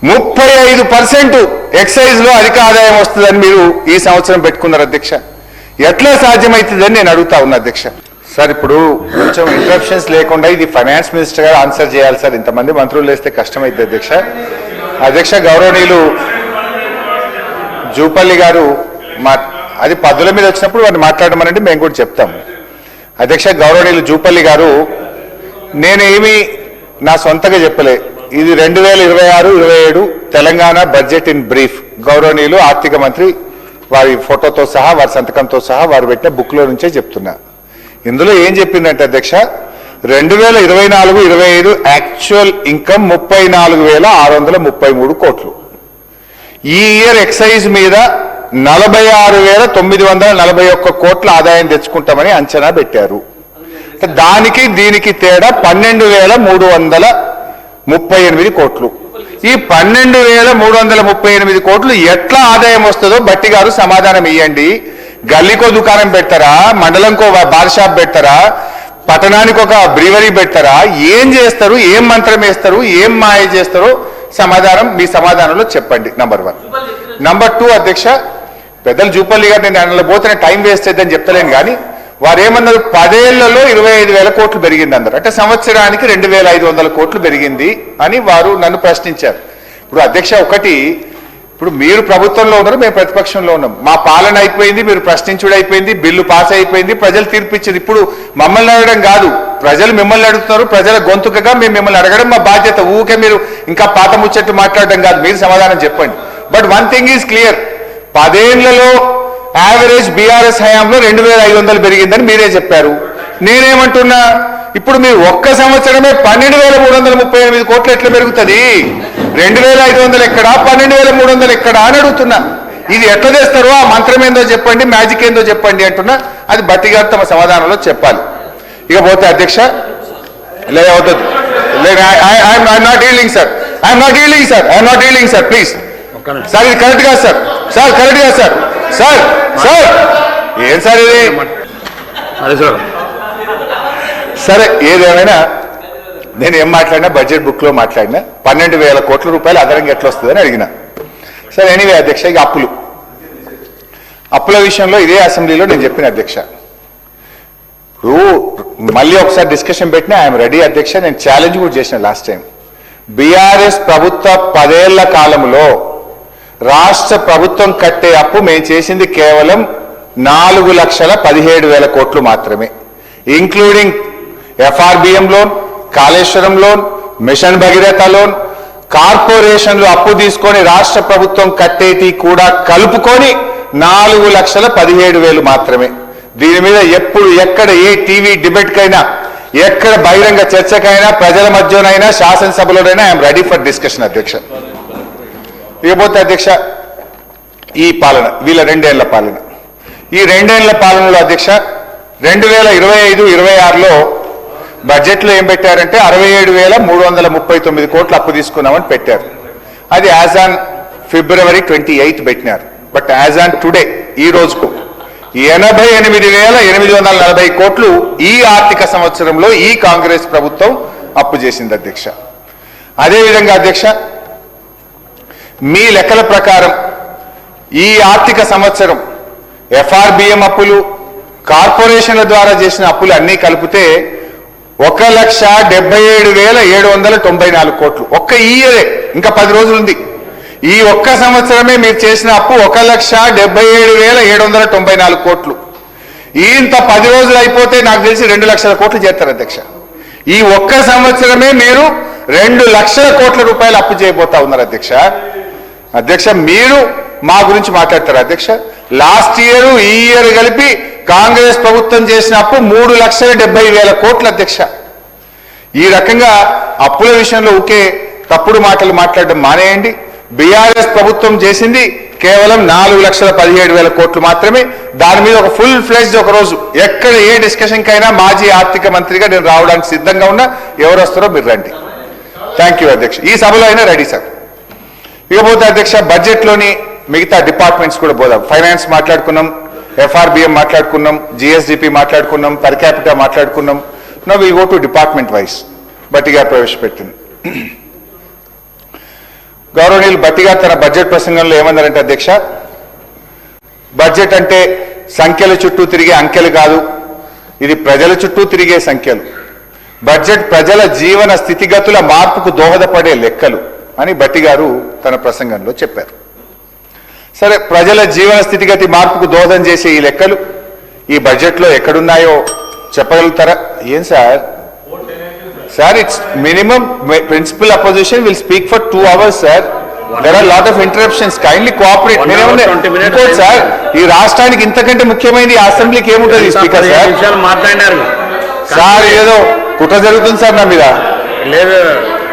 35% ఎక్సైజ్లో అధిక ఆదాయం వస్తుందని మీరు ఈ సంవత్సరం పెట్టుకున్నారు అధ్యక్ష. ఎట్లా సాధ్యమవుతుందని నేను అడుగుతా ఉన్నా అధ్యక్ష. సార్ ఇప్పుడు కొంచెం ఇంటరప్షన్స్ లేకుండా ఇది ఫైనాన్స్ మినిస్టర్ గారు ఆన్సర్ చేయాలి సార్. ఇంతమంది మంత్రులు వేస్తే కష్టమైంది అధ్యక్ష. అధ్యక్ష గౌరవనీయులు జూపల్లి గారు అది పద్దుల మీద వచ్చినప్పుడు వారిని మాట్లాడమనండి, మేము కూడా చెప్తాము. అధ్యక్ష గౌరవనీయులు జూపల్లి గారు, నేనేమి నా సొంతగా చెప్పలే, ఇది 2026-27 తెలంగాణ బడ్జెట్ ఇన్ బ్రీఫ్ గౌరవనీయులు ఆర్థిక మంత్రి వారి ఫోటోతో సహా వారి సంతకంతో సహా వారు పెట్టిన బుక్లో నుంచే చెప్తున్నా. ఇందులో ఏం చెప్పిందంటే అధ్యక్ష, 2024-25 యాక్చువల్ ఇన్కమ్ 34,633 కోట్లు. ఈ ఇయర్ ఎక్సైజ్ మీద 46,941 కోట్ల ఆదాయం తెచ్చుకుంటామని అంచనా పెట్టారు. దానికి దీనికి తేడా 12,338 కోట్లు. ఈ 12,338 కోట్లు ఎట్లా ఆదాయం వస్తుందో బట్టి గారు సమాధానం ఇవ్వండి. గల్లీకో దుకాణం పెడతారా, మండలంకో బార్ షాప్ పెడతారా, పట్టణానికి ఒక బ్రీవరీ పెడతారా, ఏం చేస్తారు, ఏం మంత్రం వేస్తారు, ఏం మాయ చేస్తారో సమాధానం మీ సమాధానంలో చెప్పండి. నంబర్ 1. నంబర్ 2 అధ్యక్ష, పెద్దలు జూపల్లి గారు నేను అందులో పోతే టైం వేస్ట్ అయిద్దని చెప్తలేను కానీ వారు ఏమన్నారు, 10 ఏళ్లలో 25,000 కోట్లు పెరిగింది అన్నారు. అంటే సంవత్సరానికి 2,500 కోట్లు పెరిగింది అని వారు నన్ను ప్రశ్నించారు. ఇప్పుడు అధ్యక్ష ఒకటి, ఇప్పుడు మీరు ప్రభుత్వంలో ఉన్నారు, మేము ప్రతిపక్షంలో ఉన్నాం. మా పాలన అయిపోయింది, మీరు ప్రశ్నించుడు అయిపోయింది, బిల్లు పాస్ అయిపోయింది, ప్రజలు తీర్పిచ్చింది. ఇప్పుడు మమ్మల్ని అడగడం కాదు, ప్రజలు మిమ్మల్ని అడుగుతున్నారు. ప్రజల గొంతుకగా మేము మిమ్మల్ని అడగడం మా బాధ్యత. ఊకే మీరు ఇంకా పాత ముచ్చట్లు మాట్లాడడం కాదు, మీరు సమాధానం చెప్పండి. But one thing is clear, 10 ఏళ్లలో యావరేజ్ బీఆర్ఎస్ హయాంలో 2,500 పెరిగిందని మీరే చెప్పారు. నేనేమంటున్నా, ఇప్పుడు మీరు ఒక్క సంవత్సరమే 12,338 కోట్లు ఎట్లా పెరుగుతుంది? 2,500 ఎక్కడా, 12,300 ఎక్కడా అని అడుగుతున్నా. ఇది ఎట్లా చేస్తారో ఆ మంత్రం ఏందో చెప్పండి, మ్యాజిక్ ఏందో చెప్పండి అంటున్నా. అది బట్టి గారు తమ సమాధానంలో చెప్పాలి. ఇక పోతే అధ్యక్ష లేదు, I'm not dealing sir, I'm not dealing sir, I'm not dealing sir, please sir, ఇది కరెక్ట్ కాదు సార్, సార్ కరెక్ట్ కాదు సార్, సార్ సార్ ఏం సార్ ఇది? సరే ఏదేమైనా నేను ఏం మాట్లాడినా బడ్జెట్ బుక్లో మాట్లాడినా 12,000 కోట్ల రూపాయలు అదనంగా ఎట్లా వస్తుందని అడిగిన. సరే ఎనీవే అధ్యక్ష, ఇక అప్పుల విషయంలో ఇదే అసెంబ్లీలో నేను చెప్పిన అధ్యక్ష. ఇప్పుడు మళ్ళీ ఒకసారి డిస్కషన్ పెట్టినా ఐఎమ్ రెడీ అధ్యక్ష. నేను ఛాలెంజ్ కూడా చేసిన లాస్ట్ టైం. బీఆర్ఎస్ ప్రభుత్వ 10 ఏళ్ల కాలంలో రాష్ట్ర ప్రభుత్వం కట్టే అప్పు మేము చేసింది కేవలం 4,17,000 కోట్లు మాత్రమే, including FRBM loan, Kaleshwaram loan, mission Bhagiratha loan, కార్పొరేషన్లు అప్పు తీసుకొని రాష్ట్ర ప్రభుత్వం కట్టేటి కూడా కలుపుకొని 4,17,000 మాత్రమే. దీని మీద ఎప్పుడు ఎక్కడ ఏ టీవీ డిబేట్కైనా, ఎక్కడ బహిరంగ చర్చకైనా, ప్రజల మధ్యనైనా, శాసనసభలోనైనా ఐఎమ్ రెడీ ఫర్ డిస్కషన్ అధ్యక్ష. ఇకపోతే అధ్యక్ష ఈ పాలన, వీళ్ళ 2 ఏళ్ల పాలన, ఈ 2 ఏళ్ల పాలనలో అధ్యక్ష 2025-26లో బడ్జెట్లో ఏం పెట్టారంటే 67,339 కోట్లు అప్పు తీసుకున్నామని పెట్టారు. అది యాజ్ ఆన్ February 28 పెట్టినారు. బట్ యాజ్ ఆన్ టుడే ఈ రోజుకు 88,840 కోట్లు ఈ ఆర్థిక సంవత్సరంలో ఈ కాంగ్రెస్ ప్రభుత్వం అప్పు చేసింది అధ్యక్ష. అదేవిధంగా అధ్యక్ష మీ లెక్కల ప్రకారం ఈ ఆర్థిక సంవత్సరం ఎఫ్ఆర్బిఎం అప్పులు, కార్పొరేషన్ల ద్వారా చేసిన అప్పులు అన్నీ కలిపితే 1,77,794 కోట్లు. ఒక్క ఈ ఇయరే, ఇంకా 10 రోజులు ఉంది. ఈ ఒక్క సంవత్సరమే మీరు చేసిన అప్పు 1,77,794 కోట్లు. ఇంత 10 రోజులు అయిపోతే నాకు తెలిసి 2 లక్షల కోట్లు చేస్తారు అధ్యక్ష. ఈ ఒక్క సంవత్సరమే మీరు 2 లక్షల కోట్ల రూపాయలు అప్పు చేయబోతా ఉన్నారు అధ్యక్ష. అధ్యక్ష, మీరు మా గురించి మాట్లాడతారు అధ్యక్ష. లాస్ట్ ఇయర్ ఈ ఇయర్ కలిపి కాంగ్రెస్ ప్రభుత్వం చేసిన అప్పు 3,70,000 కోట్లు అధ్యక్ష. ఈ రకంగా అప్పుల విషయంలో ఒకే తప్పుడు మాటలు మాట్లాడడం మానేయండి. బీఆర్ఎస్ ప్రభుత్వం చేసింది కేవలం 4,17,000 కోట్లు మాత్రమే. దాని మీద ఒక ఫుల్ ఫ్లెజ్డ్ ఒక రోజు ఎక్కడ ఏ డిస్కషన్ కైనా మాజీ ఆర్థిక మంత్రిగా నేను రావడానికి సిద్ధంగా ఉన్నా. ఎవరు వస్తారో మీరు రండి. థ్యాంక్ యూ అధ్యక్ష. ఈ సభలో అయినా రెడీ సార్. ఇకపోతే అధ్యక్ష, బడ్జెట్లోని మిగతా డిపార్ట్మెంట్స్ కూడా పోదాం. ఫైనాన్స్ మాట్లాడుకున్నాం, ఎఫ్ఆర్బిఎం మాట్లాడుకున్నాం, జిఎస్డిపి మాట్లాడుకున్నాం, పర్ క్యాపిటా మాట్లాడుకున్నాం. No will go to department wise. Bhatti గారు ప్రవేశపెట్టింది. గౌరవనీయులు భట్టి గారు తన బడ్జెట్ ప్రసంగంలో ఏమన్నారంటే అధ్యక్ష, బడ్జెట్ అంటే సంఖ్యల చుట్టూ తిరిగే అంకెలు కాదు, ఇది ప్రజల చుట్టూ తిరిగే సంఖ్యలు. బడ్జెట్ ప్రజల జీవన స్థితిగతుల మార్పుకు దోహదపడే లెక్కలు అని భట్టి గారు తన ప్రసంగంలో చెప్పారు. సరే, ప్రజల జీవన స్థితిగతి మార్పుకు దోహదం చేసే ఈ లెక్కలు ఈ బడ్జెట్లో ఎక్కడున్నాయో చెప్పగలుగుతారా? ఏం sir? Sir, it's minimum principle opposition will speak for 2 hours sir. There are lot of interruptions. Kindly cooperate. ఇంకోటి సార్, ఈ రాష్ట్రానికి ఇంతకంటే ముఖ్యమైనది ఈ అసెంబ్లీకి ఏముంటుంది స్పీకర్ సార్? మాట్లాడినారు సార్, ఏదో కుట్ర జరుగుతుంది సార్ నా మీద. లేదు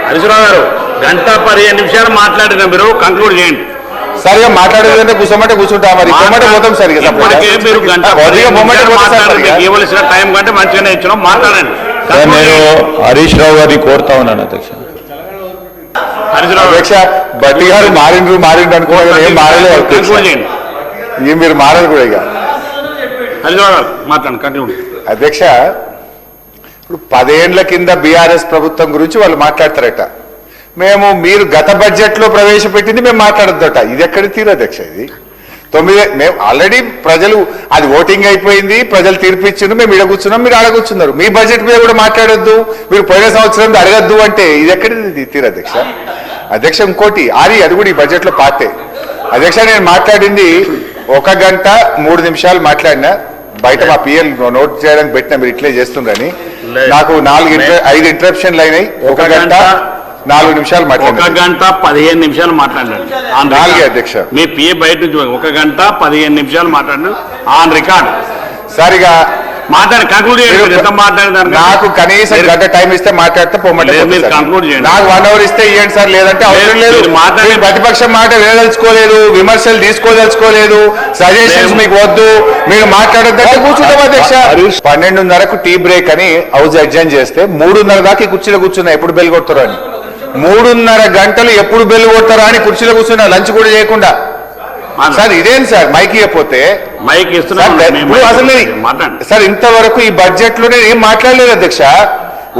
హరీశ్రావు గారు, 1:15 మాట్లాడిన మీరు కంక్లూడ్ చేయండి. సరిగా మాట్లాడేదంటే కూర్చోమంటే కూర్చుంటా, మరి ఇవ్వమంటే పోతాం సార్. మీరు ఇవ్వవలసిన టైం కంటే మంచిగానే ఇచ్చినాం, మాట్లాడండి. నేను హరీష్ రావు గారిని కోరుతా ఉన్నాను అధ్యక్ష. హరీశ్రావు అధ్యక్ష, భట్టి గారు మారిండ్రు అనుకున్నారు, ఏం మారలేదు. ఏం మీరు మారదు కూడా ఇక. హరీశ్రావు గారు మాట్లాడండి, కంక్లూడ్. అధ్యక్ష, ఇప్పుడు 10 ఏళ్ల కింద బీఆర్ఎస్ ప్రభుత్వం గురించి వాళ్ళు మాట్లాడతారట. మీరు గత బడ్జెట్ లో ప్రవేశపెట్టింది మేము మాట్లాడద్దట. ఇది ఎక్కడ తీరు అధ్యక్ష? ఇది 9 మేము ఆల్రెడీ ప్రజలు అది ఓటింగ్ అయిపోయింది, ప్రజలు తీర్పు ఇచ్చిండ్రు, మేము ఇడ కూర్చున్నాం, మీరు ఆడ కూర్చున్నారు. మీ బడ్జెట్ మీద కూడా మాట్లాడొద్దు, మీరు పోయిన సంవత్సరం అడగద్దు అంటే ఇది ఎక్కడిది తీరు అధ్యక్ష? అధ్యక్ష, ఇంకోటి అది కూడా ఈ బడ్జెట్ లో పార్టీ. అధ్యక్ష, నేను మాట్లాడింది 1 గంట 3 నిమిషాలు మాట్లాడినా. బయట మా పిఎల్ నోట్ చేయడానికి పెట్టినా, మీరు ఇట్లే చేస్తుండ్రని. నాకు 5 ఇంటరప్షన్లు అయినాయి. 1 గంట 4 నిమిషాలు మాట్లాడారు. 1 గంట 15 నిమిషాలు మాట్లాడారు. 4 అధ్యక్ష. మీ పిఏ బయట నుంచి 1 గంట 15 నిమిషాలు మాట్లాడారు ఆన్ రికార్డ్. సరిగా మాట్లాడి కంక్లూడ్ చేయండి. ఎంత మాట్లాడారు? నాకు కనీసం గంట టైం ఇస్తే మాట్లాడితే పోమంటే కంక్లూడ్ చేయండి. నాకు 1 hour ఇస్తే ఇవ్వండి సార్, లేదంటే అవసరం లేదు. ప్రతిపక్షం మాట వినదలుచుకోలేదు, విమర్శలు తీసుకోదలుచుకోలేదు, సజెషన్స్ మీకు వద్దు, మీరు మాట్లాడద్దంటే కూర్చుంటాం అధ్యక్ష. 12:30కు టీ బ్రేక్ అని హౌస్ అడ్జైన్ చేస్తే 3:30 దాకా కుర్చీలో కూర్చున్నా. ఎప్పుడు బెల్ కొడతారో అని 3:30 గంటలు ఎప్పుడు బెల్ కొడతారా అని కుర్చీలో కూర్చున్నా, లంచ్ కూడా చేయకుండా. సార్, ఇదేం సార్ మైక్ ఇవ్వకపోతే? మైక్ ఇస్తున్నా అసలు సార్, ఇంతవరకు ఈ బడ్జెట్ లో నేను ఏం మాట్లాడలేదు అధ్యక్ష.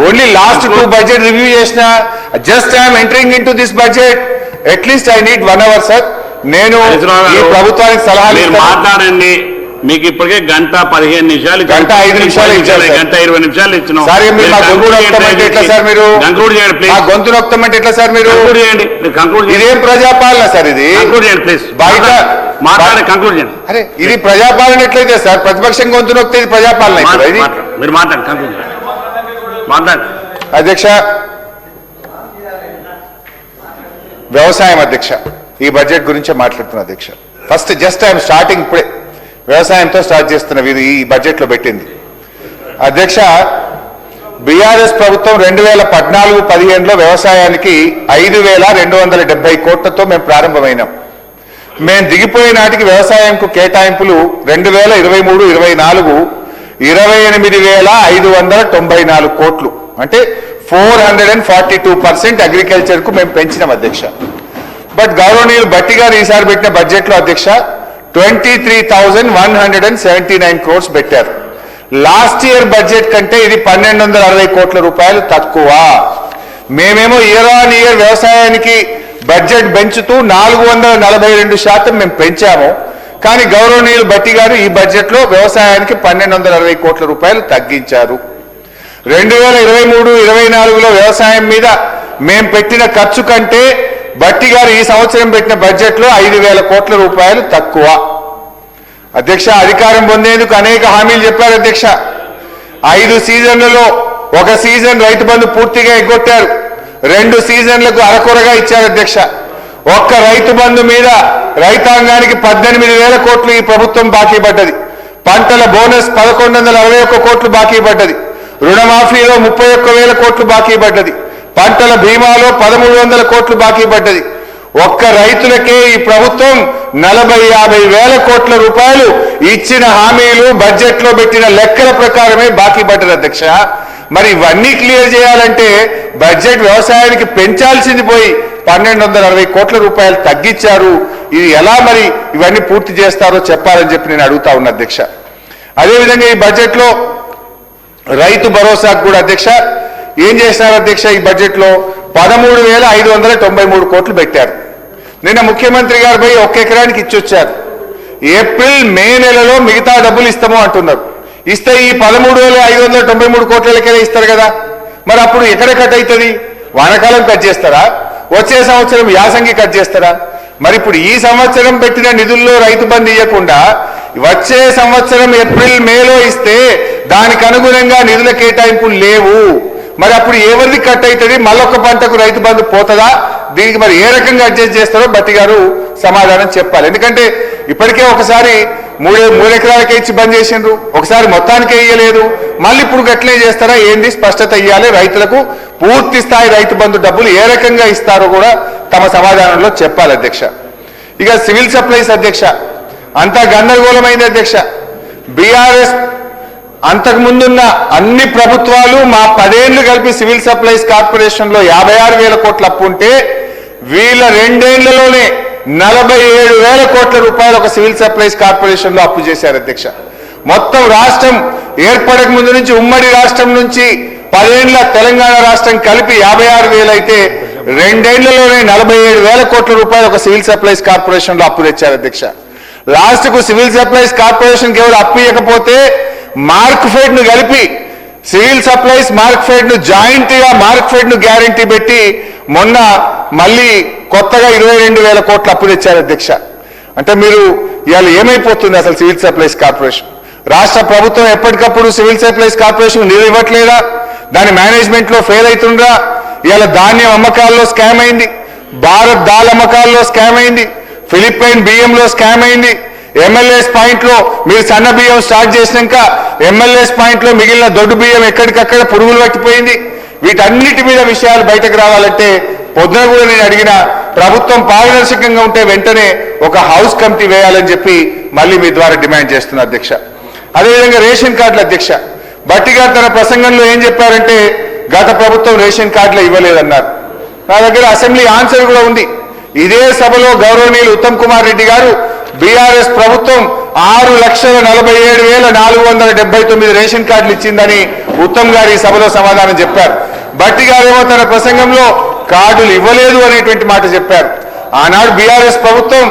ఓన్లీ లాస్ట్ 2 బడ్జెట్ రివ్యూ చేసిన. Just I'm entering in to this budget. At least I need 1 hour sir. నేను ఈ ప్రభుత్వానికి సలహాలు మాట్లాడండి. మీకు ఇప్పటికే 1:15 నిమిషాలు, 1:05 ఇచ్చారు, 1:20 ఇచ్చినాం. సార్, మీరు మా గొంతు నొక్కమంటే ఎట్లా సార్? మీరు కంక్లూడ్ చేయండి ప్లీజ్. మా గొంతు నొక్కమంటే ఎట్లా సార్? మీరు కంక్లూడ్ చేయండి. ఇదేం ప్రజాపాలన సార్? ఇది కంక్లూడ్ చేయండి ప్లీజ్. బయట మాట్లాడి కంక్లూడ్ చేయండి. అరే, ఇది ప్రజాపాలన ఎట్లయితే సార్? ప్రతిపక్షం గొంతు నొక్కితే ఇది ప్రజాపాలన అవుతుందా? ఇది మీరు మాట్లాడండి, కంక్లూడ్ మాట్లాడండి. అధ్యక్ష, వ్యవసాయం అధ్యక్ష, ఈ బడ్జెట్ గురించే మాట్లాడుతున్నా అధ్యక్ష. ఫస్ట్ జస్ట్ ఐఎమ్ స్టార్టింగ్, ఇప్పుడే వ్యవసాయంతో స్టార్ట్ చేస్తున్న ఈ బడ్జెట్ లో పెట్టింది. అధ్యక్ష, బీఆర్ఎస్ ప్రభుత్వం 2014-15లో వ్యవసాయానికి 5,270 కోట్లతో మేము ప్రారంభమైనాం. మేము దిగిపోయే నాటికి వ్యవసాయంకు కేటాయింపులు 2023-24 28,594 కోట్లు, అంటే 442% అగ్రికల్చర్ కు మేము పెంచినాం అధ్యక్ష. బట్ గౌరవనీయులు భట్టి గారు ఈసారి పెట్టిన బడ్జెట్ లో అధ్యక్ష 23,179 crores పెట్టారు. లాస్ట్ ఇయర్ బడ్జెట్ కంటే ఇది 1,260 కోట్ల రూపాయలు తక్కువ. మేమేమో ఇయర్ ఆన్ ఇయర్ వ్యవసాయానికి బడ్జెట్ పెంచుతూ 442% మేము పెంచాము. కానీ గౌరవనీయులు భట్టి గారు ఈ బడ్జెట్లో వ్యవసాయానికి 1260 కోట్ల రూపాయలు తగ్గించారు. 2023-24లో వ్యవసాయం మీద మేము పెట్టిన ఖర్చు కంటే భట్టి గారు ఈ సంవత్సరం పెట్టిన బడ్జెట్లో 5,000 కోట్ల రూపాయలు తక్కువ. అధ్యక్ష, అధికారం పొందేందుకు అనేక హామీలు చెప్పారు అధ్యక్ష. 5 సీజన్లలో ఒక సీజన్ రైతు బంధు పూర్తిగా ఎగ్గొట్టారు. 2 సీజన్లకు అరకొరగా ఇచ్చారు అధ్యక్ష. ఒక్క రైతు బంధు మీద రైతాంగానికి 18,000 కోట్లు ఈ ప్రభుత్వం బాకీ పడ్డది. పంటల బోనస్ 1,161 కోట్లు బాకీ పడ్డది. రుణమాఫీలో 31,000 కోట్లు బాకీ పడ్డది. పంటల బీమాలో 1,300 కోట్లు బాకీ పడ్డది. ఒక్క రైతులకే ఈ ప్రభుత్వం 40,000-50,000 కోట్ల రూపాయలు ఇచ్చిన హామీలు బడ్జెట్లో పెట్టిన లెక్కల ప్రకారమే బాకీ పడ్డది అధ్యక్ష. మరి ఇవన్నీ క్లియర్ చేయాలంటే బడ్జెట్ వ్యవసాయానికి పెంచాల్సింది పోయి 1,260 కోట్ల రూపాయలు తగ్గించారు. ఇది ఎలా మరి ఇవన్నీ పూర్తి చేస్తారో చెప్పాలని చెప్పి నేను అడుగుతా ఉన్నా అధ్యక్ష. అదేవిధంగా ఈ బడ్జెట్లో రైతు భరోసాకు కూడా అధ్యక్ష ఏం చేశారు అధ్యక్ష? ఈ బడ్జెట్లో 13,593 కోట్లు పెట్టారు. నిన్న ముఖ్యమంత్రి గారు పోయి 1 ఎకరానికి ఇచ్చొచ్చారు. ఏప్రిల్ మే నెలలో మిగతా డబ్బులు ఇస్తాము అంటున్నారు. ఇస్తే ఈ 13,593 కోట్లకే ఇస్తారు కదా, మరి అప్పుడు ఎక్కడ కట్ అవుతుంది? వానాకాలం కట్ చేస్తారా? వచ్చే సంవత్సరం యాసంగి కట్ చేస్తారా? మరి ఇప్పుడు ఈ సంవత్సరం పెట్టిన నిధుల్లో రైతు బంధు ఇవ్వకుండా వచ్చే సంవత్సరం ఏప్రిల్ మేలో ఇస్తే దానికి అనుగుణంగా నిధుల కేటాయింపులు లేవు. మరి అప్పుడు ఎవరిది కట్ అవుతుంది? మళ్ళొక్క పంటకు రైతు బంధు పోతుందా? దీనికి మరి ఏ రకంగా అడ్జస్ట్ చేస్తారో భట్టి గారు సమాధానం చెప్పాలి. ఎందుకంటే ఇప్పటికే ఒకసారి 3 ఎకరాలకే ఇచ్చి బంద్ చేసిండ్రు, ఒకసారి మొత్తానికే ఇయ్యలేదు. మళ్ళీ ఇప్పుడు గట్లే చేస్తారా ఏంది? స్పష్టత ఇవ్వాలి. రైతులకు పూర్తి స్థాయి రైతు బంధు డబ్బులు ఏ రకంగా ఇస్తారో కూడా తమ సమాధానంలో చెప్పాలి అధ్యక్ష. ఇక సివిల్ సప్లైస్ అధ్యక్ష అంతా గందరగోళమైంది అధ్యక్ష. బీఆర్ఎస్ అంతకుముందున్న అన్ని ప్రభుత్వాలు మా 10 ఏళ్లు కలిపి సివిల్ సప్లైస్ కార్పొరేషన్లో 56,000 కోట్ల అప్పు ఉంటే వీళ్ళ 2 ఏళ్లలోనే 47,000 కోట్ల రూపాయలు ఒక సివిల్ సప్లైస్ కార్పొరేషన్లో అప్పు చేశారు అధ్యక్ష. మొత్తం రాష్ట్రం ఏర్పడక ముందు నుంచి ఉమ్మడి రాష్ట్రం నుంచి 10 ఏళ్ల తెలంగాణ రాష్ట్రం కలిపి 56,000 అయితే 2 ఏళ్లలోనే 47,000 కోట్ల రూపాయలు ఒక సివిల్ సప్లైస్ కార్పొరేషన్లో అప్పు తెచ్చారు అధ్యక్ష. లాస్ట్ కు సివిల్ సప్లైస్ కార్పొరేషన్ ఎవరు అప్పు ఇవ్వకపోతే మార్క్ఫెడ్ ను కలిపి సివిల్ సప్లైస్ మార్క్ఫెడ్ ను జాయింట్ గా మార్క్ఫెడ్ ను గ్యారంటీ పెట్టి మొన్న మళ్ళీ కొత్తగా 22,000 కోట్ల అప్పు తెచ్చారు అధ్యక్ష. అంటే మీరు ఇవాళ ఏమైపోతుంది అసలు సివిల్ సప్లైస్ కార్పొరేషన్? రాష్ట్ర ప్రభుత్వం ఎప్పటికప్పుడు సివిల్ సప్లైస్ కార్పొరేషన్ నిధులు ఇవ్వట్లేదా? దాని మేనేజ్మెంట్ లో ఫెయిల్ అవుతుందా? ఇవాళ ధాన్యం అమ్మకాల్లో స్కామ్ అయింది, భారత్ దాల్ అమ్మకాల్లో స్కామ్ అయింది, ఫిలిప్పైన్ బియ్యంలో స్కామ్ అయింది. ఎమ్మెల్యేస్ పాయింట్ లో మీరు సన్న బియ్యం స్టార్ట్ చేసినాక ఎమ్మెల్యేస్ పాయింట్ లో మిగిలిన దొడ్డు బియ్యం ఎక్కడికక్కడ పురుగులు పట్టిపోయింది. వీటన్నిటి మీద విషయాలు బయటకు రావాలంటే పొద్దున కూడా నేను అడిగిన ప్రభుత్వం పారదర్శకంగా ఉంటే వెంటనే ఒక హౌస్ కమిటీ వేయాలని చెప్పి మళ్ళీ మీ ద్వారా డిమాండ్ చేస్తున్నా అధ్యక్ష. అదేవిధంగా రేషన్ కార్డుల అధ్యక్ష భట్టి గారు తన ప్రసంగంలో ఏం చెప్పారంటే గత ప్రభుత్వం రేషన్ కార్డులు ఇవ్వలేదన్నారు. నా దగ్గర అసెంబ్లీ ఆన్సర్ కూడా ఉంది. ఇదే సభలో గౌరవనీయులు ఉత్తమ్ కుమార్ రెడ్డి గారు బీఆర్ఎస్ ప్రభుత్వం 6,47,479 రేషన్ కార్డులు ఇచ్చిందని ఉత్తమ్ గారు ఈ సభలో సమాధానం చెప్పారు. భట్టి గారేమో తన ప్రసంగంలో కార్డులు ఇవ్వలేదు అనేటువంటి మాట చెప్పారు. ఆనాడు బీఆర్ఎస్ ప్రభుత్వం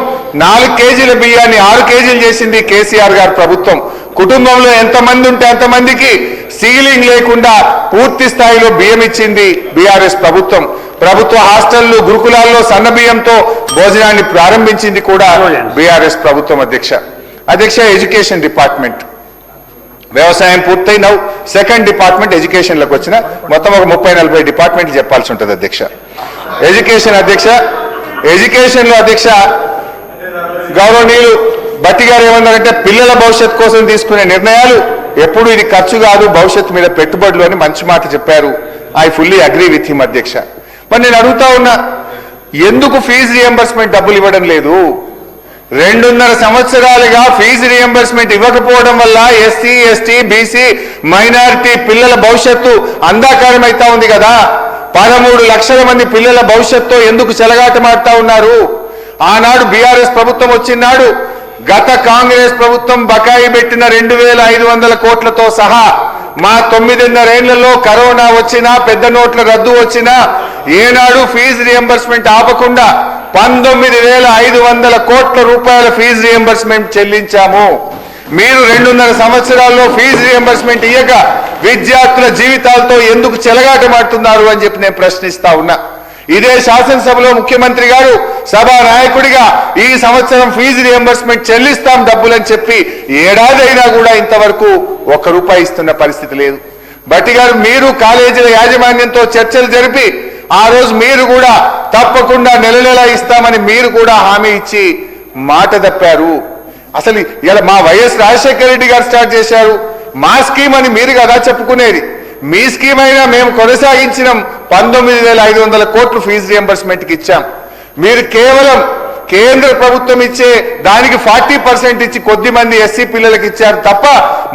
4 కేజీల బియ్యాన్ని 6 కేజీలు చేసింది కేసీఆర్ గారు ప్రభుత్వం. కుటుంబంలో ఎంతమంది ఉంటే అంతమందికి సీలింగ్ లేకుండా పూర్తి స్థాయిలో బియ్యం ఇచ్చింది బీఆర్ఎస్ ప్రభుత్వం. ప్రభుత్వ హాస్టళ్లు గురుకులాల్లో సన్న బియ్యంతో భోజనాన్ని ప్రారంభించింది కూడా బీఆర్ఎస్ ప్రభుత్వం అధ్యక్ష. ఎడ్యుకేషన్ డిపార్ట్మెంట్ వ్యవసాయం పూర్తయిన సెకండ్ డిపార్ట్మెంట్ ఎడ్యుకేషన్లోకి వచ్చిన మొత్తం ఒక 30-40 డిపార్ట్మెంట్లు చెప్పాల్సి ఉంటుంది అధ్యక్ష. ఎడ్యుకేషన్ లో అధ్యక్ష గౌరవనీయులు భట్టి గారు ఏమన్నారంటే పిల్లల భవిష్యత్ కోసం తీసుకునే నిర్ణయాలు ఎప్పుడు ఇది ఖర్చు కాదు భవిష్యత్తు మీద పెట్టుబడులు అని మంచి మాట చెప్పారు. I fully agree with him అధ్యక్ష. మరి నేను అడుగుతా ఉన్నా ఎందుకు ఫీజు రియంబర్స్మెంట్ డబ్బులు ఇవ్వడం లేదు? 2.5 సంవత్సరాలుగా ఫీజు రియంబర్స్మెంట్ ఇవ్వకపోవడం వల్ల ఎస్సీ ఎస్టీ బీసీ మైనారిటీ పిల్లల భవిష్యత్తు అంధకారం అవుతా ఉంది కదా. 13 లక్షల మంది పిల్లల భవిష్యత్తు ఎందుకు చెలగాటమాడుతా ఉన్నారు? ఆనాడు బీఆర్ఎస్ ప్రభుత్వం వచ్చినాడు గత కాంగ్రెస్ ప్రభుత్వం బకాయి పెట్టిన 2,500 కోట్లతో సహా మా 9.5 ఏళ్లలో కరోనా వచ్చినా పెద్ద నోట్ల రద్దు వచ్చినా ఏనాడు ఫీజు రియంబర్స్మెంట్ ఆపకుండా 19,500 కోట్ల రూపాయల ఫీజు రియంబర్స్మెంట్ చెల్లించాము. మీరు 2.5 సంవత్సరాల్లో ఫీజు రియంబర్స్మెంట్ ఇయ్యక విద్యార్థుల జీవితాలతో ఎందుకు చెలగాటమాడుతున్నారు అని చెప్పి నేను ప్రశ్నిస్తా ఉన్నా. ఇదే శాసనసభలో ముఖ్యమంత్రి గారు సభా నాయకుడిగా ఈ సంవత్సరం ఫీజు రియంబర్స్మెంట్ చెల్లిస్తాం డబ్బులని చెప్పి ఏడాదైనా కూడా ఇంతవరకు ₹1 ఇస్తున్న పరిస్థితి లేదు. భట్టి గారు మీరు కాలేజీల యాజమాన్యంతో చర్చలు జరిపి ఆ రోజు మీరు కూడా తప్పకుండా నెల ఇస్తామని మీరు కూడా హామీ ఇచ్చి మాట తప్పారు. అసలు ఇలా మా వైఎస్ రాజశేఖర రెడ్డి గారు స్టార్ట్ చేశారు. మా స్కీమ్ అని మీరు కదా చెప్పుకునేది. మీ స్కీమ్ అయినా మేము కొనసాగించినాం. 19,500 కోట్లు ఫీజు రియంబర్స్మెంట్కి ఇచ్చాం. మీరు కేవలం కేంద్ర ప్రభుత్వం ఇచ్చే దానికి 40% ఇచ్చి కొద్ది మంది ఎస్సీ పిల్లలకు ఇచ్చారు తప్ప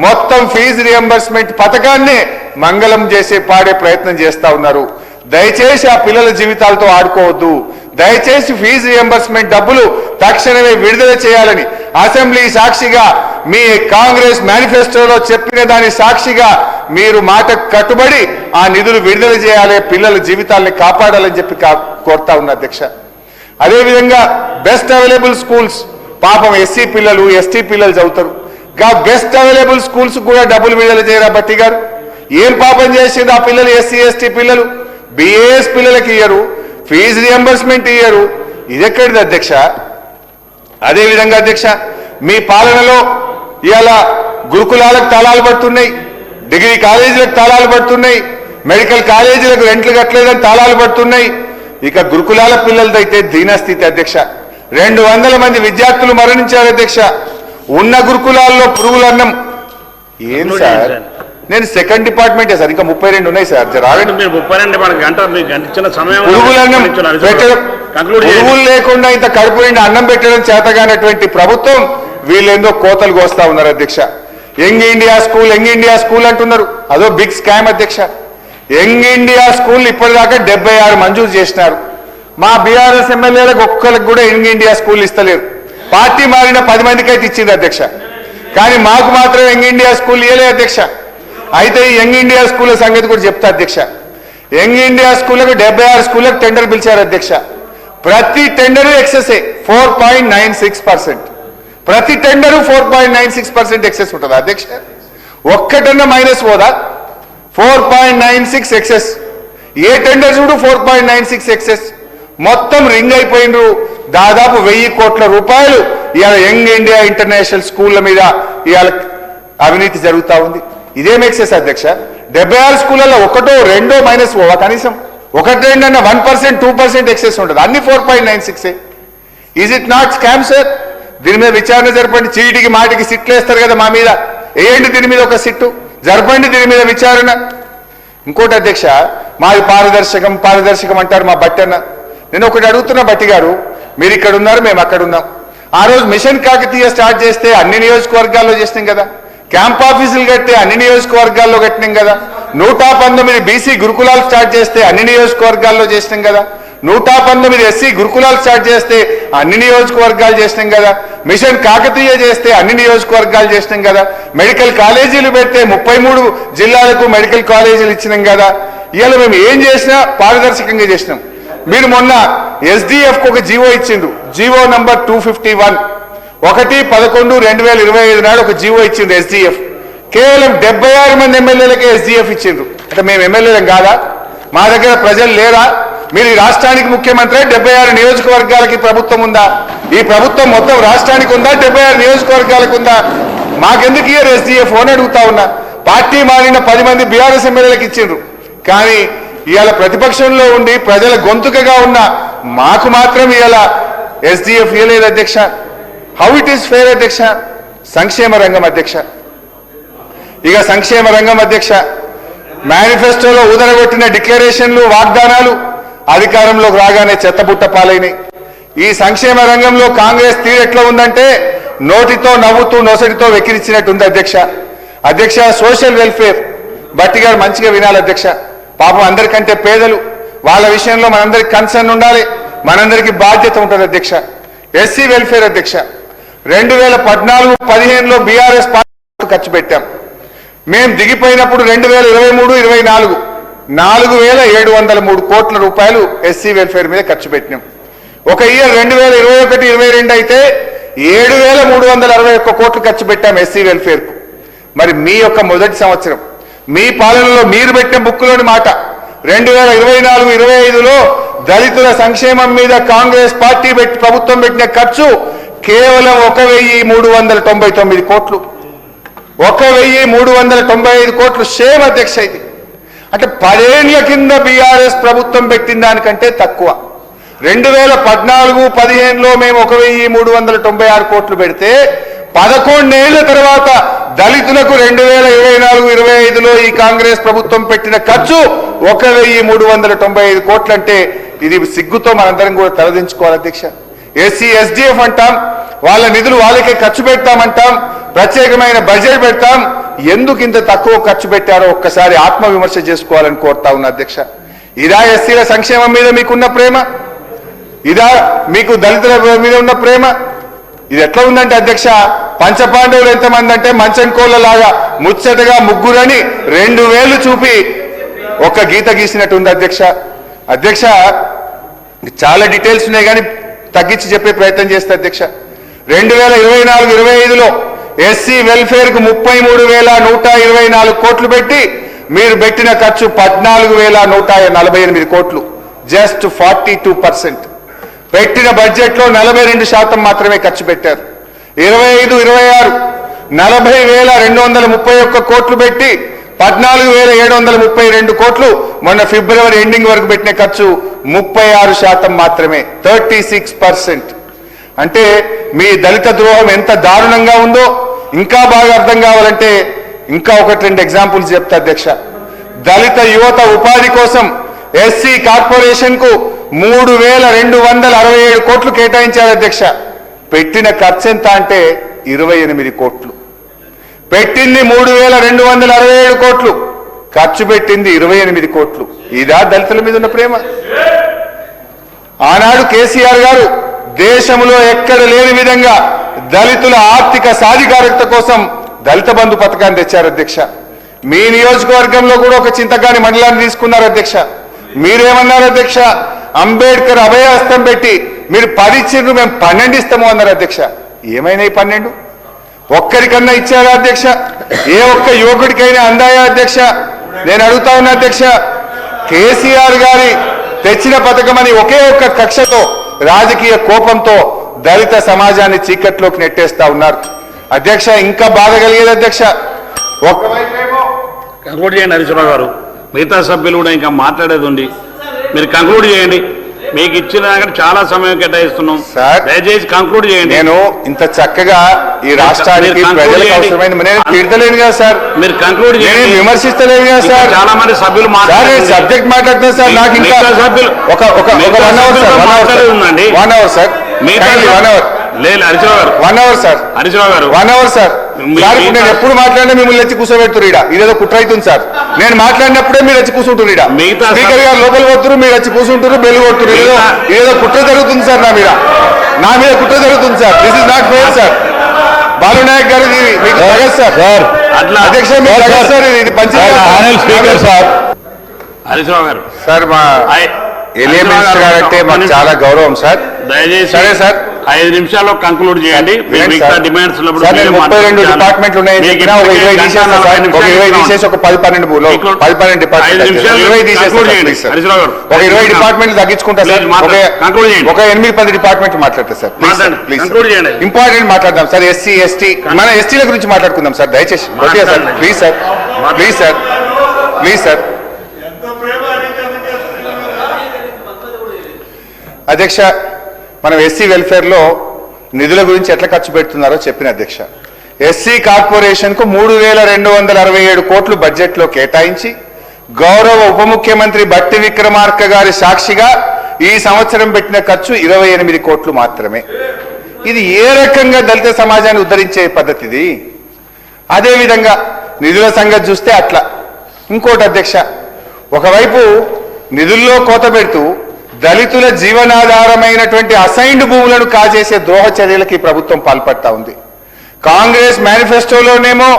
మొత్తం ఫీజు రియంబర్స్మెంట్ పథకాన్ని మంగళం చేసే పాడే ప్రయత్నం చేస్తా ఉన్నారు. దయచేసి ఆ పిల్లల జీవితాలతో ఆడుకోవద్దు. దయచేసి ఫీజు రియంబర్స్మెంట్ డబ్బులు తక్షణమే విడుదల చేయాలని అసెంబ్లీ సాక్షిగా మీ కాంగ్రెస్ మేనిఫెస్టోలో చెప్పిన దాని సాక్షిగా మీరు మాట కట్టుబడి ఆ నిధులు విడుదల చేయాలి, పిల్లల జీవితాలని కాపాడాలని చెప్పి కోరుతా ఉన్నా అధ్యక్ష. అదేవిధంగా బెస్ట్ అవైలబుల్ స్కూల్స్, పాపం ఎస్సీ పిల్లలు ఎస్టీ పిల్లలు చదువుతారు. బెస్ట్ అవైలబుల్ స్కూల్స్ కూడా డబ్బులు విడుదల చేయరా భట్టి గారు? ఏం పాపం చేసింది ఆ పిల్లలు? ఎస్సీ ఎస్టీ పిల్లలు బిఏఎస్ పిల్లలకి ఇయ్యరు, ఫీజు రియంబర్స్మెంట్ ఇయ్యరు. ఇది ఎక్కడిది అధ్యక్ష? అదేవిధంగా అధ్యక్ష, మీ పాలనలో ఇవాళ గురుకులాలకు తాళాలు పడుతున్నాయి, డిగ్రీ కాలేజీలకు తాళాలు పడుతున్నాయి, మెడికల్ కాలేజీలకు రెంట్లు కట్టలేదని తాళాలు పడుతున్నాయి. ఇక గురుకులాల పిల్లలదైతే దీనస్థితి అధ్యక్ష. 200 మంది విద్యార్థులు మరణించారు అధ్యక్ష. ఉన్న గురుకులాల్లో పురుగులన్నం. ఏం సార్, నేను సెకండ్ డిపార్ట్మెంటే సార్, ఇంకా 32 ఉన్నాయి సార్. పురుగులన్నం పెట్టడం, పురుగులు లేకుండా ఇంత కడుపు నిండి అన్నం పెట్టడం చేతగానటువంటి ప్రభుత్వం వీళ్ళేందో కోతలు కోస్తా ఉన్నారు అధ్యక్ష. యంగ్ ఇండియా స్కూల్ అంటున్నారు. అదో బిగ్ స్కామ్ అధ్యక్ష. యంగ్ ఇండియా స్కూల్ ఇప్పటిదాకా 76 మంజూరు చేసినారు. మా బీఆర్ఎస్ ఎమ్మెల్యేలకు ఒక్కరికి కూడా యంగ్ ఇండియా స్కూల్ ఇస్తలేరు. పార్టీ మారిన 10 మందికి అయితే ఇచ్చింది అధ్యక్ష, కానీ మాకు మాత్రం యంగ్ ఇండియా స్కూల్ ఇవ్వలే అధ్యక్ష. అయితే ఈ యంగ్ ఇండియా స్కూల్ సంగతి కూడా చెప్తా అధ్యక్ష. యంగ్ ఇండియా స్కూళ్లకు 76 స్కూళ్లకు టెండర్ పిలిచారు అధ్యక్ష. ప్రతి టెండరు ఎక్సెసే 4.96%. ప్రతి టెండరు 4.96% ఎక్సెస్ ఉంటుందా అధ్యక్ష? ఒక్కటన్నా మైనస్ పోదా? 4.96 ఎక్సెస్. ఏ టెండర్ చూడు 4.96 ఎక్సెస్. మొత్తం రింగ్ అయిపోయినరు. దాదాపు 1000 కోట్ల రూపాయలు ఇవాళ యంగ్ ఇండియా ఇంటర్నేషనల్ స్కూళ్ల మీద ఇవాళ అవినీతి జరుగుతూ ఉంది. ఇదేం ఎక్సెస్ అధ్యక్ష? 76 స్కూళ్ళలో ఒకటో రెండో మైనస్ పోవా? కనీసం 1-2 1%, 2% ఎక్సెస్ ఉంటుంది. అన్ని 4.96. Is it not scam sir? దీని మీద విచారణ జరపండి. చీటికి మాటికి సిట్లు వేస్తారు కదా మా మీద, వేయండి దీని మీద ఒక సిట్టు, జరపండి దీని మీద విచారణ. ఇంకోటి అధ్యక్ష, మాది పారదర్శకం అంటారు మా భట్టి అన్న. నేను ఒకటి అడుగుతున్నా భట్టి గారు, మీరు ఇక్కడ ఉన్నారు, మేము అక్కడ ఉన్నాం. ఆ రోజు మిషన్ కాకతీయ స్టార్ట్ చేస్తే అన్ని నియోజకవర్గాల్లో చేసినాం కదా. క్యాంప్ ఆఫీసులు కడితే అన్ని నియోజకవర్గాల్లో కట్టినాం కదా. 119 బీసీ గురుకులాలు స్టార్ట్ చేస్తే అన్ని నియోజకవర్గాల్లో చేసినాం కదా. 119 ఎస్సీ గురుకులాలు స్టార్ట్ చేస్తే అన్ని నియోజకవర్గాలు చేసినాం కదా. మిషన్ కాకతీయ చేస్తే అన్ని నియోజకవర్గాలు చేసినాం కదా. మెడికల్ కాలేజీలు పెడితే 33 జిల్లాలకు మెడికల్ కాలేజీలు ఇచ్చినాం కదా. ఇవాళ మేము ఏం చేసినా పారదర్శకంగా చేసినాం. మీరు మొన్న ఎస్డిఎఫ్ ఒక జీవో ఇచ్చిండ్రు, జీవో నంబర్ 251, 1/11/2025 నాడు ఒక జీవో ఇచ్చిండ్రు ఎస్డిఎఫ్. కేవలం 76 మంది ఎమ్మెల్యేలకే ఎస్డిఎఫ్ ఇచ్చిండ్రు. అంటే మేము ఎమ్మెల్యేలం కాదా? మా దగ్గర ప్రజలు లేరా? మీరు ఈ రాష్ట్రానికి ముఖ్యమంత్రి, 76 నియోజకవర్గాలకి ప్రభుత్వం ఉందా? ఈ ప్రభుత్వం మొత్తం రాష్ట్రానికి ఉందా? 76 నియోజకవర్గాలకు ఉందా? మాకెందుకు ఇయర్ ఎస్డిఎఫ్ అని అడుగుతా ఉన్నా. పార్టీ మారిన 10 మంది బీఆర్ఎస్ ఎమ్మెల్యేలకు ఇచ్చిండ్రు, కానీ ఇవాళ ప్రతిపక్షంలో ఉండి ప్రజల గొంతుకగా ఉన్న మాకు మాత్రం ఇవాళ ఎస్డిఎఫ్ ఇవ్వలేదు అధ్యక్ష. హౌ ఇట్ ఈస్ ఫెయిర్ అధ్యక్ష? సంక్షేమ రంగం అధ్యక్ష. ఇక సంక్షేమ రంగం అధ్యక్ష, మేనిఫెస్టోలో ఊదరగొట్టిన డిక్లరేషన్లు, వాగ్దానాలు అధికారంలోకి రాగానే చెత్తబుట్ట పాలైనాయి. ఈ సంక్షేమ రంగంలో కాంగ్రెస్ తీరు ఎట్లా ఉందంటే నోటితో నవ్వుతూ నొసటితో వెక్కిరించినట్టుంది అధ్యక్ష. సోషల్ వెల్ఫేర్ భట్టి గారు మంచిగా వినాలి అధ్యక్ష. పాపం అందరికంటే పేదలు, వాళ్ళ విషయంలో మనందరికి కన్సర్న్ ఉండాలి, మనందరికి బాధ్యత ఉంటుంది అధ్యక్ష. ఎస్సీ వెల్ఫేర్ అధ్యక్ష, 2014-15లో బీఆర్ఎస్ పార్టీ ఖర్చు పెట్టాం. మేము దిగిపోయినప్పుడు 2023-24 4,703 కోట్ల రూపాయలు ఎస్సీ వెల్ఫేర్ మీద ఖర్చు పెట్టినాం. ఒక ఇయర్ 2021-22 అయితే 7,361 కోట్లు ఖర్చు పెట్టాం ఎస్సీ వెల్ఫేర్ కు. మరి మీ యొక్క మొదటి సంవత్సరం మీ పాలనలో మీరు పెట్టిన బుక్కులోని మాట 2024-25లో దళితుల సంక్షేమం మీద కాంగ్రెస్ పార్టీ ప్రభుత్వం పెట్టిన ఖర్చు కేవలం 1,399 కోట్లు. 1,395 కోట్లు షేమ్ అధ్యక్ష. ఇది అంటే 10 ఏళ్ల కింద బీఆర్ఎస్ ప్రభుత్వం పెట్టిన దానికంటే తక్కువ. 2014-15లో మేము 1,396 కోట్లు పెడితే 11 ఏళ్ల తర్వాత దళితులకు 2024-25లో ఈ కాంగ్రెస్ ప్రభుత్వం పెట్టిన ఖర్చు 1,395 కోట్లు. అంటే ఇది సిగ్గుతో మనందరం కూడా తలదించుకోవాలి అధ్యక్ష. ఎస్సీ ఎస్డిఎఫ్ అంటాం, వాళ్ళ నిధులు వాళ్ళకే ఖర్చు పెడతామంటాం, ప్రత్యేకమైన బడ్జెట్ పెడతాం. ఎందుకు ఇంత తక్కువ ఖర్చు పెట్టారో ఒక్కసారి ఆత్మవిమర్శ చేసుకోవాలని కోరుతా ఉన్నా అధ్యక్ష. ఇదా ఎస్సీల సంక్షేమం మీద మీకున్న ప్రేమ? ఇదా మీకు దళితుల మీద ఉన్న ప్రేమ? ఇది ఎట్లా ఉందంటే అధ్యక్ష, పంచపాండవులు ఎంతమంది అంటే మంచం కోళ్ళలాగా ముచ్చటగా ముగ్గురని 2 వేలు చూపి ఒక గీత గీసినట్టుంది అధ్యక్ష. అధ్యక్ష చాలా డీటెయిల్స్ ఉన్నాయి కానీ తగ్గించి చెప్పే ప్రయత్నం చేస్తే అధ్యక్ష, 2024-25లో ఎస్సీ వెల్ఫేర్ కు 33,124 కోట్లు పెట్టి మీరు పెట్టిన ఖర్చు 14,148 కోట్లు. జస్ట్ 42%. పెట్టిన బడ్జెట్ లో 42% మాత్రమే ఖర్చు పెట్టారు. 25-26 40,231 కోట్లు పెట్టి 14,732 కోట్లు. మొన్న ఫిబ్రవరి ఎండింగ్ వరకు పెట్టిన ఖర్చు 36% మాత్రమే, 36%. అంటే మీ దళిత ద్రోహం ఎంత దారుణంగా ఉందో ఇంకా బాగా అర్థం కావాలంటే ఇంకా 1-2 ఎగ్జాంపుల్స్ చెప్తా అధ్యక్ష. దళిత యువత ఉపాధి కోసం ఎస్సీ కార్పొరేషన్ కు 3,267 కోట్లు కేటాయించారు అధ్యక్ష. పెట్టిన ఖర్చు ఎంత అంటే 28 కోట్లు. పెట్టింది 3,267 కోట్లు, ఖర్చు పెట్టింది 28 కోట్లు. ఇదా దళితుల మీద ఉన్న ప్రేమ? ఆనాడు కేసీఆర్ గారు దేశంలో ఎక్కడ లేని విధంగా దళితుల ఆర్థిక సాధికారత కోసం దళిత బంధు పథకాన్ని తెచ్చారు అధ్యక్ష. మీ నియోజకవర్గంలో కూడా ఒక చింతకాని మండలాన్ని తీసుకున్నారు అధ్యక్ష. మీరేమన్నారు అధ్యక్ష? అంబేద్కర్ అభయహస్తం పెట్టి మీరు 10 ఇచ్చిండ్రు, మేము 12 ఇస్తాము అన్నారు అధ్యక్ష. ఏమైనాయి 12? ఒక్కరికన్నా ఇచ్చారా అధ్యక్ష? ఏ ఒక్క యువకుడికైనా అందాయా అధ్యక్ష? నేను అడుగుతా ఉన్నా అధ్యక్ష. కేసీఆర్ గారి తెచ్చిన పథకం అని ఒకే ఒక్క కక్షతో రాజకీయ కోపంతో దళిత సమాజాన్ని చీకట్లోకి నెట్టేస్తా ఉన్నారు అధ్యక్ష. ఇంకా బాధ కలిగేది అధ్యక్ష. ఒకవైపేమో కంక్లూడ్ చేయండి హరీశ్రావు గారు, మిగతా సభ్యులు కూడా ఇంకా మాట్లాడేది ఉంది, మీరు కంక్లూడ్ చేయండి. మీకు ఇచ్చిన చాలా సమయం కేటాయిస్తున్నాం సార్, దయచేసి కంక్లూడ్ చేయండి. నేను ఇంత చక్కగా ఈ రాష్ట్రానికి ప్రజలకు అవసరమైన నేను తిడతలేను కదా సార్, మీరు కంక్లూడ్ చేయండి. విమర్శిస్తలేను కదా సార్. చాలా మంది సభ్యులు సబ్జెక్ట్ మాట్లాడుతున్నా సార్. నాకు ఇంకా సభ్యులు ఒక 1 అవర్ సార్, 1 అవర్ సార్, లేదు హరీశ్రావు గారు, 1 అవర్ సార్, హరీశ్రావు గారు 1 అవర్ సార్. నేను ఎప్పుడు మాట్లాడినా మిమ్మల్ని వచ్చి కూర్చోబెడుతురు ఇడ. ఇదేదో కుట్ర అవుతుంది సార్. నేను మాట్లాడినప్పుడే మీరు వచ్చి కూర్చుంటారు ఇడ. స్పీకర్ గారు లోపల కొడుతురు, మీరు వచ్చి కూర్చుంటారు, బెల్లు కొడుతురు. ఇదేదో కుట్ర జరుగుతుంది సార్, నా మీద కుట్ర జరుగుతుంది sir. This is not fair sir. Balu Nayak గారు మీకు తగదు సార్. అట్లా అధ్యక్ష మీకు తగదు సార్. ఇది పంచాయతీ స్పీకర్ సార్. హరీశ్రావు గారు సార్, మా ఎలియా మినిస్టర్ గారు అంటే మాకు చాలా గౌరవం సార్. దయచేసి సరే సార్, 5 నిమిషాల్లో కంక్లూడ్ చేయండి. డిమాండ్స్ 32 డిపార్ట్మెంట్లు ఉన్నాయి. 20 తీసేసి ఒక 10-12 డిపార్ట్మెంట్లు తగ్గించుకుంటా సార్. ఒక 8-10 డిపార్ట్మెంట్లు మాట్లాడతా సార్. ఇంపార్టెంట్ మాట్లాడదాం సార్. ఎస్సీ ఎస్టీ, మన ఎస్టీల గురించి మాట్లాడుకుందాం సార్ దయచేసి. Okay sir, please sir, please sir, please sir. అధ్యక్ష, మనం ఎస్సీ వెల్ఫేర్లో నిధుల గురించి ఎట్లా ఖర్చు పెడుతున్నారో చెప్పిన అధ్యక్ష. ఎస్సీ కార్పొరేషన్ కు 3,267 కోట్లు బడ్జెట్లో కేటాయించి గౌరవ ఉప ముఖ్యమంత్రి బట్టి విక్రమార్క గారి సాక్షిగా ఈ సంవత్సరం పెట్టిన ఖర్చు 28 కోట్లు మాత్రమే. ఇది ఏ రకంగా దళిత సమాజాన్ని ఉద్ధరించే పద్ధతి ఇది? అదేవిధంగా నిధుల సంగతి చూస్తే అట్లా. ఇంకోటి అధ్యక్ష, ఒకవైపు నిధుల్లో కోత పెడుతూ దళితుల జీవనాధారమైనటువంటి అసైన్డ్ భూములను కాజేసే ద్రోహ చర్యలకి ప్రభుత్వం పాల్పడతా ఉంది. కాంగ్రెస్ మేనిఫెస్టోలోనేమో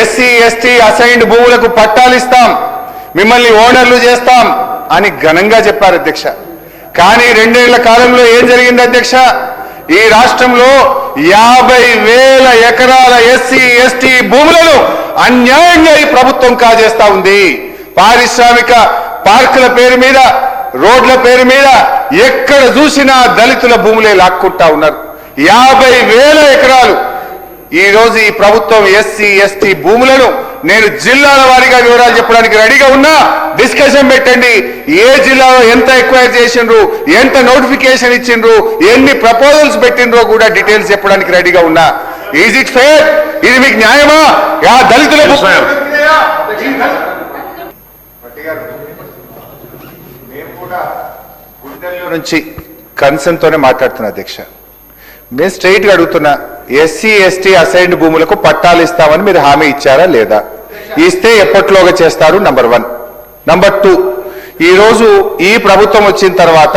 ఎస్సీ ఎస్టీ అసైన్డ్ భూములకు పట్టాలు ఇస్తాం, మిమ్మల్ని ఓనర్లు చేస్తాం అని ఘనంగా చెప్పారు అధ్యక్ష. కానీ 2 ఏళ్ల కాలంలో ఏం జరిగింది అధ్యక్ష? ఈ రాష్ట్రంలో 50,000 ఎకరాల ఎస్సీ ఎస్టీ భూములను అన్యాయంగా ఈ ప్రభుత్వం కాజేస్తా ఉంది. పారిశ్రామిక పార్కుల పేరు మీద, రోడ్ల పేరు మీద ఎక్కడ చూసినా దళితుల భూములే లాక్కుంటా ఉన్నారు. 50,000 ఎకరాలు ఈ రోజు ఈ ప్రభుత్వం ఎస్సీ ఎస్టీ భూములను, నేను జిల్లాల వారీగా వివరాలు చెప్పడానికి రెడీగా ఉన్నా, డిస్కషన్ పెట్టండి. ఏ జిల్లాలో ఎంత ఎక్వైర్ చేసిండ్రు, ఎంత నోటిఫికేషన్ ఇచ్చిండ్రు, ఎన్ని ప్రపోజల్స్ పెట్టిండ్రో కూడా డీటెయిల్స్ చెప్పడానికి రెడీగా ఉన్నా. Is it fair? ఇది మీకు న్యాయమా? దళితుల నుంచి కన్సర్న్ తోనే మాట్లాడుతున్నా అధ్యక్ష. మేము స్ట్రైట్ గా అడుగుతున్నా, ఎస్సీ ఎస్టీ అసైన్డ్ భూములకు పట్టాలు ఇస్తామని మీరు హామీ ఇచ్చారా లేదా? ఇస్తే ఎప్పట్లోగా చేస్తారు? నంబర్ 1. నంబర్ 2, ఈరోజు ఈ ప్రభుత్వం వచ్చిన తర్వాత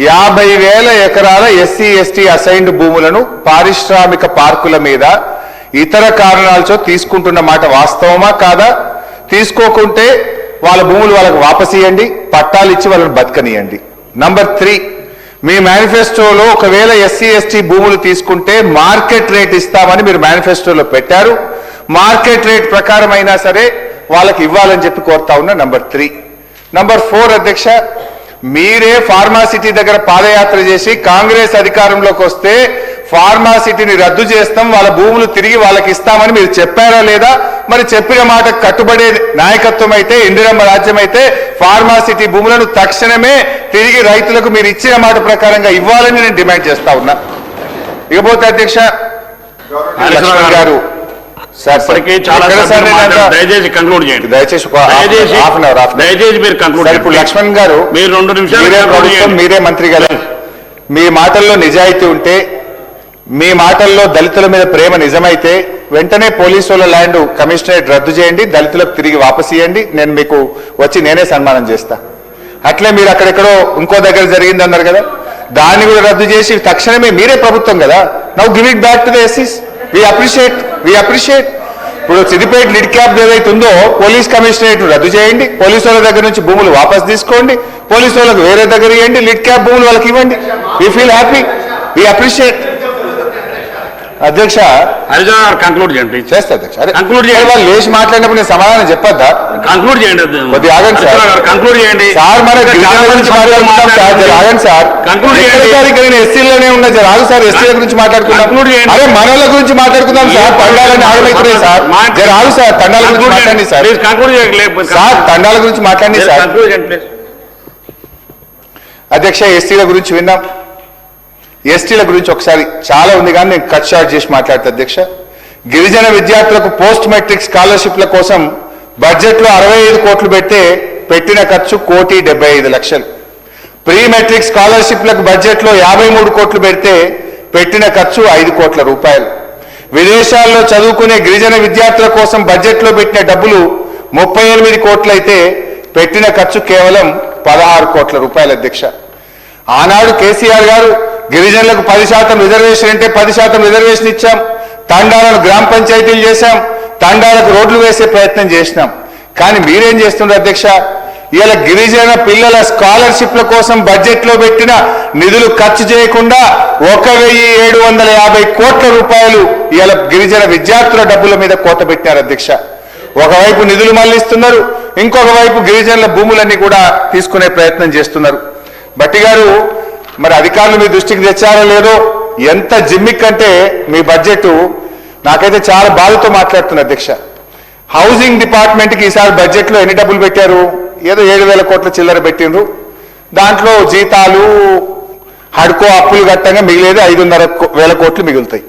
50,000 ఎకరాల ఎస్సీ ఎస్టీ అసైన్డ్ భూములను పారిశ్రామిక పార్కుల మీద ఇతర కారణాలతో తీసుకుంటున్న మాట వాస్తవమా కాదా? తీసుకోకుంటే వాళ్ళ భూములు వాళ్ళకు వాపసు ఇవ్వండి, పట్టాలు ఇచ్చి వాళ్ళని బతకనియండి. నంబర్ 3, మీ మేనిఫెస్టోలో ఒకవేళ ఎస్సీ ఎస్టీ భూములు తీసుకుంటే మార్కెట్ రేట్ ఇస్తామని మీరు మేనిఫెస్టోలో పెట్టారు. మార్కెట్ రేట్ ప్రకారం అయినా సరే వాళ్ళకి ఇవ్వాలని చెప్పి కోరుతా ఉన్నా. నంబర్ 3. నంబర్ 4 అధ్యక్ష, మీరే ఫార్మాసిటీ దగ్గర పాదయాత్ర చేసి కాంగ్రెస్ అధికారంలోకి వస్తే ఫార్మాసిటీని రద్దు చేస్తాం, వాళ్ళ భూములు తిరిగి వాళ్ళకి ఇస్తామని మీరు చెప్పారా లేదా? మరి చెప్పిన మాట కట్టుబడే నాయకత్వం అయితే, ఇందిరమ్మ రాజ్యం అయితే ఫార్మాసిటీ భూములను తక్షణమే తిరిగి రైతులకు మీరు ఇచ్చిన మాట ప్రకారంగా ఇవ్వాలని నేను డిమాండ్ చేస్తా ఉన్నా. ఇకపోతే అధ్యక్ష లక్ష్మణ్ గారు దయచేసి కంక్లూడ్ చేయండి. దయచేసి మీరు కంక్లూడ్. ఇప్పుడు లక్ష్మణ్ గారు, మీరు 2 నిమిషాలు మీరే మంత్రి గారు, మీ మాటల్లో నిజాయితీ ఉంటే, మీ మాటల్లో దళితుల మీద ప్రేమ నిజమైతే వెంటనే పోలీసుల ల్యాండ్ కమిషనరేట్ రద్దు చేయండి, దళితులకు తిరిగి వాపసు ఇవ్వండి, నేను మీకు వచ్చి నేనే సన్మానం చేస్తా. అట్లే మీరు అక్కడెక్కడో ఇంకో దగ్గర జరిగింది అన్నారు కదా, దాన్ని కూడా రద్దు చేసి తక్షణమే, మీరే ప్రభుత్వం కదా, now give it back to the ఎస్సీస్. We appreciate. ఇప్పుడు సిద్దిపేట లిడ్ క్యాప్ ఏదైతే ఉందో పోలీస్ కమిషనరేట్ రద్దు చేయండి, పోలీసు వాళ్ళ దగ్గర నుంచి భూములు వాపస్ తీసుకోండి, పోలీసు వాళ్ళకి వేరే దగ్గర ఇవ్వండి, లిడ్ క్యాప్ భూములు వాళ్ళకి ఇవ్వండి. We feel happy, we appreciate. అధ్యక్ష కంక్లూడ్ చేయండి. చేస్తా అధ్యక్ష. కంక్లూడ్ చేయండి. వాళ్ళు లేచి మాట్లాడినప్పుడు నేను సమాధానం చెప్పొద్దా? కంక్లూడ్ చేయండి. కొద్దిగా ఆగండి సార్. కంక్లూడ్ చేయండి సార్. మన గురించి మాట్లాడుకుంటాం సార్. ఆగండి సార్. కంక్లూడ్ చేయండి. నేను ఎస్సీలోనే ఉన్నా సార్. రాదు సార్, ఎస్సీల గురించి మాట్లాడుకుందాం. అదే మనల గురించి మాట్లాడుకుందాం సార్. తండాలని ఆగమవుతున్నాయి సార్. రాదు సార్, తండాల గురించి మాట్లాడండి సార్. సార్ తండాల గురించి మాట్లాడండి సార్. అధ్యక్ష, ఎస్సీల గురించి విన్నాం. ఎస్టీల గురించి ఒకసారి చాలా ఉంది కానీ నేను కట్ షార్ట్ చేసి మాట్లాడతా అధ్యక్ష. గిరిజన విద్యార్థులకు పోస్ట్ మెట్రిక్ స్కాలర్షిప్ల కోసం బడ్జెట్లో 65 కోట్లు పెడితే పెట్టిన ఖర్చు 1,75,00,000. ప్రీ మెట్రిక్ స్కాలర్షిప్లకు బడ్జెట్లో 53 కోట్లు పెడితే పెట్టిన ఖర్చు 5 కోట్ల రూపాయలు. విదేశాల్లో చదువుకునే గిరిజన విద్యార్థుల కోసం బడ్జెట్లో పెట్టిన డబ్బులు 38 కోట్లు అయితే పెట్టిన ఖర్చు కేవలం 16 కోట్ల రూపాయలు అధ్యక్ష. ఆనాడు కేసీఆర్ గారు గిరిజనులకు 10% రిజర్వేషన్ అంటే 10% రిజర్వేషన్ ఇచ్చాం, తండాలను గ్రామ పంచాయతీలు చేశాం, తండాలకు రోడ్లు వేసే ప్రయత్నం చేసినాం. కానీ మీరేం చేస్తున్నారు అధ్యక్ష? ఇలా గిరిజన పిల్లల స్కాలర్షిప్ల కోసం బడ్జెట్లో పెట్టిన నిధులు ఖర్చు చేయకుండా 1,750 కోట్ల రూపాయలు ఇలా గిరిజన విద్యార్థుల డబ్బుల మీద కోత పెట్టినారు అధ్యక్ష. ఒకవైపు నిధులు మళ్లిస్తున్నారు, ఇంకొక వైపు గిరిజనుల భూములన్నీ కూడా తీసుకునే ప్రయత్నం చేస్తున్నారు. భట్టి గారు, మరి అధికారులు మీ దృష్టికి తెచ్చారో లేదో, ఎంత జిమ్మిక్ అంటే మీ బడ్జెట్ నాకైతే చాలా బాధతో మాట్లాడుతున్నా అధ్యక్ష. హౌసింగ్ డిపార్ట్మెంట్కి ఈసారి బడ్జెట్లో ఎన్ని డబ్బులు పెట్టారు? ఏదో 7,000 కోట్ల చిల్లర పెట్టిండ్రు. దాంట్లో జీతాలు, హడ్కో అప్పులు కట్టంగా మిగిలేదు 5,500 కోట్లు మిగులుతాయి.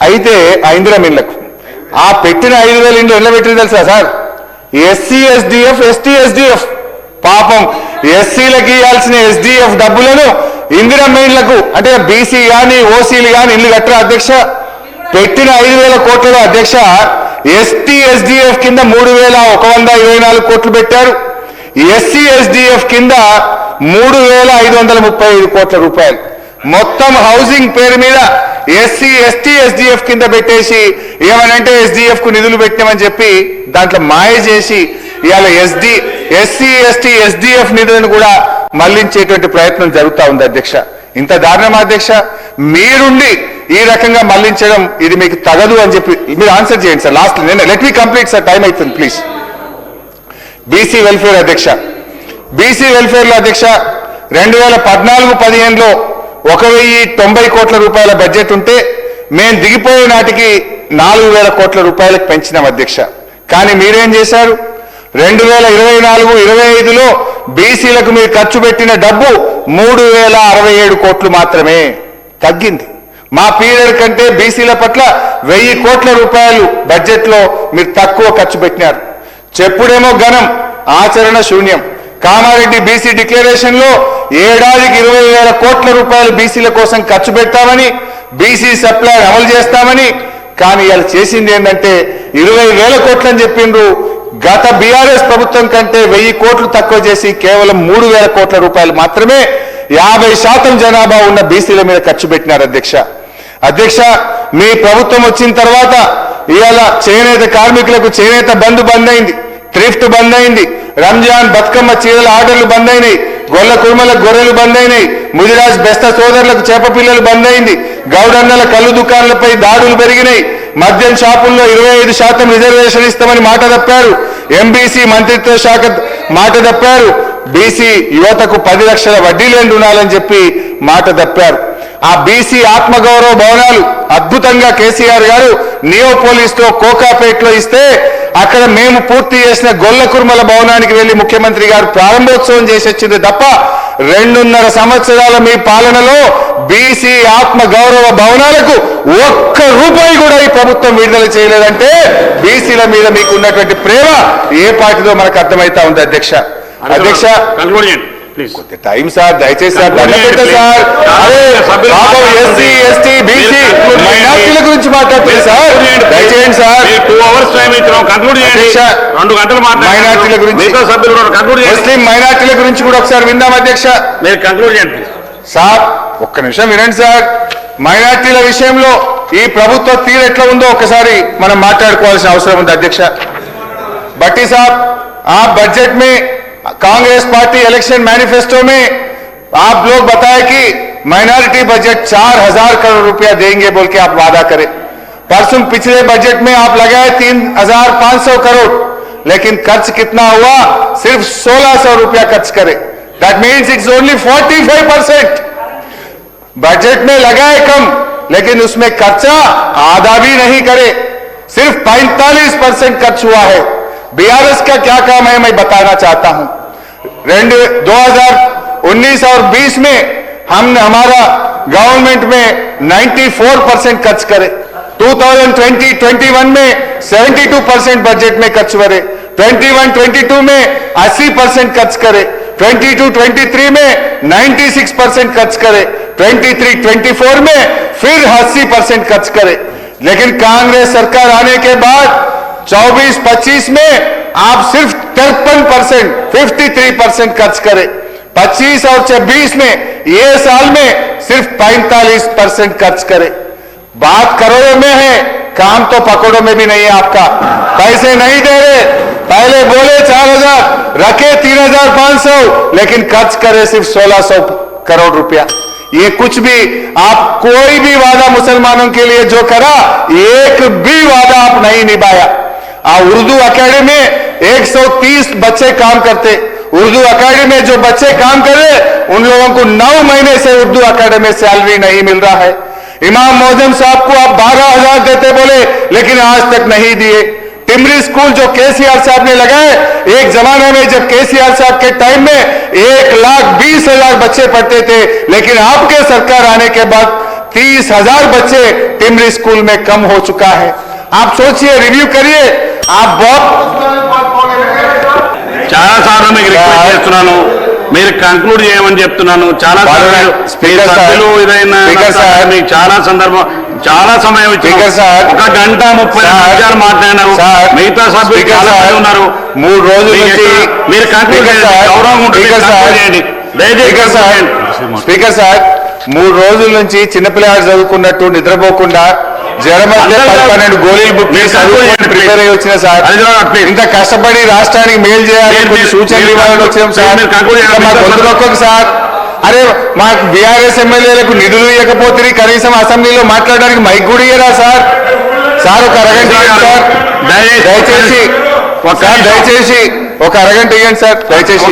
అయితే ఇందిరమ్మ ఇళ్లకు ఆ పెట్టిన 5,000 ఇండ్లు ఎట్లా పెట్టింది తెలుసా sir? SC SDF, ST SDF. పాపం ఎస్సీలకు ఇవ్వాల్సిన ఎస్డిఎఫ్ డబ్బులను ఇందిరమ్మ ఇళ్లకు, అంటే బీసీ కానీ ఓసీలు కానీ ఇల్లు కట్టరా అధ్యక్ష? పెట్టిన 5,000 కోట్లలో అధ్యక్ష ఎస్టీ ఎస్డిఎఫ్ కింద 3,124 కోట్లు పెట్టారు. ఎస్సీ ఎస్డిఎఫ్ కింద 3,535 కోట్ల రూపాయలు. మొత్తం హౌసింగ్ పేరు మీద ఎస్సీ ఎస్టీ ఎస్డిఎఫ్ కింద పెట్టేసి ఏమనంటే ఎస్డిఎఫ్ కు నిధులు పెట్టామని చెప్పి దాంట్లో మాయ చేసి ఇవాళ ఎస్సీ ఎస్టీ ఎస్డిఎఫ్ నిధులను కూడా మళ్లించేటువంటి ప్రయత్నం జరుగుతూ ఉంది అధ్యక్ష. ఇంత దారుణం అధ్యక్ష, మీరుండి ఈ రకంగా మళ్లించడం ఇది మీకు తగదు అని చెప్పి మీరు ఆన్సర్ చేయండి sir. Last let me complete sir, time అవుతుంది ప్లీజ్. బీసీ వెల్ఫేర్ అధ్యక్ష, బీసీ వెల్ఫేర్ లో అధ్యక్ష 2014-15లో 1090 కోట్ల రూపాయల బడ్జెట్ ఉంటే మేము దిగిపోయే నాటికి 4000 కోట్ల రూపాయలకు పెంచినాం అధ్యక్ష. కానీ మీరేం చేశారు? 2024-25లో బీసీలకు మీరు ఖర్చు పెట్టిన డబ్బు 3067 కోట్లు మాత్రమే తగ్గింది. మా పీరియడ్ కంటే బీసీల పట్ల 1000 కోట్ల రూపాయలు బడ్జెట్ లో మీరు తక్కువ ఖర్చు పెట్టినారు. చెప్పుడేమో ఘనం, ఆచరణ శూన్యం. కామారెడ్డి బీసీ డిక్లరేషన్ లో ఏడాదికి 20,000 కోట్ల రూపాయలు బీసీల కోసం ఖర్చు పెడతామని, బీసీ సప్లై అమలు చేస్తామని, కానీ వాళ్ళు చేసింది ఏంటంటే 20,000 కోట్లు అని చెప్పిండ్రు. గత బీఆర్ఎస్ ప్రభుత్వం కంటే 1000 కోట్లు తక్కువ చేసి కేవలం 3,000 కోట్ల రూపాయలు మాత్రమే 50% జనాభా ఉన్న బీసీల మీద ఖర్చు పెట్టినారు అధ్యక్ష. మీ ప్రభుత్వం వచ్చిన తర్వాత ఇవాళ చేనేత కార్మికులకు చేనేత బంద్ అయింది, థ్రిఫ్ట్ బంద్ అయింది, రంజాన్ బతుకమ్మ చీరల ఆర్డర్లు బంద్ అయినాయి, గొల్ల కుర్మలకు గొర్రెలు బంద్ అయినాయి, ముదిరాజ్ బెస్త సోదరులకు చేప పిల్లలు బంద్ అయింది, గౌడన్నల కళ్ళు దుకాణాలపై దాడులు పెరిగినాయి, మద్యం షాపుల్లో 25% రిజర్వేషన్ ఇస్తామని మాట తప్పారు, ఎంబీసీ మంత్రిత్వ శాఖ మాట తప్పారు, బీసీ యువతకు 10 లక్షల వడ్డీ లేని రుణాలని చెప్పి మాట తప్పారు. ఆ బీసీ ఆత్మగౌరవ భవనాలు అద్భుతంగా కేసీఆర్ గారు నియోపోలిస్ తో కోకాపేట్లో ఇస్తే అక్కడ మేము పూర్తి చేసిన గొల్ల కుర్మల భవనానికి వెళ్లి ముఖ్యమంత్రి గారు ప్రారంభోత్సవం చేసి వచ్చింది తప్ప 2.5 సంవత్సరాల మీ పాలనలో బీసీ ఆత్మ గౌరవ భవనాలకు 1 రూపాయి కూడా ఈ ప్రభుత్వం విడుదల చేయలేదంటే బీసీల మీద మీకు ఉన్నటువంటి ప్రేమ ఏ పార్టీలో మనకు అర్థమైతా ఉంది అధ్యక్ష. టైం సార్, దయచేసి sir, sir SC ST BC మైనార్టీల గురించి మాట్లాడుతుంది సార్, దయచేయండి సార్. 2 hours టైం ఇచ్చాం, కంక్లూడ్ చేయండి. 2 గంటలు మైనార్టీల గురించి, ముస్లిం మైనార్టీల గురించి కూడా ఒకసారి విందాం అధ్యక్ష. మీరు కంక్లూడ్ చేయండి సార్. ఒక్క నిమిషం వినండి సార్. మైనార్టీల విషయంలో ఈ ప్రభుత్వ తీరు ఎట్లా ఉందో ఒకసారి మనం మాట్లాడుకోవాల్సిన అవసరం ఉంది అధ్యక్ష. భట్టి సాబ్, ఆ బడ్జెట్ में कांग्रेस पार्टी इलेक्शन मैनिफेस्टो में आप लोग बताए कि माइनॉरिटी बजट 4000 करोड़ रुपया देंगे बोल के आप वादा करें. परसों पिछले बजट में आप लगाए 3500 करोड़, लेकिन खर्च कितना हुआ? सिर्फ 1600 रुपया खर्च करे. That means it's only 45%. Budget में लगाए कम, लेकिन उसमें खर्चा आधा भी नहीं करे, सिर्फ 45% खर्च हुआ है. बीआरएस का क्या काम है मैं बताना चाहता हूं. 2019 और 20 में हमने हमारा गवर्नमेंट में 94% खर्च करे. 2020-21 में 72% बजट में खर्च करे. 21-22 में 80% खर्च करे. 22-23 में 96% खर्च करे. 23-24 में फिर 80% खर्च करे. लेकिन कांग्रेस सरकार आने के बाद 24-25 में आप सिर्फ 53%, 53% खर्च करें. 25 और 26 में ये साल में सिर्फ 45% खर्च करें. बात करोड़ों में है, काम तो पकड़ों में भी नहीं है आपका. पैसे नहीं दे रहे, पहले बोले 4000, रखे 3500, लेकिन खर्च करे सिर्फ 1600 करोड़ रुपया. ये कुछ भी आप कोई भी वादा मुसलमानों के लिए जो करा, एक भी वादा आप नहीं निभाया. उर्दू अकेडमी में 130 बच्चे काम करते. उर्दू अकेडमी में जो बच्चे काम कर रहे उन लोगों को 9 महीने से उर्दू अकेडमी में सैलरी नहीं मिल रहा है. इमाम मौजम साहब को आप 12,000 देते बोले, लेकिन आज तक नहीं दिए. टिमरी स्कूल जो केसीआर साहब ने लगाए, एक जमाने में जब केसीआर साहब के टाइम में 1,20,000 बच्चे पढ़ते थे, लेकिन आपके सरकार आने के बाद 30,000 बच्चे टिमरी स्कूल में कम हो चुका है. आप सोचिए, रिव्यू करिए. आप बहुत చాలా సార్లు మీకు రిక్వెస్ట్ చేస్తున్నాను, మీరు కంక్లూడ్ చేయమని చెప్తున్నాను. చాలా సభ్యులు ఇదైనా మీకు చాలా సందర్భం, చాలా సమయం ఇచ్చారు. 1 గంట 30 నిమిషాలు మాట్లాడినారు. మిగతా సభ్యులు చాలా మంది ఉన్నారు. 3 రోజుల నుంచి మీరు కంక్లూడ్ చేయండి, గౌరవం ఉంటుంది. స్పీకర్ సార్, 3 రోజుల నుంచి చిన్నపిల్లలు చదువుకున్నట్టు నిద్రపోకుండా జ్వరం వస్తే 12 గోళీలు బుక్ చేసి ప్రిపేర్ అయ్యి వచ్చిన సార్. ఇంత కష్టపడి రాష్ట్రానికి మేలు చేయాలి, కొన్ని సూచనలు ఇవ్వాలని వచ్చినాం సార్. మా గొంతునొక్కకు సార్, అరే మాకు బీఆర్ఎస్ ఎమ్మెల్యేలకు నిధులు ఇవ్వకపోతే కనీసం అసెంబ్లీలో మాట్లాడడానికి మైక్ కూడా ఇయ్యరా సార్? సార్ ఒక అరగంట ఇవ్వండి సార్, దయచేసి దయచేసి ఒక అరగంట ఇవ్వండి సార్, దయచేసి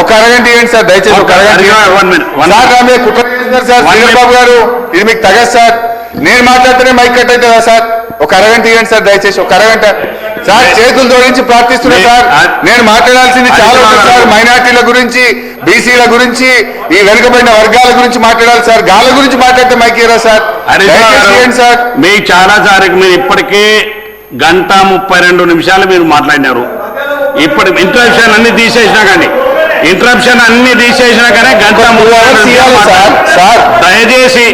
ఒక అరగంట ఇవ్వండి సార్, దయచేసి ఒక అరగంట సార్. నా మీద కుట్ర చేస్తున్నారు సార్ శ్రీధర్బాబు గారు, ఇది మీకు తగదు సార్. నేను మాట్లాడితేనే మైక్ కట్ అవుతుందా సార్? ఒక అరగంట ఇవ్వండి సార్, దయచేసి ఒక అరగంట సార్. చేతులు జోడించి ప్రార్థిస్తున్నా సార్, నేను మాట్లాడాల్సింది చాలా ఉంది సార్. మైనార్టీల గురించి, బీసీల గురించి, ఈ వెనుకబడిన వర్గాల గురించి మాట్లాడాలి సార్. గాల గురించి మాట్లాడితే మైక్ ఇవ్వరా సార్? సార్ మీకు చాలా సార్లు మీరు ఇప్పటికే 1:32 మీరు మాట్లాడినారు. ఇప్పుడు ఇంటరప్షన్ అన్ని తీసేసినా కానీ ఇంటరప్షన్ అన్ని తీసేసినా కానీ 1:30 సార్ దయచేసి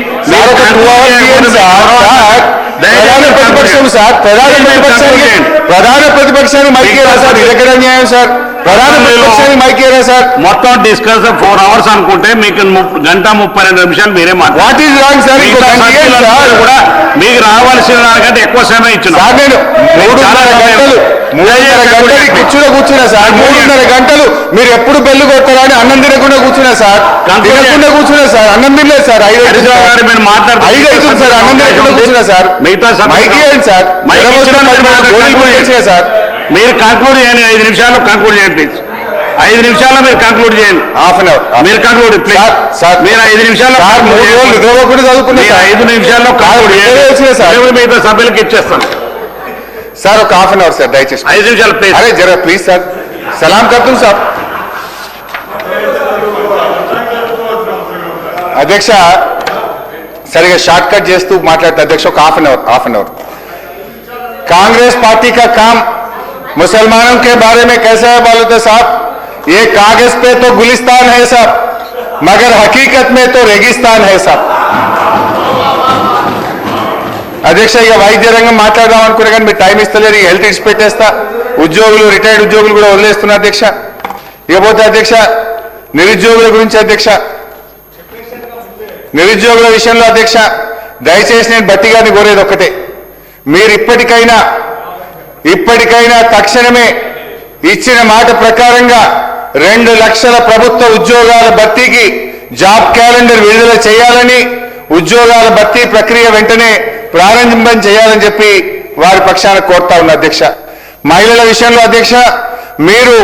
ప్రధాన ప్రతిపక్షాన్ని మైకేరా సార్, ఇది ఎక్కడ న్యాయం సార్? ప్రధాన ప్రతిపక్షాన్ని మైకేరా సార్? మొత్తం డిస్కస్ 4 hours అనుకుంటే మీకు 1:32 మీరే మాట్లాడారు. What is wrong sir? కూడా మీకు రావాల్సిన దానికంటే ఎక్కువ సమయం ఇచ్చిన సార్. నేను 3.5 గంటలు కూర్చున్నా సార్. 3.5 గంటలు మీరు ఎప్పుడు బెల్లు కొడతారా అని అన్నం తినకుండా కూర్చున్నా సార్. తినకుండా కూర్చున్నా సార్, అన్నం తినలేదు సార్. 5 అవుతుంది సార్, అన్నం తినకుండా కూర్చున్నా సార్. మిగతా మైక్ ఇవ్వండి సార్, సార్. మీరు కంక్లూడ్ చేయండి, 5 నిమిషాల్లో కంక్లూడ్ చేయండి ప్లీజ్. 5 నిమిషాల్లో మీరు కంక్లూడ్ చేయండి. హాఫ్ అన్ అవర్ మీరు కంక్లూడ్ ప్లీజ్ సార్. మీరు 5 నిమిషాల్లో 5 నిమిషాల్లో కంక్లూడ్ చేయండి సార్. మిగతా సభ్యులకు ఇచ్చేస్తాను సార్. ఒక హాఫ్ అన్ అవర్ సార్, దయచేసి 5 నిమిషాలు ప్లీజ్. అరే జర ప్లీజ్ సార్, సలాం కర్తుం సార్. అధ్యక్ష సరిగా షార్ట్ కట్ చేస్తూ మాట్లాడితే అధ్యక్ష ఒక half an hour. Congress party का काम मुसलमानों के बारे में कैसा है बोलो तो साहब, ये कागज पे तो गुलिस्तान है साहब, मगर हकीकत में तो रेगिस्तान है साहब. అధ్యక్ష ఇక వైద్య రంగం మాట్లాడదాం అనుకునే కానీ మీరు టైం ఇస్తలేరు. ఇక హెల్త్ ఇష్యూ పెట్టేస్తా. ఉద్యోగులు, రిటైర్డ్ ఉద్యోగులు కూడా వదిలేస్తున్నారు అధ్యక్ష. ఇకపోతే అధ్యక్ష నిరుద్యోగుల గురించి అధ్యక్ష, నిరుద్యోగుల విషయంలో అధ్యక్ష దయచేసి నేను బట్టి గారిని కోరేది ఒక్కటే, మీరు ఇప్పటికైనా తక్షణమే ఇచ్చిన మాట ప్రకారంగా 2 లక్షల ప్రభుత్వ ఉద్యోగాల భర్తీకి జాబ్ క్యాలెండర్ విడుదల చేయాలని, ఉద్యోగాల భర్తీ ప్రక్రియ వెంటనే ప్రారంభం చేయాలని చెప్పి వారి పక్షాన కోరుతా ఉన్న అధ్యక్ష. మహిళల విషయంలో అధ్యక్ష మీరు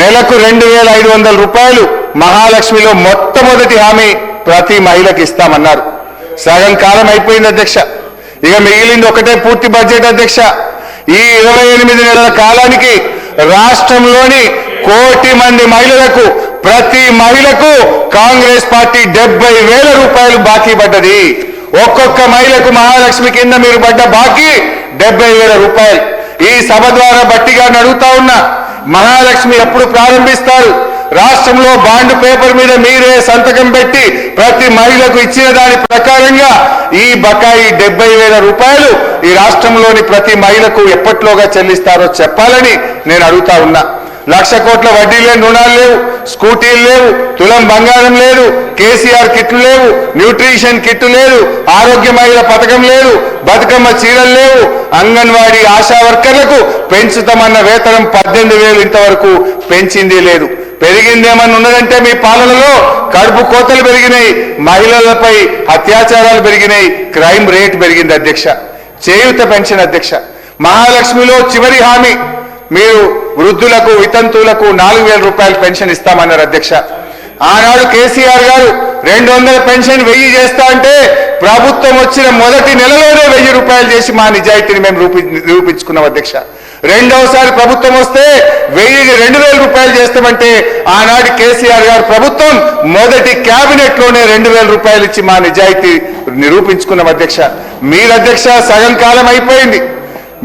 నెలకు 2,500 రూపాయలు మహాలక్ష్మిలో మొట్టమొదటి హామీ ప్రతి మహిళకి ఇస్తామన్నారు. సగం కాలం అయిపోయింది అధ్యక్ష. ఇక మిగిలింది ఒకటే పూర్తి బడ్జెట్ అధ్యక్ష. ఈ 28 నెలల కాలానికి రాష్ట్రంలోని 1 కోటి మంది మహిళలకు, ప్రతి మహిళకు కాంగ్రెస్ పార్టీ 70,000 రూపాయలు బాకీ పడ్డది. ఒక్కొక్క మహిళకు మహాలక్ష్మి కింద మీరు పడ్డ బాకీ 70,000 రూపాయలు. ఈ సభ ద్వారా బట్టిగా అడుగుతా ఉన్నా, మహాలక్ష్మి ఎప్పుడు ప్రారంభిస్తారు? రాష్ట్రంలో బాండ్ పేపర్ మీద మీరే సంతకం పెట్టి ప్రతి మహిళకు ఇచ్చిన దాని ప్రకారంగా ఈ బకాయి 70,000 రూపాయలు ఈ రాష్ట్రంలోని ప్రతి మహిళకు ఎప్పట్లోగా చెల్లిస్తారో చెప్పాలని నేను అడుగుతా ఉన్నా. 1,00,000 కోట్ల వడ్డీ లేని రుణాలు లేవు, స్కూటీలు లేవు, తులం బంగారం లేదు, కేసీఆర్ కిట్లు లేవు, న్యూట్రిషన్ కిట్లు లేదు, ఆరోగ్య మహిళ పథకం లేదు, బతుకమ్మ చీరలు లేవు, అంగన్వాడీ ఆశా వర్కర్లకు పెంచుతామన్న వేతనం 18,000 ఇంతవరకు పెంచింది లేదు. పెరిగిందేమని ఉన్నదంటే మీ పాలనలో కడుపు కోతలు పెరిగినాయి, మహిళలపై అత్యాచారాలు పెరిగినాయి, క్రైమ్ రేట్ పెరిగింది అధ్యక్ష. చేయూత పెన్షన్ అధ్యక్ష, మహాలక్ష్మిలో చివరి హామీ మీరు వృద్ధులకు, వితంతువులకు 4,000 రూపాయలు పెన్షన్ ఇస్తామన్నారు అధ్యక్ష. ఆనాడు కేసీఆర్ గారు 200 పెన్షన్ 1000 చేస్తా అంటే ప్రభుత్వం వచ్చిన మొదటి నెలలోనే 1000 రూపాయలు చేసి మా నిజాయితీని మేము నిరూపించుకున్నాం అధ్యక్ష. రెండవసారి ప్రభుత్వం వస్తే 1000ని 2,000 రూపాయలు చేస్తామంటే ఆనాటి కేసీఆర్ గారు ప్రభుత్వం మొదటి క్యాబినెట్ లోనే 2,000 రూపాయలు ఇచ్చి మా నిజాయితీ నిరూపించుకున్నాం అధ్యక్ష. మీరు అధ్యక్ష సగం కాలం అయిపోయింది.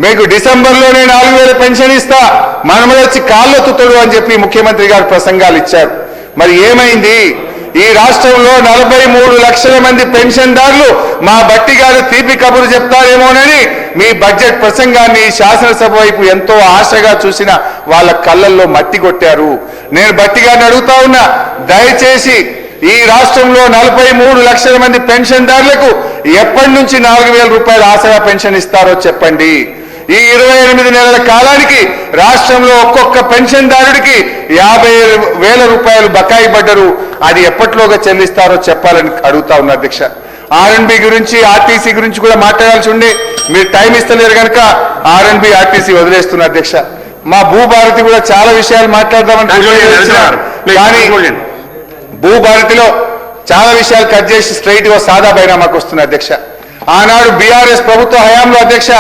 మీకు డిసెంబర్లోనే 4,000 పెన్షన్ ఇస్తా, మనమొచ్చి కాళ్ళొత్తుతాడు అని చెప్పి ముఖ్యమంత్రి గారు ప్రసంగాలు ఇచ్చారు. మరి ఏమైంది? ఈ రాష్ట్రంలో 43 లక్షల మంది పెన్షన్దారులు మా బట్టి గారు తీపి కబురు చెప్తారేమోనని మీ బడ్జెట్ ప్రసంగాన్ని శాసనసభ వైపు ఎంతో ఆశగా చూసిన వాళ్ళ కళ్ళల్లో మట్టి కొట్టారు. నేను బట్టి గారిని అడుగుతా ఉన్నా, దయచేసి ఈ రాష్ట్రంలో 43 లక్షల మంది పెన్షన్దారులకు ఎప్పటి నుంచి 4,000 రూపాయల ఆసరా పెన్షన్ ఇస్తారో చెప్పండి. ఈ 28 నెలల కాలానికి రాష్ట్రంలో ఒక్కొక్క పెన్షన్దారుడికి 50,000 రూపాయలు బకాయి పడ్డరు. అది ఎప్పట్లోగా చెల్లిస్తారో చెప్పాలని అడుగుతా ఉన్నా అధ్యక్ష. ఆర్ఎన్బి గురించి, ఆర్టీసీ గురించి కూడా మాట్లాడాల్సి ఉండే, మీరు టైం ఇస్తలేరు కనుక ఆర్ఎన్బి, ఆర్టీసీ వదిలేస్తున్నా అధ్యక్ష. మా భూభారతి కూడా చాలా విషయాలు మాట్లాడదామని కానీ భూభారతిలో చాలా విషయాలు కట్ చేసి స్ట్రైట్ గా సాదా బైనామాకు వస్తున్న అధ్యక్ష. ఆనాడు బీఆర్ఎస్ ప్రభుత్వ హయాంలో అధ్యక్ష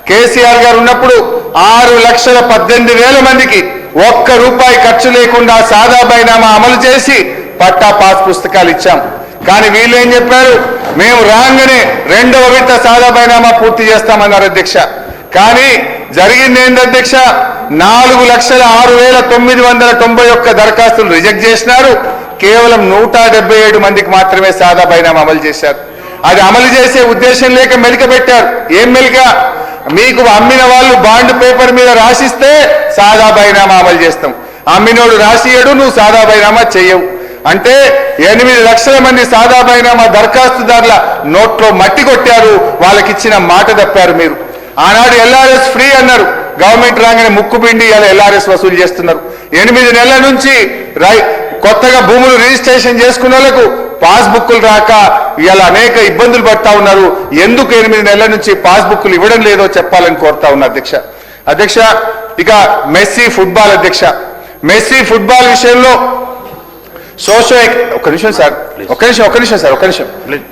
కేసీఆర్ గారు ఉన్నప్పుడు 6,18,000 మందికి ఒక్క రూపాయి ఖర్చు లేకుండా సాదా బైనామా అమలు చేసి పట్టా పాస్ పుస్తకాలు ఇచ్చాం. కానీ వీళ్ళు ఏం చెప్పారు, మేము రాగానే 2వ విడత సాదా బైనామా పూర్తి చేస్తామన్నారు అధ్యక్ష. కానీ జరిగింది ఏంటి అధ్యక్ష, 4,06,991 దరఖాస్తులు రిజెక్ట్ చేసినారు. కేవలం 177 మందికి మాత్రమే సాదా బైనామా అమలు చేశారు. అది అమలు చేసే ఉద్దేశం లేక మెలిక పెట్టారు. ఏం మెలిక, మీకు అమ్మిన వాళ్ళు బాండ్ పేపర్ మీద రాసిస్తే సాదా బైనామా అమలు చేస్తాం, అమ్మినోడు రాసియడు, నువ్వు సాదా బైనామా చెయ్యవు అంటే 8 లక్షల మంది సాదా బైనామా దరఖాస్తుదారుల నోట్లో మట్టి కొట్టారు. వాళ్ళకి ఇచ్చిన మాట తప్పారు మీరు. ఆనాడు ఎల్ఆర్ఎస్ ఫ్రీ అన్నారు, గవర్నమెంట్ రాగానే ముక్కుపిండి ఇలా ఎల్ఆర్ఎస్ వసూలు చేస్తున్నారు. 8 నెలల నుంచి కొత్తగా భూములు రిజిస్ట్రేషన్ చేసుకున్న వాళ్ళకు పాస్బుక్లు రాక ఇలా అనేక ఇబ్బందులు పడతా ఉన్నారు. ఎందుకు 8 నెలల నుంచి పాస్బుక్లు ఇవ్వడం లేదో చెప్పాలని కోరుతా ఉన్నా అధ్యక్ష. అధ్యక్ష, ఇక మెస్సీ ఫుట్బాల్ అధ్యక్ష, మెస్సీ ఫుట్బాల్ విషయంలో ఒక్క నిమిషం సార్,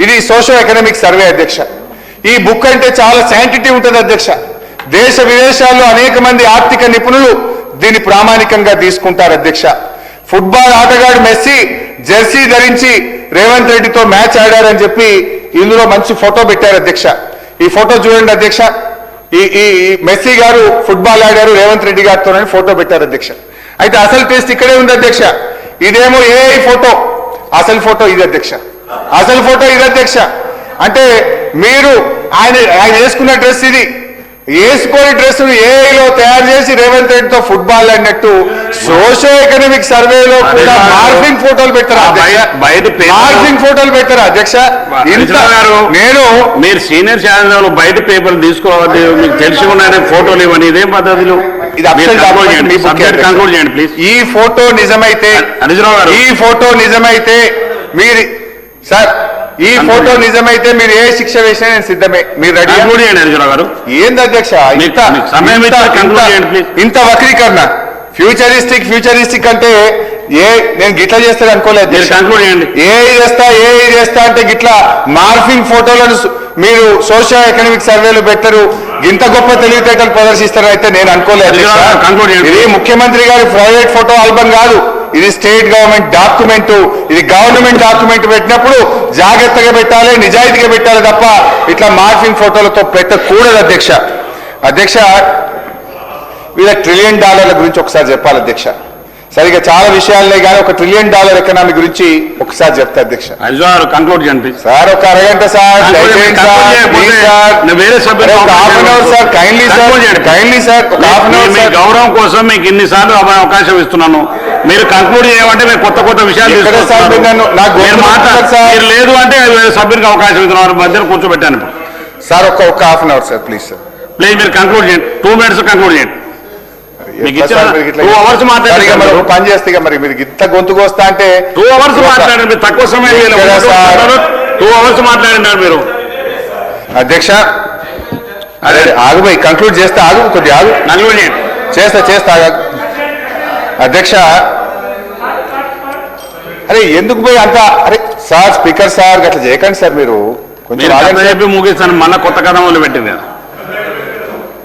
ఇది సోషో ఎకనామిక్ సర్వే అధ్యక్ష. ఈ బుక్ అంటే చాలా శాంటిటీ ఉంటుంది అధ్యక్ష. దేశ విదేశాల్లో అనేక మంది ఆర్థిక నిపుణులు దీన్ని ప్రామాణికంగా తీసుకుంటారు అధ్యక్ష. ఫుట్బాల్ ఆటగాడు మెస్సీ జెర్సీ ధరించి రేవంత్ రెడ్డితో మ్యాచ్ ఆడారని చెప్పి ఇందులో మంచి ఫోటో పెట్టారు అధ్యక్ష. ఈ ఫోటో చూడండి అధ్యక్ష. ఈ మెస్సీ గారు ఫుట్బాల్ ఆడారు రేవంత్ రెడ్డి గారితో ఫోటో పెట్టారు అధ్యక్ష. అయితే అసలు టెస్ట్ ఇక్కడే ఉంది అధ్యక్ష. ఇదేమో ఏఐ ఫోటో, అసలు ఫోటో ఇది అధ్యక్ష. అసలు ఫోటో ఇది అధ్యక్ష. అంటే మీరు ఆయన వేసుకున్న డ్రెస్ ఇది, వేసుకొని డ్రెస్ ఏఐలో తయారు చేసి రేవంత్ రెడ్డితో ఫుట్బాల్ అన్నట్టు సోషో ఎకనామిక్ సర్వేలో కూడా మార్ఫింగ్ ఫోటోలు పెట్టారా, మార్ఫింగ్ ఫోటోలు పెట్టారా అధ్యక్ష? నేను మీరు సీనియర్ ఛానల్ బయట పేపర్లు తీసుకోవాలి, మీకు తెలిసి ఉన్న ఫోటోలు ఇవ్వండి, ఇదేం పద్ధతులు? కంక్లూడ్ చేయండి ప్లీజ్. ఈ ఫోటో నిజమైతే, ఈ ఫోటో నిజమైతే మీరు సార్, ఈ ఫోటో నిజమైతే మీరు ఏ శిక్ష వేసినా నేను సిద్ధమే. మీరు రెడీ గారు? ఏంది అధ్యక్ష ఇంత వక్రీకరణ? ఫ్యూచరిస్టిక్ అంటే నేను గిట్లా చేస్తాను అనుకోలేదు. ఏ చేస్తా అంటే గిట్లా మార్ఫింగ్ ఫోటోలను మీరు సోషల్ ఎకనామిక్ సర్వేలు పెట్టరు, ఇంత గొప్ప తెలివితేటలు ప్రదర్శిస్తారు అయితే నేను అనుకోలేదు. ఇది ముఖ్యమంత్రి గారి ప్రైవేట్ ఫోటో ఆల్బమ్ కాదు, ఇది స్టేట్ గవర్నమెంట్ డాక్యుమెంట్. ఇది గవర్నమెంట్ డాక్యుమెంట్ పెట్టినప్పుడు జాగ్రత్తగా పెట్టాలి, నిజాయితీగా పెట్టాలి తప్ప ఇట్లా మార్ఫింగ్ ఫోటోలతో పెట్టకూడదు అధ్యక్ష. అధ్యక్ష, వీళ్ళ $1 ట్రిలియన్ గురించి ఒకసారి చెప్పాలి అధ్యక్ష. సరిగా చాలా విషయాలే కానీ ఒక $1 ట్రిలియన్ ఎకనామీ గురించి ఒకసారి చెప్తా అధ్యక్ష. కంక్లూడ్ చేయండి సార్, ఒక అరగంట సార్, గౌరవం కోసం మీకు ఇన్నిసార్లు అవకాశం ఇస్తున్నాను. మీరు కంక్లూడ్ చేయమంటే మీరు కొత్త విషయాలు లేదు అంటే సభ్యునికి అవకాశం ఇస్తున్నారు, మధ్యలో కూర్చోబెట్టాను సార్. ఒక half an hour sir please sir. Please మీరు కంక్లూడ్ చేయండి, 2 minutes కంక్లూడ్ చేయండి. 2 hours మాట్లాడారు పని చేస్తే మరి మీరు ఇంత గొంతుకు వస్తా అంటే 2 hours మాట్లాడండి, మీరు తక్కువ సమయం 2 hours మాట్లాడినారు మీరు అధ్యక్ష. అదే ఆగుపోయి కంక్లూడ్ చేస్తే ఆగు, కొద్దిగా ఆగు, కంక్లూడ్ చేయండి. చేస్తా అధ్యక్ష. అరే ఎందుకు పోయి అంత, అరే సార్ స్పీకర్ సార్ అట్లా చేయకండి సార్, మీరు కొంచెం చెప్పి ముగిస్తాను. మళ్ళీ కొత్త కథ మొదలు పెట్టింది కదా.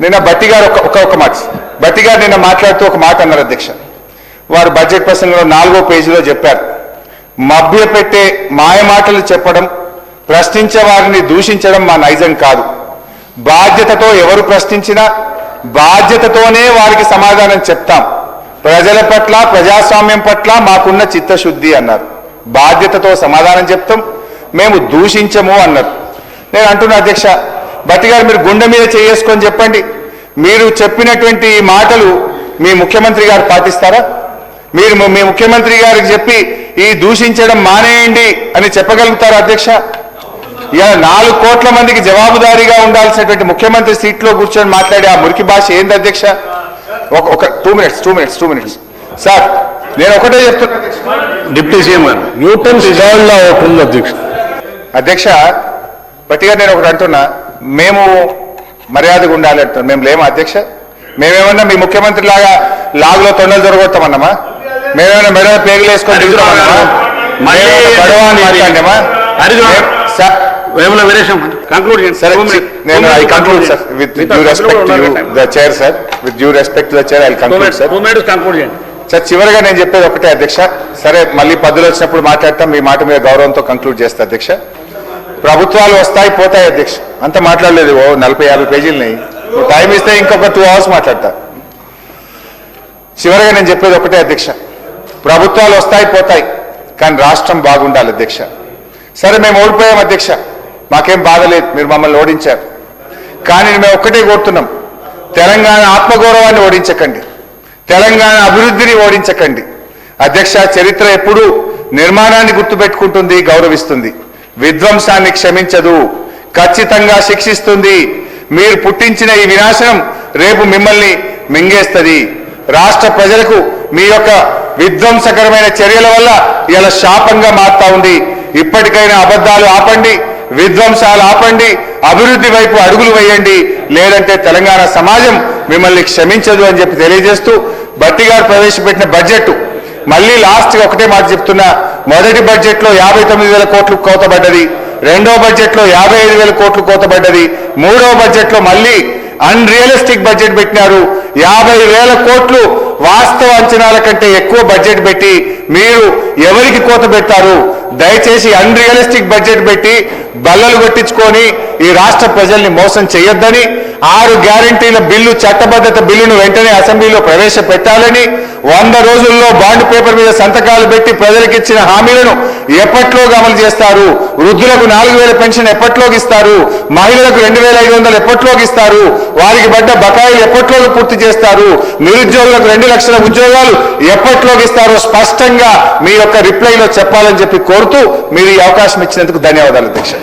నిన్న బట్టి గారు ఒక మాట, బట్టి గారు నిన్న మాట్లాడుతూ ఒక మాట అన్నారు అధ్యక్ష. వారు బడ్జెట్ ప్రసంగంలో 4వ పేజీలో చెప్పారు, మభ్యపెట్టే మాయ మాటలు చెప్పడం, ప్రశ్నించే వారిని దూషించడం మా నైజం కాదు. బాధ్యతతో ఎవరు ప్రశ్నించినా బాధ్యతతోనే వారికి సమాధానం చెప్తాం. ప్రజల పట్ల, ప్రజాస్వామ్యం పట్ల మాకున్న చిత్తశుద్ధి అన్నారు. బాధ్యతతో సమాధానం చెప్తాం, మేము దూషించము అన్నారు. నేను అంటున్నా అధ్యక్ష, బట్టి గారు మీరు గుండె మీద చేసుకొని చెప్పండి, మీరు చెప్పినటువంటి మాటలు మీ ముఖ్యమంత్రి గారు పాటిస్తారా? మీరు మీ ముఖ్యమంత్రి గారికి చెప్పి ఈ దూషించడం మానేయండి అని చెప్పగలుగుతారు అధ్యక్ష? ఇలా 4 కోట్ల మందికి జవాబుదారీగా ఉండాల్సినటువంటి ముఖ్యమంత్రి సీట్లో కూర్చొని మాట్లాడే ఆ మురికి భాష ఏంది అధ్యక్ష? ఒక 2 మినిట్స్ సార్, నేను ఒకటే చెప్తున్నా డిప్యూటీ సీఎం గారు న్యూటన్ సిజాల్లో ఉంటుంది అధ్యక్ష. బట్టిగా నేను ఒకటి అంటున్నా, మేము మర్యాదగా ఉండాలి అంటున్నాం. మేము లేమా అధ్యక్ష? మేమేమన్నా మీ ముఖ్యమంత్రి లాగా లాగులో తొండలు జరగొస్తామన్నామా? మేమేమన్నా మెడలో పేగులు వేసుకొని దిగుతామన్నామా? సార్ చివరిగా నేను చెప్పేది ఒకటే అధ్యక్ష. సరే, మళ్ళీ పద్ధతులు వచ్చినప్పుడు మాట్లాడతాం. మీ మాట మీద గౌరవంతో కంక్లూడ్ చేస్తా అధ్యక్ష. ప్రభుత్వాలు వస్తాయి పోతాయి అధ్యక్ష, అంత మాట్లాడలేదు. 40-50 పేజీలని టైం ఇస్తే ఇంకొక 2 hours మాట్లాడతా. చివరిగా నేను చెప్పేది ఒకటే అధ్యక్ష, ప్రభుత్వాలు వస్తాయి పోతాయి, కానీ రాష్ట్రం బాగుండాలి అధ్యక్ష. సరే, మేము ఓడిపోయాం అధ్యక్ష, మాకేం బాధ లేదు, మీరు మమ్మల్ని ఓడించారు. కానీ మేము ఒక్కటే కోరుతున్నాం, తెలంగాణ ఆత్మగౌరవాన్ని ఓడించకండి, తెలంగాణ అభివృద్ధిని ఓడించకండి అధ్యక్ష. చరిత్ర ఎప్పుడూ నిర్మాణాన్ని గుర్తుపెట్టుకుంటుంది, గౌరవిస్తుంది, విధ్వంసాన్ని క్షమించదు, ఖచ్చితంగా శిక్షిస్తుంది. మీరు పుట్టించిన ఈ వినాశనం రేపు మిమ్మల్ని మింగేస్తుంది. రాష్ట్ర ప్రజలకు మీ యొక్క విధ్వంసకరమైన చర్యల వల్ల ఇలా శాపంగా మారుతా ఉంది. ఇప్పటికైనా అబద్ధాలు ఆపండి, విధ్వంసాలు ఆపండి, అభివృద్ధి వైపు అడుగులు వేయండి, లేదంటే తెలంగాణ సమాజం మిమ్మల్ని క్షమించదు అని చెప్పి తెలియజేస్తూ, భట్టి గారు ప్రవేశపెట్టిన బడ్జెట్ మళ్ళీ లాస్ట్గా ఒకటే మాట చెప్తున్నా. మొదటి బడ్జెట్లో 59,000 కోట్లు కోతబడ్డది, రెండో బడ్జెట్లో 55,000 కోట్లు కోతబడ్డది, మూడో బడ్జెట్లో మళ్ళీ అన్రియలిస్టిక్ బడ్జెట్ పెట్టినారు. 50,000 కోట్లు వాస్తవ అంచనాల కంటే ఎక్కువ బడ్జెట్ పెట్టి మీరు ఎవరికి కోత పెట్టారు? దయచేసి అన్రియలిస్టిక్ బడ్జెట్ పెట్టి బల్లలు కొట్టించుకొని ఈ రాష్ట్ర ప్రజల్ని మోసం చేయొద్దని, 6 గ్యారంటీల బిల్లు చట్టబద్ధత బిల్లును వెంటనే అసెంబ్లీలో ప్రవేశపెట్టాలని, 100 రోజుల్లో బాండ్ పేపర్ మీద సంతకాలు పెట్టి ప్రజలకు ఇచ్చిన హామీలను ఎప్పట్లోగా అమలు చేస్తారు? వృద్ధులకు 4,000 పెన్షన్ ఎప్పట్లోకి ఇస్తారు? మహిళలకు 2,500 ఎప్పట్లోకి ఇస్తారు? వారికి పడ్డ బకాయిలు ఎప్పట్లోకి పూర్తి చేస్తారు? నిరుద్యోగులకు 2 లక్షల ఉద్యోగాలు ఎప్పట్లోకి ఇస్తారో స్పష్టంగా మీ యొక్క రిప్లైలో చెప్పాలని చెప్పి కోరుతూ మీరు ఈ అవకాశం ఇచ్చినందుకు ధన్యవాదాలు అధ్యక్ష.